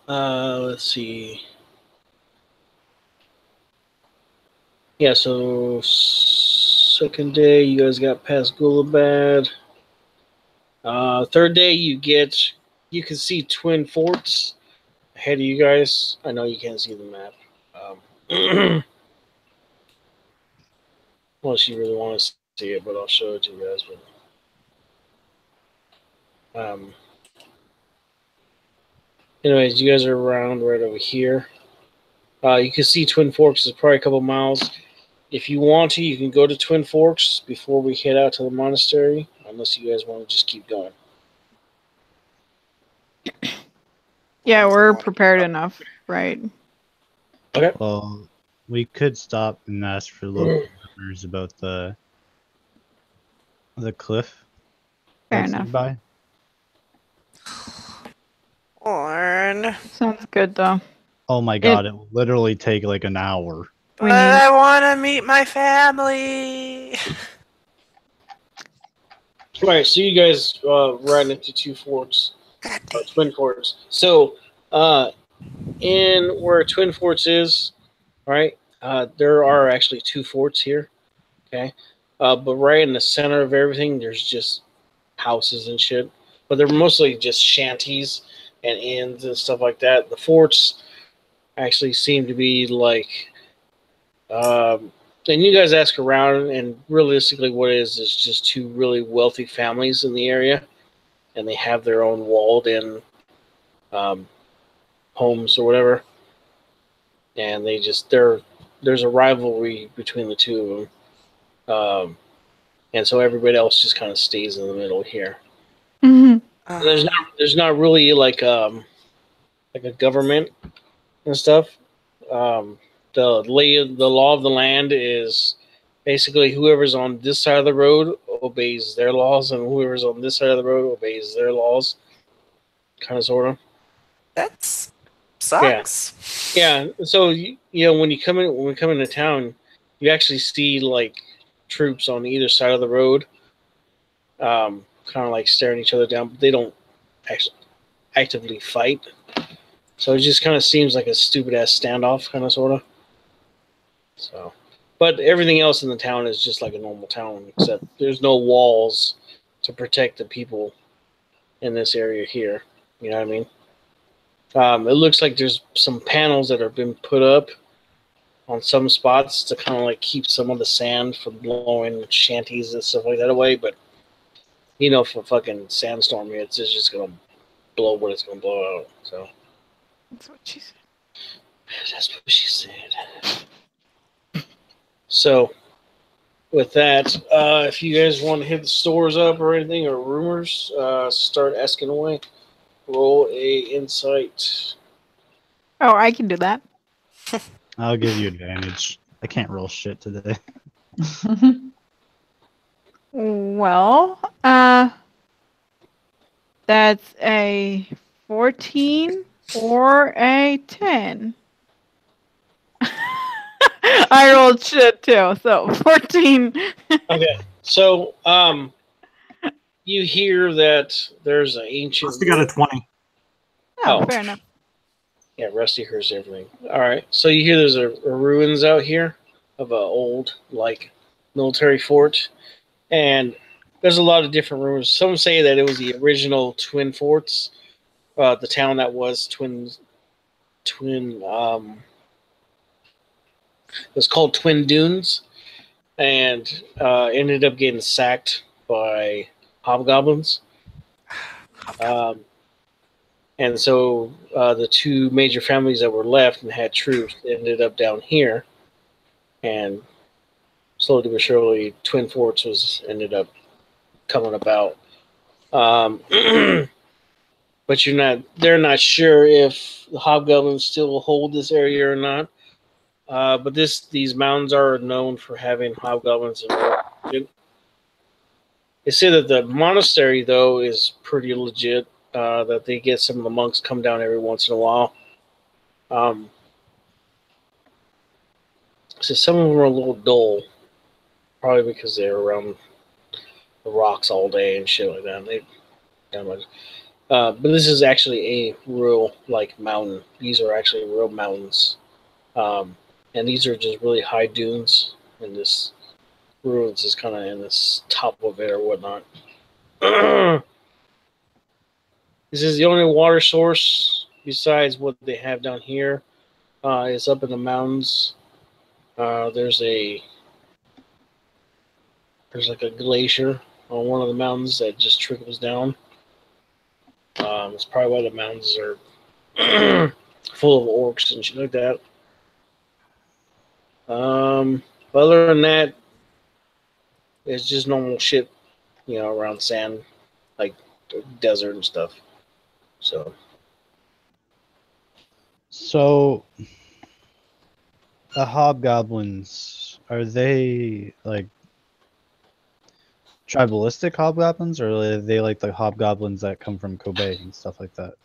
Let's see. Yeah, so second day, you guys got past Gulabad. Third day, you can see Twin Forts ahead of you guys. I know you can't see the map. Unless you really want to see it, but I'll show it to you guys. But, anyways, you guys are around right over here. You can see Twin Forks is probably a couple miles. If you want to, you can go to Twin Forks before we head out to the monastery, unless you guys want to just keep going. Yeah, we're prepared enough, right? Okay. Well, we could stop and ask for local rumors about the cliff. Fair that's enough. nearby. Orn. Sounds good though. Oh my god, it will literally take like an hour. But I want to meet my family. All right, so you guys ran into Twin Forts. So, in where Twin Forts is, right, there are actually two forts here, okay? But right in the center of everything, there's just houses and shit. But they're mostly just shanties and inns and stuff like that. The forts actually seem to be like... and you guys ask around, and realistically what it is just two really wealthy families in the area, and they have their own walled-in homes or whatever. and there's a rivalry between the two of them, and so everybody else just kind of stays in the middle here. Hmm. And there's not really like a government and stuff. The law of the land is basically whoever's on this side of the road obeys their laws, and whoever's on this side of the road obeys their laws. Kind of, sort of. That sucks. Yeah. So when we come into town, you actually see like troops on either side of the road, kind of like staring each other down, but they don't actually actively fight. So it just kind of seems like a stupid ass standoff, kind of, sort of. So, but everything else in the town is just like a normal town, except there's no walls to protect the people in this area here. You know what I mean? It looks like there's some panels that have been put up on some spots to kind of like keep some of the sand from blowing shanties and stuff like that away. But if a fucking sandstorm hits, it's just gonna blow what it's gonna blow out. So That's what she said. that's what she said. So with that, if you guys want to hit the stores up or anything or rumors, start asking away. Roll a insight. Oh, I can do that. I'll give you advantage. I can't roll shit today. Well, that's a 14 or a 10. I rolled shit too, so 14. Okay, so you hear that there's an ancient. Rusty got a 20. Oh, Oh. fair enough. Yeah, Rusty hears everything. All right, so you hear there's a ruins out here of an old like military fort, and there's a lot of different rumors. Some say that it was the original Twin Forts, the town that was Twin. It was called Twin Dunes, and ended up getting sacked by hobgoblins. And so the two major families that were left and had troops ended up down here, and slowly but surely, Twin Forts ended up coming about. But they're not sure if the hobgoblins still hold this area or not. But these mountains are known for having hobgoblins in origin. They say that the monastery, though, is pretty legit. That they get some of the monks come down every once in a while. So some of them are a little dull, probably because they're around the rocks all day and shit like that. But this is actually a real mountain. These are actually real mountains, and these are just really high dunes. And this ruins is kind of in this top of it or whatnot. This is the only water source besides what they have down here. It's up in the mountains. There's like a glacier on one of the mountains that just trickles down. It's probably why the mountains are full of orcs and shit like that. But other than that, it's just normal shit, around sand, like desert and stuff. So, the hobgoblins, are they like tribalistic hobgoblins, or are they like the hobgoblins that come from Kobe and stuff like that?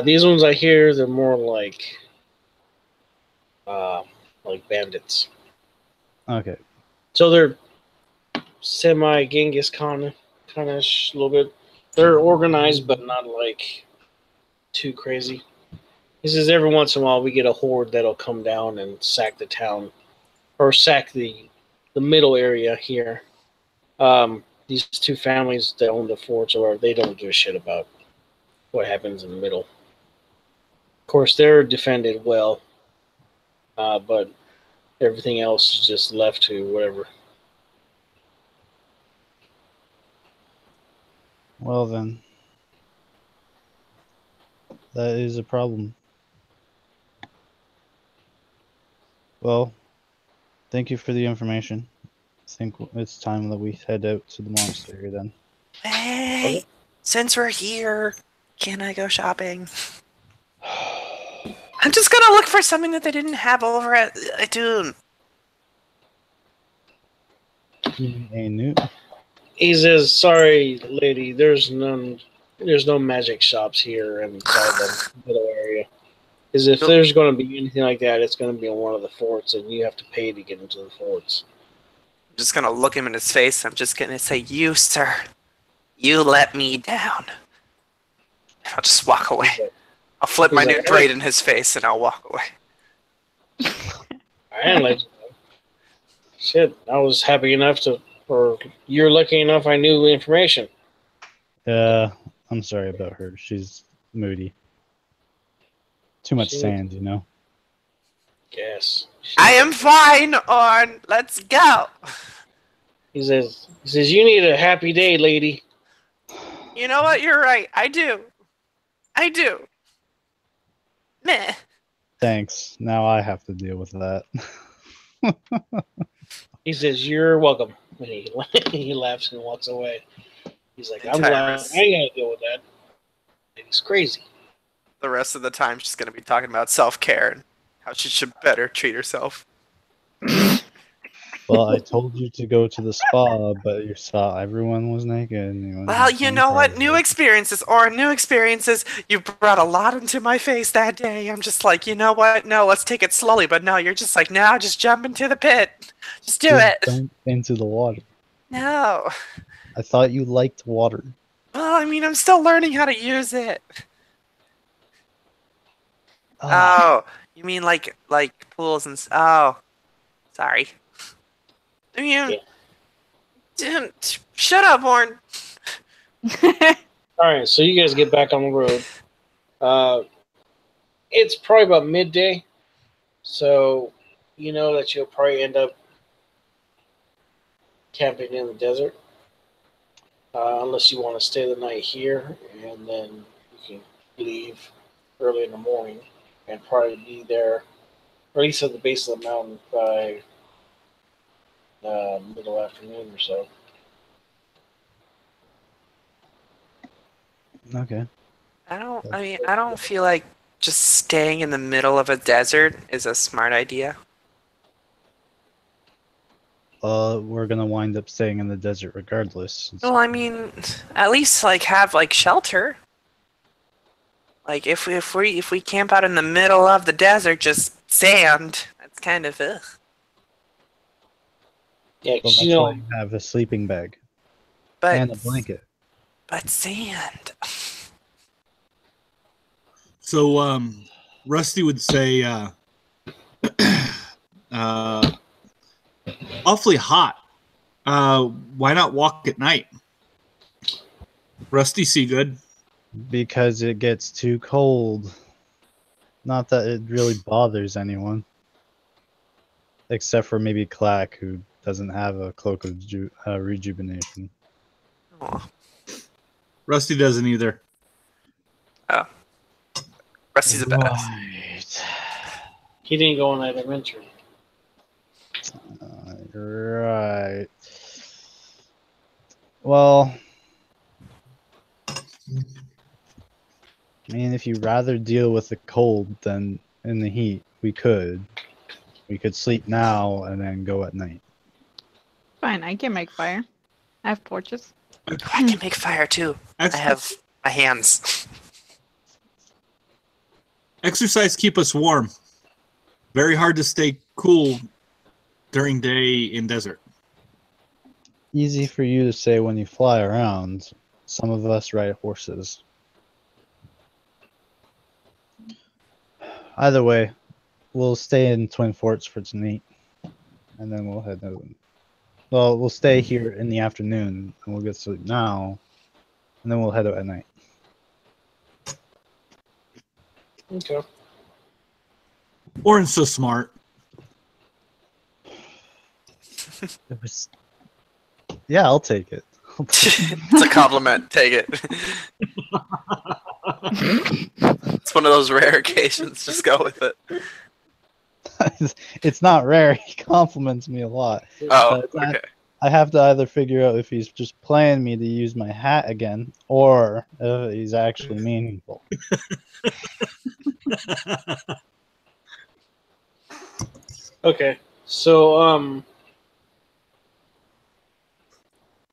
These ones I hear, they're more like bandits. Okay. So they're semi Genghis Khan kind of a little bit. They're organized, but not like too crazy. This is every once in a while we get a horde that'll come down and sack the town, or sack the middle area here. These two families that own the forts, or they don't give a shit about what happens in the middle. Of course, they're defended well, but everything else is just left to whatever. Well then, that is a problem. Well, thank you for the information. I think it's time that we head out to the monastery then. Hey, since we're here, can I go shopping? I'm just gonna look for something that they didn't have over at Dune. A new. He says, "Sorry, lady. There's none. There's no magic shops here inside the middle area. Because if there's going to be anything like that, it's going to be in one of the forts, and you have to pay to get into the forts." I'm just gonna look him in his face. I'm just gonna say, "You, sir, you let me down." I'll just walk away. I'll flip my new braid in his face, and I'll walk away. I didn't let you know. Shit, I was happy enough to, or you're lucky enough I knew information. I'm sorry about her. She's moody. Too much sand, you know. Yes. I am fine, Orn. Let's go. He says, "You need a happy day, lady." You know what? You're right. I do. I do. Meh. Thanks. Now I have to deal with that. He says, "You're welcome." And he laughs and walks away. He's like, "I'm glad I ain't got to deal with that. It's crazy." The rest of the time, she's going to be talking about self-care and how she should better treat herself. Well, I told you to go to the spa, but you saw everyone was naked. Well, you know what? New experiences, or new experiences. You brought a lot into my face that day. I'm just like, you know what? No, let's take it slowly. But no, you're just like, no, just jump into the pit. Just do it. Jump into the water. No. I thought you liked water. Well, I mean, I'm still learning how to use it. Oh, you mean like pools and oh, sorry. I mean, shut up, Orn. All right, so you guys get back on the road. It's probably about midday, so you know that you'll probably end up camping in the desert, unless you want to stay the night here, and then you can leave early in the morning and probably be there, or at least at the base of the mountain by middle afternoon or so. Okay. I don't feel like just staying in the middle of a desert is a smart idea. We're gonna wind up staying in the desert regardless. Well, I mean, at least like have like shelter. Like if we camp out in the middle of the desert, just sand. That's kind of ugh. Yeah, Well, that's you know, why you have a sleeping bag But and a blanket. But sand. So, Rusty would say, awfully hot. Why not walk at night? Rusty, see good? Because it gets too cold. Not that it really bothers anyone. Except for maybe Clack, who doesn't have a cloak of rejuvenation. Oh. Rusty doesn't either. Oh. Rusty's a badass. Right. he didn't go on that adventure. Right. Well, I mean, if you'd rather deal with the cold than in the heat, we could. We could sleep now and then go at night. Fine, I can make fire. I have torches. I can make fire too. I have my hands. Exercise keep us warm. Very hard to stay cool during day in desert. Easy for you to say when you fly around. Some of us ride horses. Either way, we'll stay in Twin Forts for tonight, and then we'll head out. Well, we'll stay here in the afternoon, and we'll get sleep now, and then we'll head out at night. Okay. Orin's so smart. It was... Yeah, I'll take it. It's a compliment. Take it. It's one of those rare occasions. Just go with it. It's not rare. He compliments me a lot. Oh, It's not- okay. I have to either figure out if he's just playing me to use my hat again, or if he's actually meaningful. Okay, so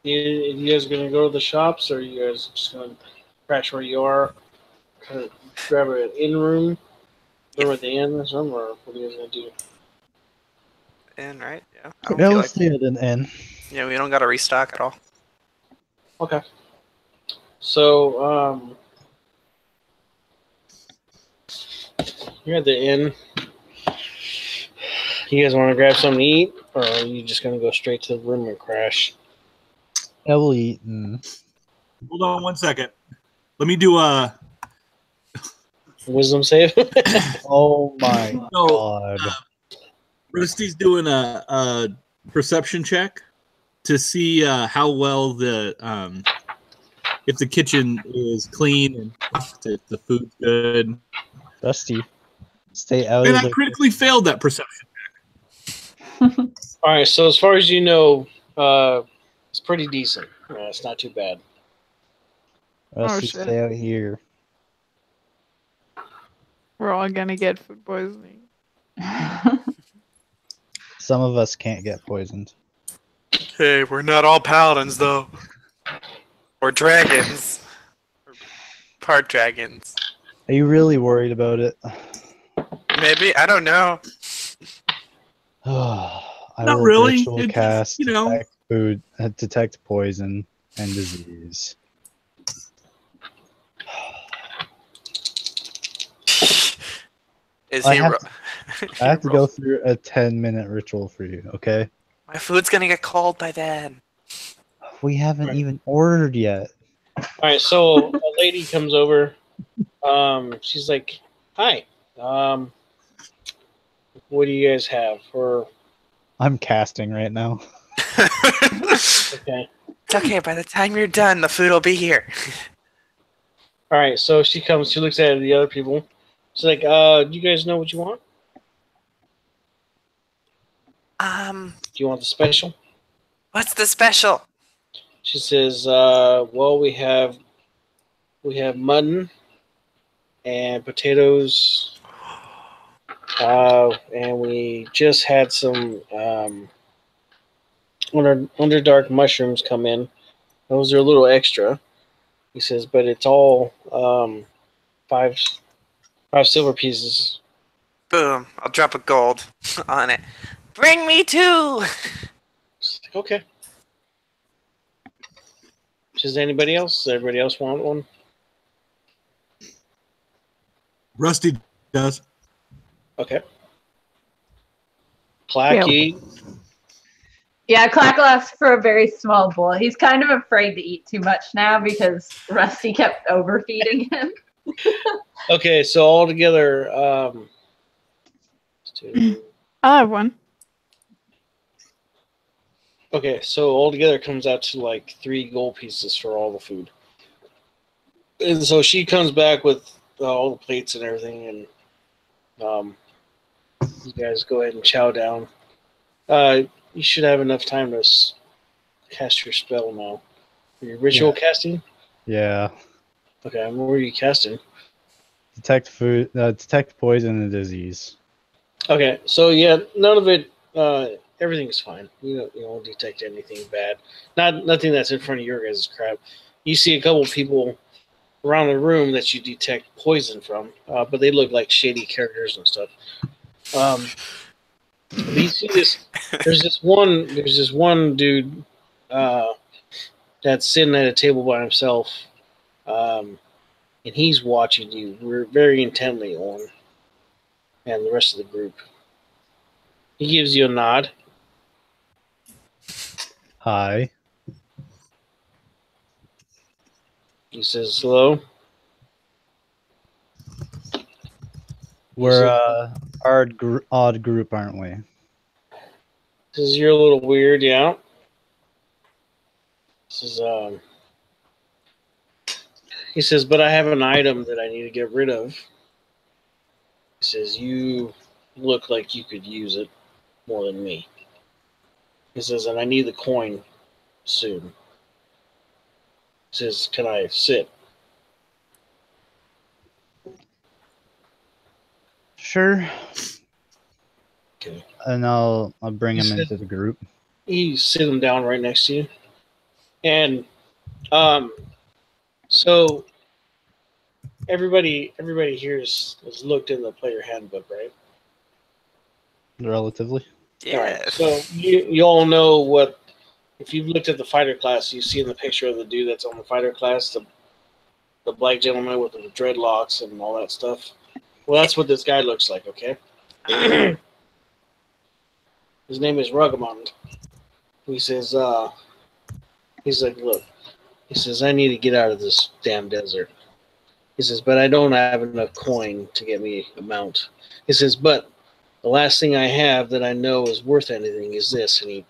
you guys gonna go to the shops, or are you guys just gonna crash where you are? Kind of grab an in room, or at the inn or something, or what are you guys gonna do? And right, yeah. I don't Yeah, feel we'll like stay at an inn. yeah, we don't got to restock at all. Okay. So you're at the inn. You guys want to grab something to eat, or are you just gonna go straight to the room and crash? Yeah, we'll eat. And... Hold on 1 second. Let me do a. Wisdom save. Oh my No, god! Rusty's doing a perception check to see how well if the kitchen is clean and if the food's good. Rusty, stay out And of I the. critically failed that perception. All right. So as far as you know, it's pretty decent. It's not too bad. Rusty, shit. stay out here. We're all gonna get food poisoning. Some of us can't get poisoned. Hey, we're not all paladins though, or dragons, or part dragons. Are you really worried about it? Maybe I don't know. I Not will really. ritual It- cast you know. detect poison and disease. Is I he? have ro- I have to go through a 10-minute ritual for you, okay? My food's gonna get cold by then. We haven't Right. even ordered yet. All right. So a lady comes over. She's like, "Hi. What do you guys have?" Or I'm casting right now. okay. It's okay. By the time you're done, the food will be here. All right. So she comes. She looks at the other people. She's like, "Do you guys know what you want? Do you want the special?" What's the special? She says, "Well, we have mutton and potatoes, and we just had some underdark mushrooms come in. Those are a little extra." He says, "But it's all five silver pieces." Boom! I'll drop a gold on it. Bring me two. She's like, "Okay." Does anybody else? Does everybody else want one? Rusty does. Okay. Clacky. Yeah, Clackle asked for a very small bowl. He's kind of afraid to eat too much now because Rusty kept overfeeding him. Okay, so all together, two. I'll have one. Okay, so all together comes out to like 3 gold pieces for all the food. And so she comes back with all the plates and everything, and you guys go ahead and chow down. You should have enough time to cast your spell now. Your ritual casting? Yeah. Okay, what were you casting? Detect poison and disease. Okay, so yeah, none of it. Everything's fine. You don't detect anything bad. Nothing that's in front of your guys' crap. You see a couple people around the room that you detect poison from, but they look like shady characters and stuff. But you see this. There's this one dude that's sitting at a table by himself, and he's watching you very intently on, and the rest of the group. He gives you a nod. Hi. He says hello. We're a odd group, aren't we? Says you're a little weird, yeah. He says, but I have an item that I need to get rid of. He says you look like you could use it more than me. He says, and I need the coin soon. He says, can I sit? Sure. Okay. And I'll bring You him said- into the group. You sit him down right next to you. And so everybody here has looked in the player handbook, right? Relatively. Yeah. All right. So you all know what, if you've looked at the fighter class, you see in the picture of the dude that's on the fighter class, the black gentleman with the dreadlocks and all that stuff. Well, that's what this guy looks like, okay? His name is Rugamond. He says, he's like, look, he says, I need to get out of this damn desert. He says, but I don't have enough coin to get me a mount. He says, but the last thing I have that I know is worth anything is this. And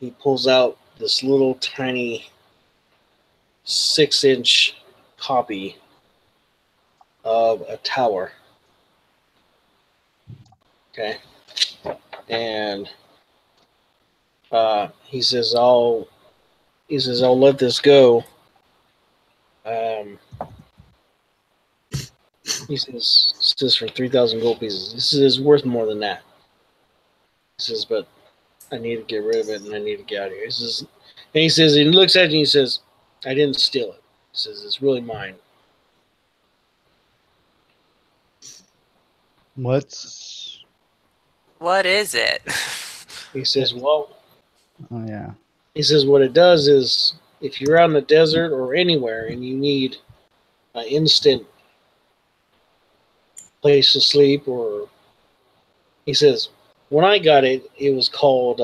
he pulls out this little tiny 6-inch copy of a tower. Okay. And he says, I'll let this go. He says for 3,000 gold pieces. This is worth more than that. He says, but I need to get rid of it and I need to get out of here. He looks at you and he says, I didn't steal it. He says, it's really mine. What is it? He says, well, Oh yeah. he says, what it does is if you're out in the desert or anywhere and you need an instant place to sleep, or he says, when I got it, it was called,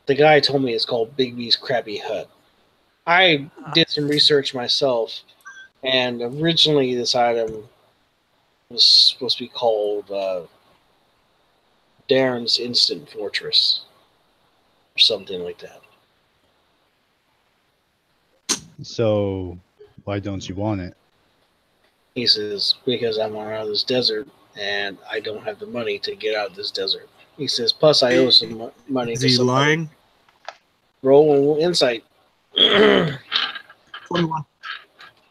the guy told me it's called Big B's Crappy Hut. I did some research myself, and originally this item was supposed to be called Darren's Instant Fortress, or something like that. So why don't you want it? He says, because I'm out of this desert, and I don't have the money to get out of this desert. He says, plus I owe some money Is to he somebody. lying? Roll insight. 21.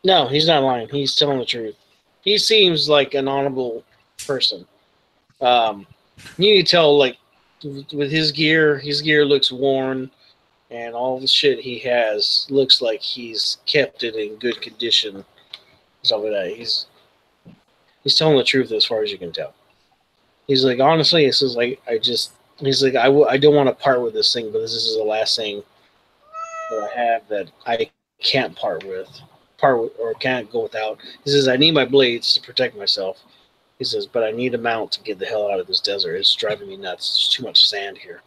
No, he's not lying. He's telling the truth. He seems like an honorable person. You can tell, like, with his gear looks worn, and all the shit he has looks like he's kept it in good condition. Stuff like that. He's telling the truth as far as you can tell. He's like, honestly, this is like, he's like, I don't want to part with this thing, but this is the last thing that I have that I can't part with or can't go without. He says, I need my blades to protect myself. He says, but I need a mount to get the hell out of this desert. It's driving me nuts. There's too much sand here.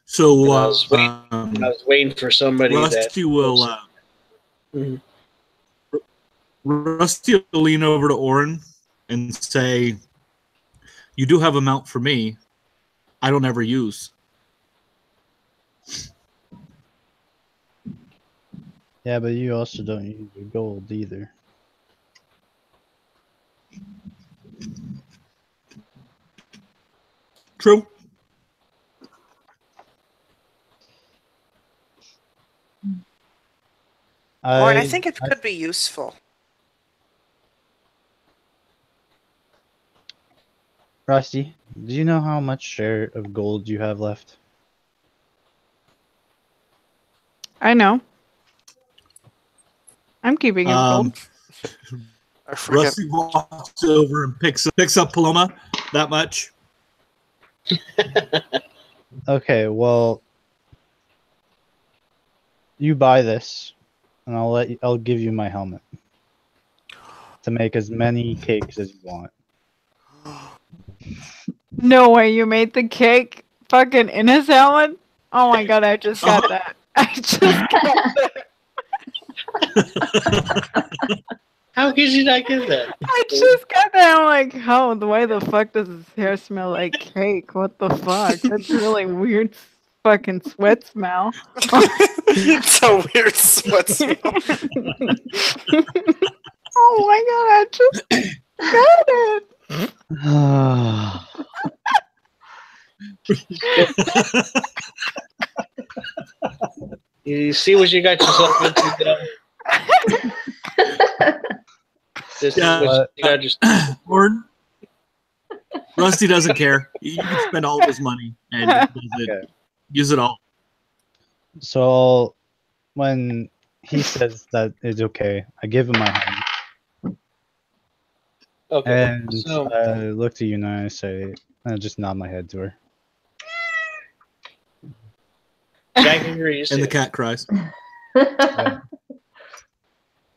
So I was waiting for somebody Rusty will Mhm. Rusty will lean over to Orin and say, "You do have a mount for me. I don't ever use." Yeah, but you also don't use your gold either. True. Or I think it could be useful. Rusty, do you know how much share of gold you have left? I know. I'm keeping it gold. I forget. Rusty walks over and picks up Paloma that much. Okay, well, you buy this, and I'll give you my helmet to make as many cakes as you want. No way you made the cake fucking in his helmet? Oh my god, I just got that. I just got that. How could you not get that? I just got that. I'm like, why the fuck does his hair smell like cake? What the fuck? That's really weird. fucking sweat smell. It's a weird sweat smell. Oh my god, I just got it. You see what you got yourself into, Del? This Yeah, is what you got just. Lord, Rusty doesn't care. He can spend all of his money and Okay. use it all. So when he says that it's okay, I give him my hand. Okay. And So I look to you and I say, I just nod my head to her. Jack agrees. And the too. cat cries.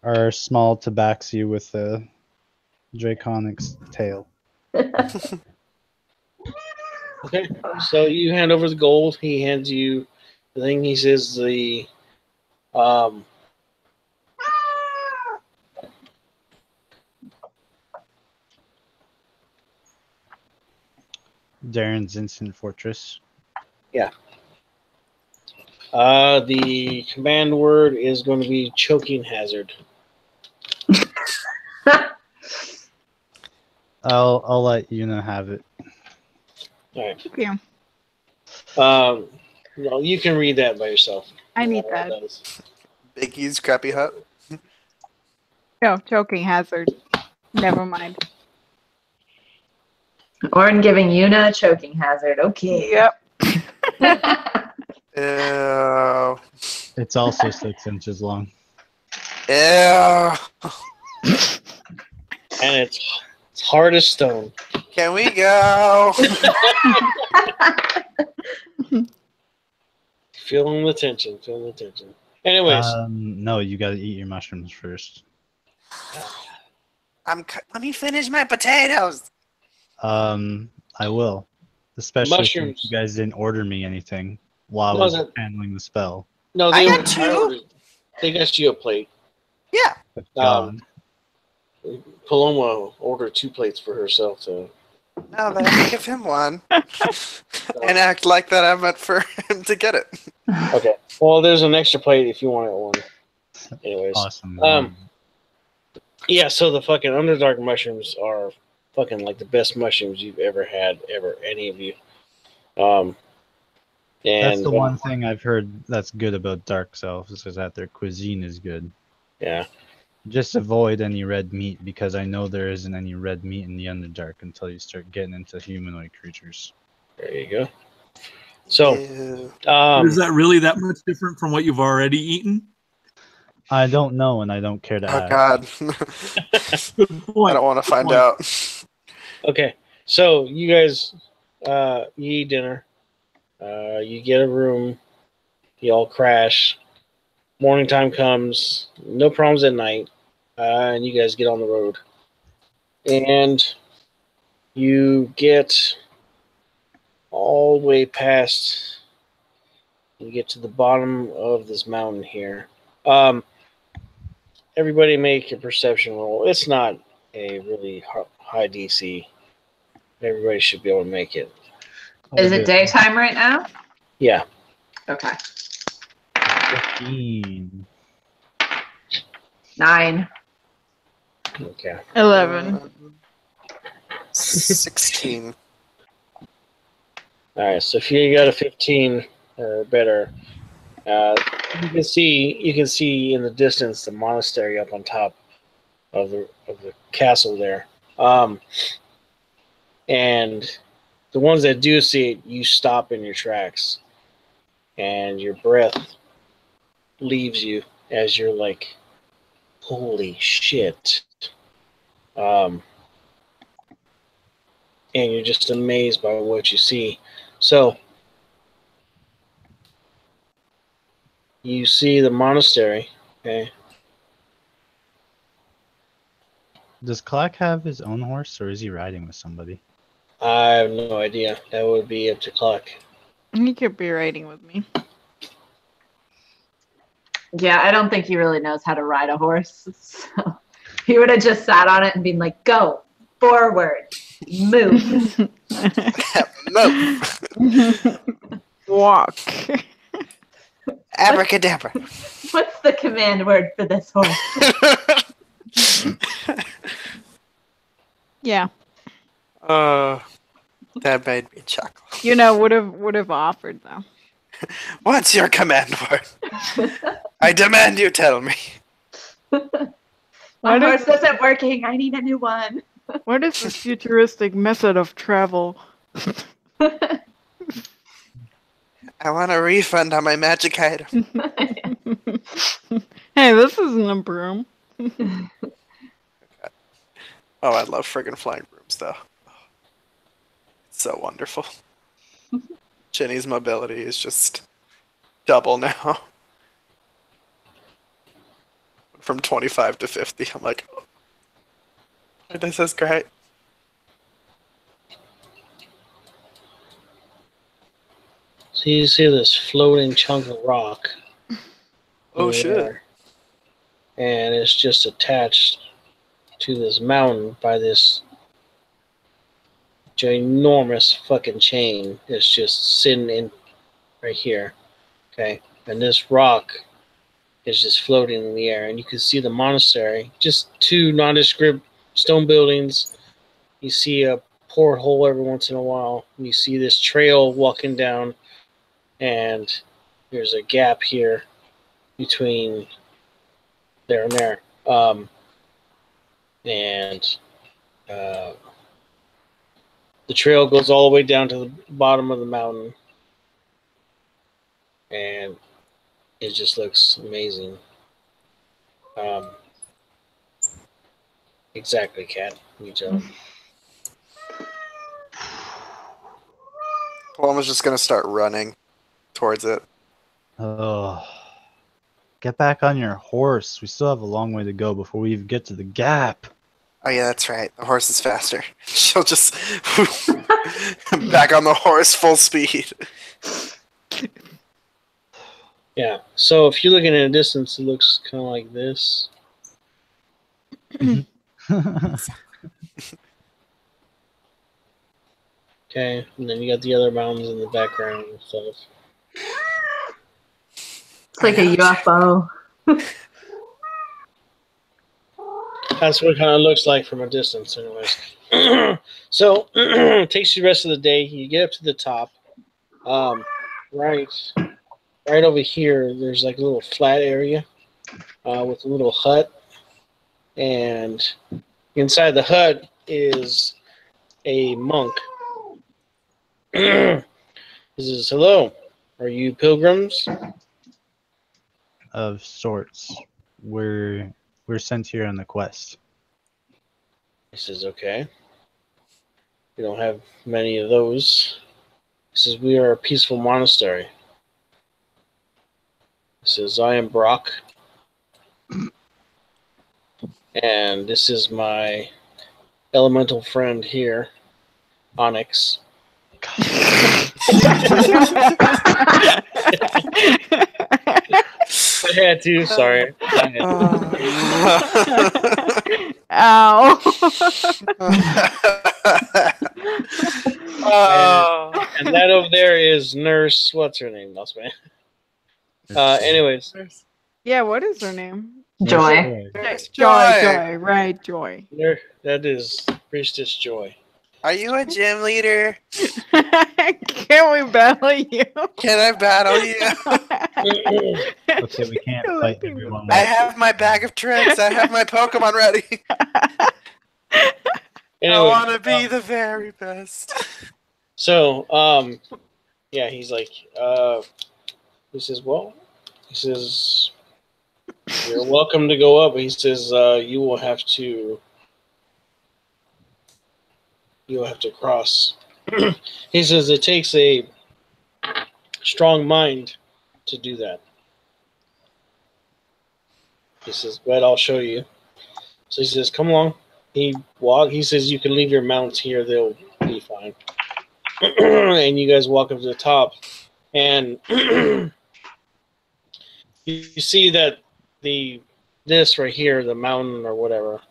Our small tabaxi with a Draconic's tail. Okay. So you hand over the gold. He hands you the thing. He says the Darren's Instant Fortress. the command word is going to be choking hazard. I'll let Yuna have it. All right. Thank you. No, you can read that by yourself. I need What that. is. Biggie's Crappy Hut. No, choking hazard. Never mind. Orin giving Yuna a choking hazard. Okay. Yep. Ew. It's also 6 inches long. Ew. And it's hard as stone. Can we go? Feeling the tension. Feeling the tension. Anyways, No, you gotta eat your mushrooms first. Let me finish my potatoes. I will. Especially Mushrooms. since you guys didn't order me anything while I No, was that- handling the spell. no, I they got were- two. They got you a plate. Yeah. God. Paloma ordered 2 plates for herself. So No, then I give him one. And act like that I meant for him to get it. okay. Well, there's an extra plate if you want one. Anyways, Awesome. yeah. So the fucking Underdark mushrooms are fucking like the best mushrooms you've ever had, any of you. That's And the one thing I've heard that's good about Dark Elves is that their cuisine is good. Yeah. Just avoid any red meat because I know there isn't any red meat in the Underdark until you start getting into humanoid creatures. There you go. So, Ew. Is that really that much different from what you've already eaten? I don't know and I don't care to Oh ask. God. Good I point. don't want to find point. out. okay. So you guys, you eat dinner. You get a room. You all crash. Morning time comes. No problems at night. And you guys get on the road. And you get all the way past. You get to the bottom of this mountain here. Everybody make a perception roll. It's not a really high DC. Everybody should be able to make it. Is it daytime right now? Yeah. Okay. 15. 9. Okay. 11. 16. All right. So if you got a 15 or better, you can see in the distance the monastery up on top of the castle there. And the ones that do see it, you stop in your tracks, and your breath leaves you as you're like, "Holy shit!" And you're just amazed by what you see. So you see the monastery. Okay. Does Clack have his own horse or is he riding with somebody? I have no idea. That would be up to Clark. He could be riding with me. Yeah, I don't think he really knows how to ride a horse. So he would have just sat on it and been like, go, forward, move. No. Walk. Abracadabra. What's the command word for this horse? Yeah. That made me chuckle. You know, would have offered though. What's your command word? I demand you tell me. My horse isn't working. I need a new one. What is this futuristic method of travel? I want a refund on my magic item. Hey, this isn't a broom. Oh, I love friggin' flying brooms, though. It's so wonderful. Jenny's mobility is just double now. From 25 to 50. I'm like, oh, this is great. So you see this floating chunk of rock. Oh, shit. There, and it's just attached to this mountain by this ginormous fucking chain. It's just sitting in right here. Okay. And this rock is just floating in the air. And you can see the monastery. Just two nondescript stone buildings. You see a porthole every once in a while. You see this trail walking down. And there's a gap here between there and there. The trail goes all the way down to the bottom of the mountain. And it just looks amazing. Exactly, Kat. You tell. Palmer's just gonna start running towards it. Oh, get back on your horse. We still have a long way to go before we even get to the gap. Oh yeah, that's right. The horse is faster. She'll just back on the horse full speed. Yeah. So if you're looking at a distance, it looks kind of like this. Okay, and then you got the other mountains in the background and stuff. It's like a UFO. That's what it kind of looks like from a distance, anyways. So it takes you the rest of the day. You get up to the top. Right over here, there's like a little flat area with a little hut, and inside the hut is a monk. He says, "Hello, are you pilgrims?" Of sorts. We're sent here on the quest. He says, "Okay. We don't have many of those." He says, "We are a peaceful monastery." He says, "I am Brock. And this is my elemental friend here, Onyx." I had to, sorry. Ow. And that over there is Nurse, what's her name? Lost my anyways. Yeah, what is her name? Joy. Joy, right, Joy. That is Priestess Joy. Are you a gym leader? Can we battle you? Can I battle you? Okay, we can't fight everyone. I have my bag of tricks. I have my Pokemon ready. Anyway, I want to be the very best. So, yeah, he's like, he says, well, he says, you're welcome to go up. He says, you will have to cross. He says it takes a strong mind to do that. He says, but I'll show you. So he says, come along. He says, you can leave your mounts here. They'll be fine. And you guys walk up to the top. And you see that this right here, the mountain or whatever,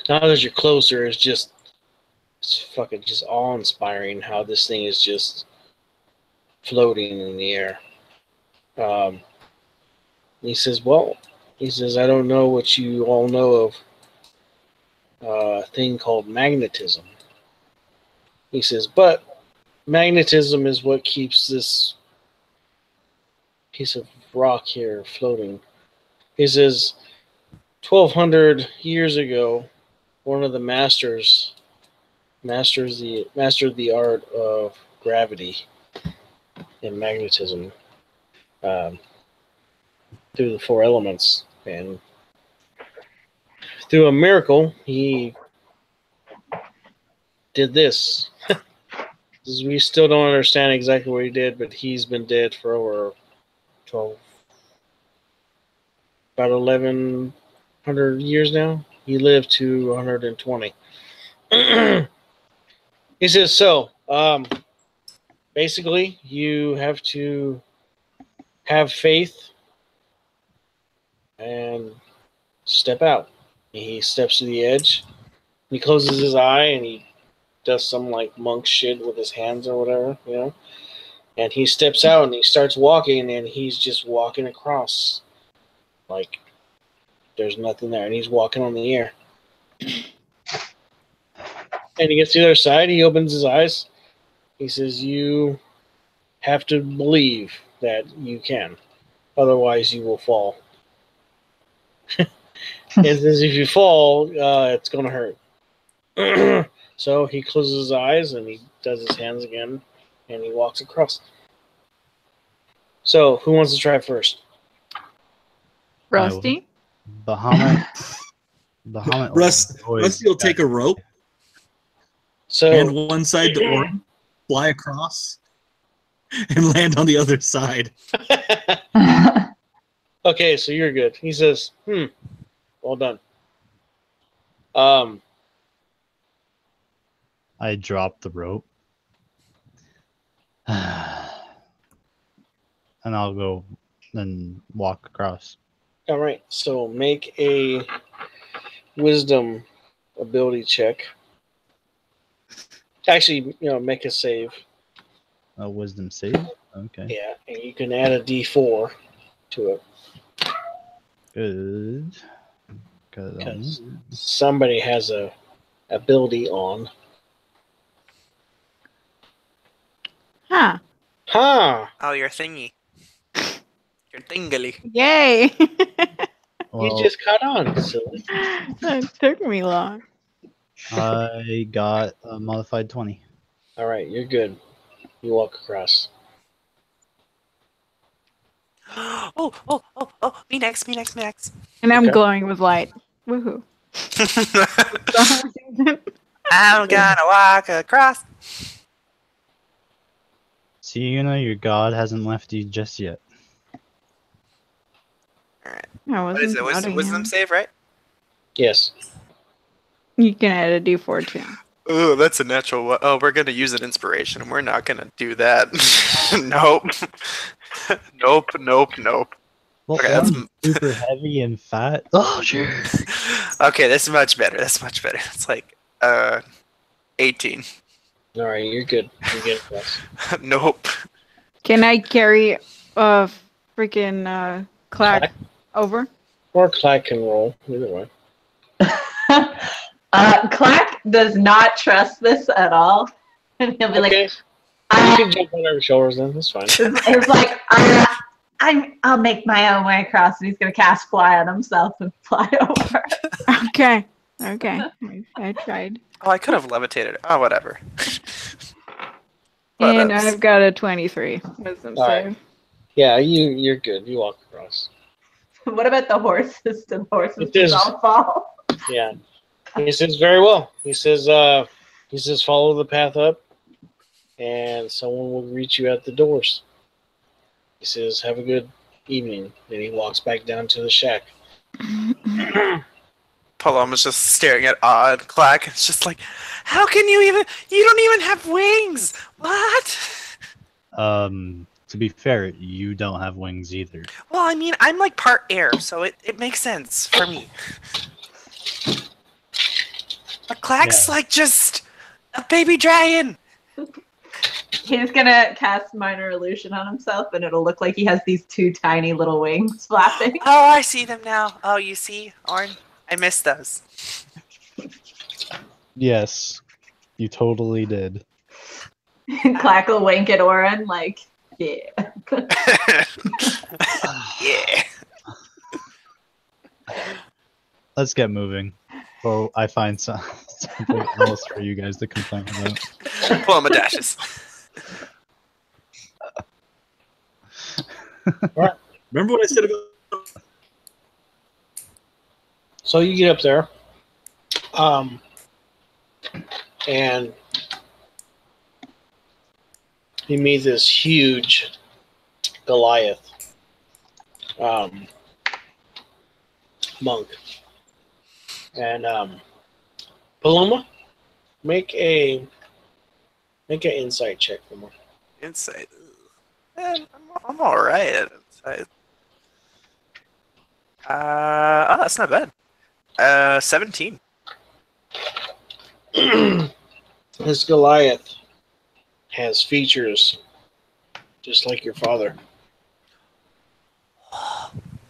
now that you're closer, it's fucking just awe-inspiring how this thing is just floating in the air. He says, I don't know what you all know of a thing called magnetism. He says, but magnetism is what keeps this piece of rock here floating. He says, 1,200 years ago, one of the mastered the art of gravity and magnetism through the four elements, and through a miracle, he did this. We still don't understand exactly what he did, but he's been dead for over 1,100 years now. He lived to 120. He says, so, basically, you have to have faith and step out. He steps to the edge. He closes his eye and he does some like monk shit with his hands or whatever, you know. And he steps out and he starts walking, and he's just walking across like there's nothing there, and he's walking on the air. And he gets to the other side. He opens his eyes. He says, you have to believe that you can. Otherwise, you will fall. And says, if you fall, it's going to hurt. So he closes his eyes and he does his hands again, and he walks across. So, who wants to try first? Rusty? Bahamut. Rusty will take a rope, So, hand one side to Orin, fly across, and land on the other side. okay, so you're good. He says, well done. I dropped the rope. And I'll go and walk across. All right, so make a wisdom ability check. Actually, make a save. A wisdom save? Okay. Yeah, and you can add a D4 to it. Good. Because somebody has a ability on. Huh. Huh. Oh, your thingy. Your dingly. Yay! Well, You just caught on, silly. That took me long. I got a modified 20. All right, you're good. You walk across. Oh, me next. And I'm Okay. glowing with light. Woohoo. I'm gonna walk across. See, your god hasn't left you just yet. Alright. I What is wasn't it? doubting Wisdom him. save, right? Yes. You can add a D4 too. Oh, that's a natural one. Oh, we're gonna use an inspiration. We're not gonna do that. Nope. Nope. Well, Okay, that's super heavy and fat. Oh, sure. okay. That's much better. It's like 18. All right, you're good. You get across. Nope. Can I carry a freaking clack over? Or Clyde can roll. Either way. Clack does not trust this at all. And he'll be Okay. like, You can jump on our shoulders then. That's fine. it's like, I'll make my own way across. And he's going to cast fly on himself and fly over. Okay. I tried. Oh, I could have levitated. Oh, whatever. And Whatevs. I've got a 23 wisdom All save. right. Yeah, you're good. You walk across. What about the horses? The horses It is- just all fall. Yeah. He says very well. He says follow the path up, and someone will reach you at the doors. He says have a good evening. Then he walks back down to the shack. Paloma's just staring at odd Clack. It's just like, how can you don't even have wings. What? To be fair, you don't have wings either. Well, I mean, I'm like part air, so it makes sense for me. But Clack's like just a baby dragon. He's gonna cast minor illusion on himself, and it'll look like he has these two tiny little wings flapping. Oh, I see them now. Oh, you see, Orin? I missed those. Yes, you totally did. Clack will wink at Orin like, yeah. Yeah. Let's get moving. Or I find something else for you guys to complain about. Paloma dashes. Remember what I said about? So you get up there, and you meet this huge Goliath monk, and Paloma, make an insight check for me. Insight. Man, I'm all right at insight. Oh, that's not bad. 17. This Goliath has features just like your father.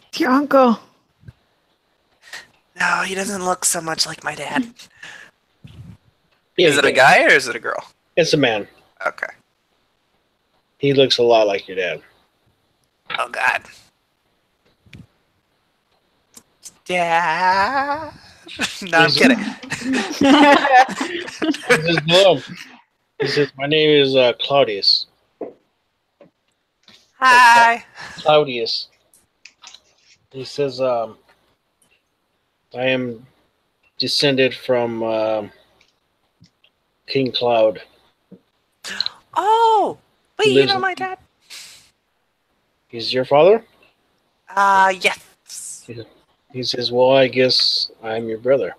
It's your uncle. No, he doesn't look so much like my dad. Yeah, Is it a guy or is it a girl? It's a man. Okay. He looks a lot like your dad. Oh God. Dad. No, I'm kidding. He says, "My name is Claudius." Hi. Claudius. He says, "I am descended from King Cloud." Oh, wait, you Lives know in- my dad? He's your father? Yes. He says, "Well, I guess I'm your brother."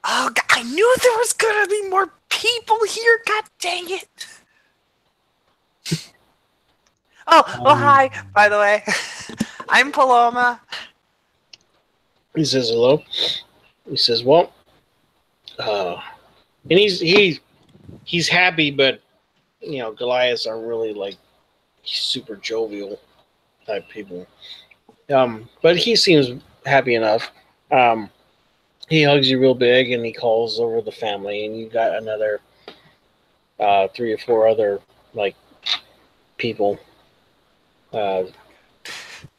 Oh, God, I knew there was gonna be more people here. God dang it. Oh, well, hi, by the way. I'm Paloma. He says, "Hello." He says, "Well," and he's happy, but you know, Goliaths are really like super jovial type people. But he seems happy enough. He hugs you real big, and he calls over the family, and you got another 3 or 4 other like people,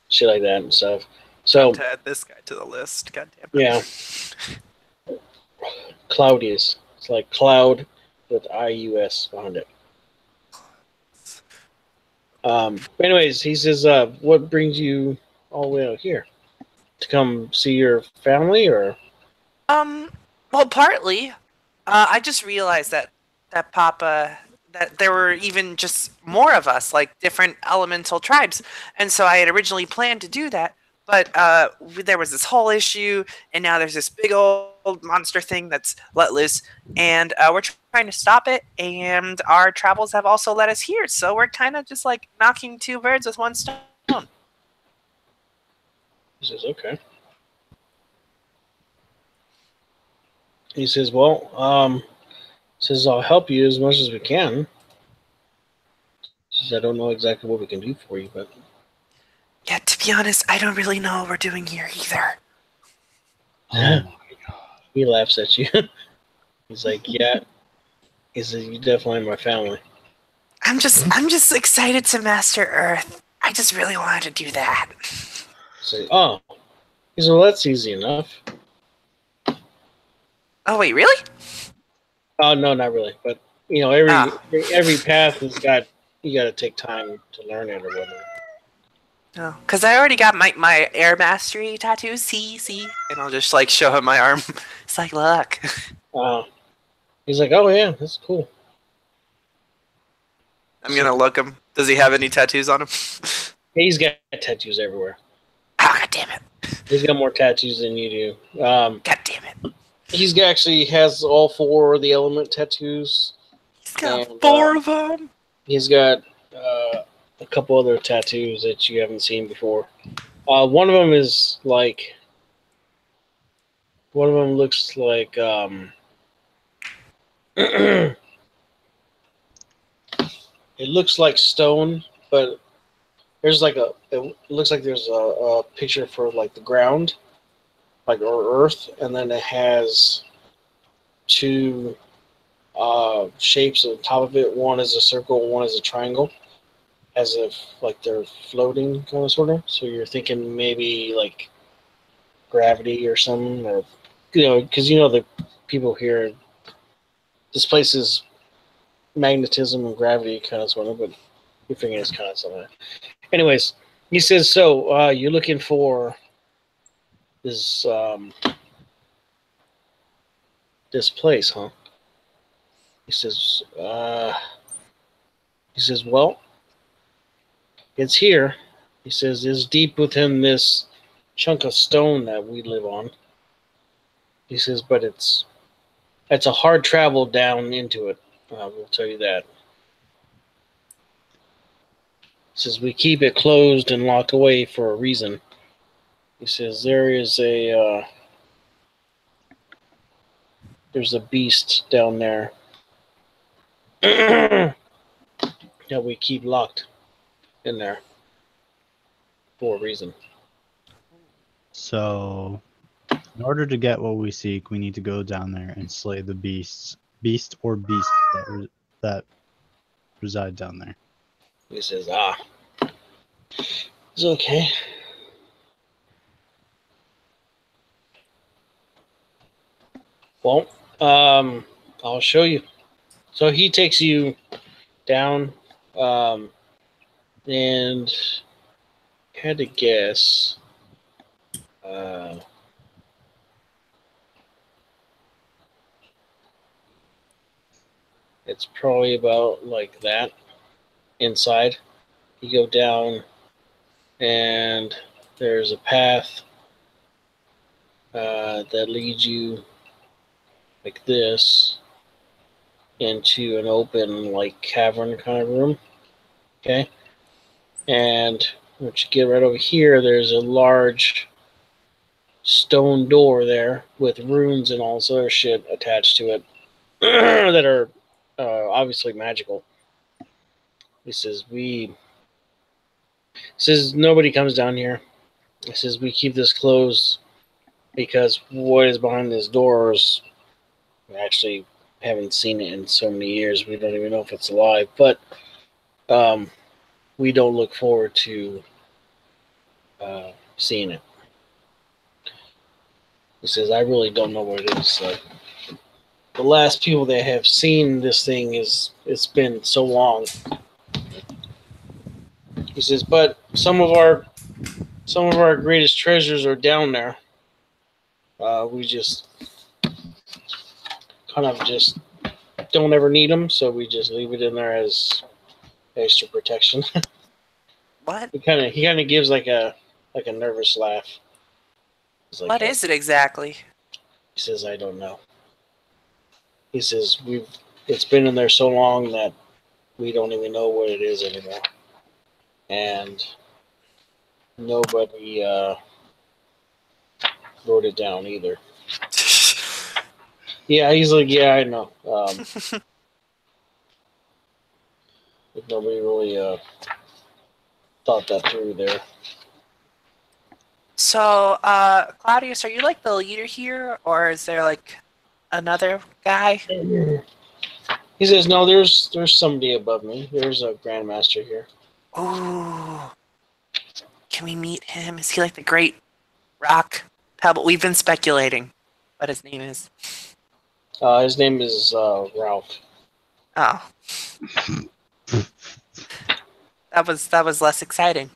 shit like that and stuff. So To add this guy to the list. God damn it. yeah, Claudius. It's like cloud with IUS behind it. Anyways, he says, "What brings you all the way out here? To come see your family, or?" Well, partly. I just realized that Papa, that there were even just more of us, like different elemental tribes, and so I had originally planned to do that, but there was this whole issue, and now there's this big old monster thing that's let loose, and we're trying to stop it, and our travels have also led us here, so we're kind of just like knocking 2 birds with 1 stone. He says, "Okay." He says, "Well, says I'll help you as much as we can." Says, "I don't know exactly what we can do for you, but." Yeah, to be honest, I don't really know what we're doing here either. He laughs at you. He's like, "Yeah." He says, "You definitely are my family." I'm just excited to master Earth. I just really wanted to do that. So, oh. He says, "Well, that's easy enough." Oh wait, really? Oh, no, not really. But, you know, every path has got, you got to take time to learn it or whatever. No, because I already got my air mastery tattoo. See, and I'll just like show him my arm. It's like, look. He's like, "Oh, yeah, that's cool." I'm gonna look him. Does he have any tattoos on him? He's got tattoos everywhere. Oh, God damn it. He's got more tattoos than you do. God damn it. He's actually has all 4 of the element tattoos. He's got And, 4 of them. He's got a couple other tattoos that you haven't seen before. One of them is like, one of them looks like it looks like stone, but there's like it looks like there's a picture for like the ground, like or earth, and then it has two shapes on top of it. One is a circle, one is a triangle, as if like they're floating, kind of sort of. So you're thinking maybe like gravity or something, or because the people here, this place is magnetism and gravity kind of sort of, but you're thinking it's kind of something. Anyways, he says, so you're looking for this this place, huh? He says, well, it's here. He says, it's deep within this chunk of stone that we live on. He says, but it's a hard travel down into it. We'll tell you that. He says, we keep it closed and locked away for a reason. He says, there's a beast down there that we keep locked in there for a reason. So, in order to get what we seek, we need to go down there and slay the beast that reside down there. He says, it's okay. Well, I'll show you. So he takes you down, and had to guess. It's probably about like that inside. You go down, and there's a path that leads you like this into an open like cavern kind of room. Okay, and once you get right over here, there's a large stone door there with runes and all this other shit attached to it that are obviously magical. He says nobody comes down here. He says we keep this closed because what is behind this door is, we actually haven't seen it in so many years. We don't even know if it's alive, but we don't look forward to seeing it. He says, I really don't know what it is. Like, the last people that have seen this thing it's been so long. He says, but some of our greatest treasures are down there. We just kind of just don't ever need them, so we just leave it in there as extra protection. What? He kind of gives like a nervous laugh. Like, what is it exactly? He says, I don't know. He says, it's been in there so long that we don't even know what it is anymore. And nobody wrote it down either. Yeah, he's like, yeah, I know. But nobody really thought that through there. So, Claudius, are you like the leader here, or is there like another guy? He says, no, there's somebody above me. There's a grandmaster here. Ooh. Can we meet him? Is he like the great rock pebble? We've been speculating what his name is. His name is Ralph. Oh. That was less exciting.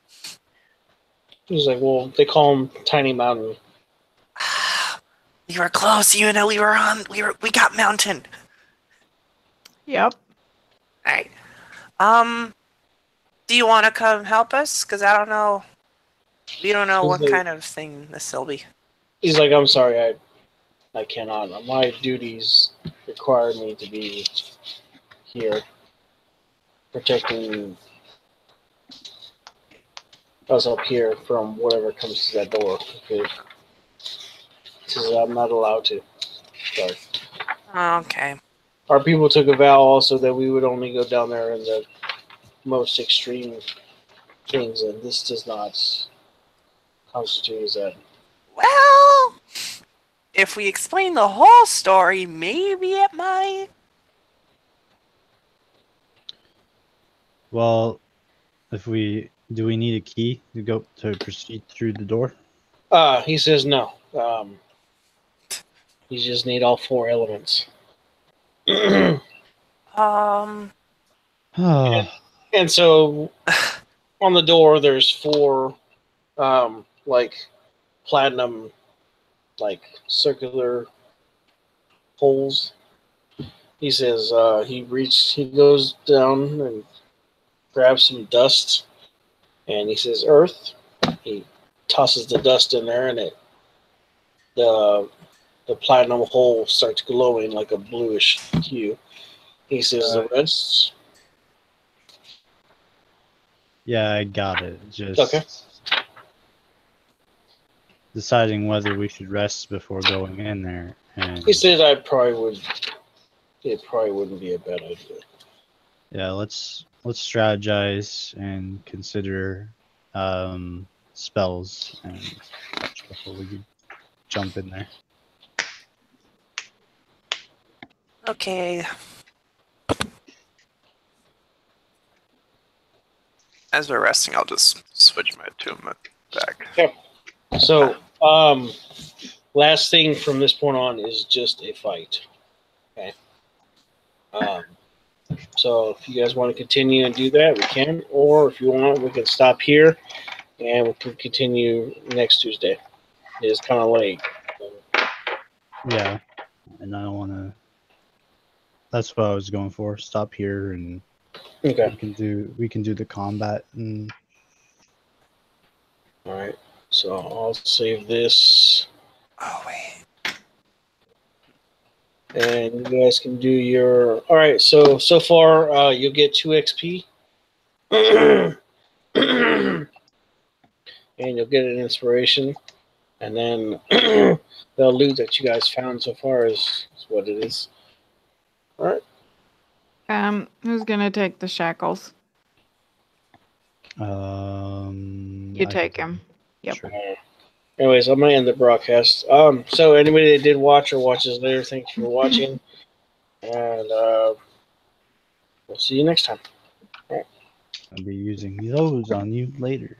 He's like, well, they call him Tiny Mountain. We were close, we got mountain. Yep. Alright. Do you want to come help us? Because I don't know. We don't know what kind of thing this will be. He's like, I'm sorry, I cannot. My duties require me to be here protecting us up here from whatever comes to that door. Okay. He says, I'm not allowed to. Sorry. Okay. Our people took a vow also that we would only go down there in the most extreme things, and this does not constitute as that. Well, if we explain the whole story, maybe it might. Well, do we need a key to go to proceed through the door? He says no. You just need all 4 elements. Um, And so on the door, there's 4 like platinum, like circular holes. He says he goes down and grabs some dust, and he says earth. He tosses the dust in there, and the platinum hole starts glowing like a bluish hue. He says the rest. Yeah, I got it. Just Okay. deciding whether we should rest before going in there. And He said it probably wouldn't be a bad idea. yeah, let's strategize and consider spells and such before we jump in there. okay. As we're resting, I'll just switch my attunement back. Okay. So, last thing from this point on is just a fight. Okay. So if you guys want to continue and do that, we can. Or if you want, we can stop here and we can continue next Tuesday. It's kind of late. Yeah, and I don't want to. That's what I was going for. Stop here, and Okay. we can do the combat. And All right. So I'll save this, Oh wait. and you guys can do your. All right. So far, you'll get 2 XP, and you'll get an inspiration, and then the loot that you guys found so far is what it is. All right. Who's gonna take the shackles? You I take can- him. Yep. Sure. Anyways, I'm gonna end the broadcast. So anybody that did watch or watches later, thanks for watching, and we'll see you next time. I'll be using those on you later.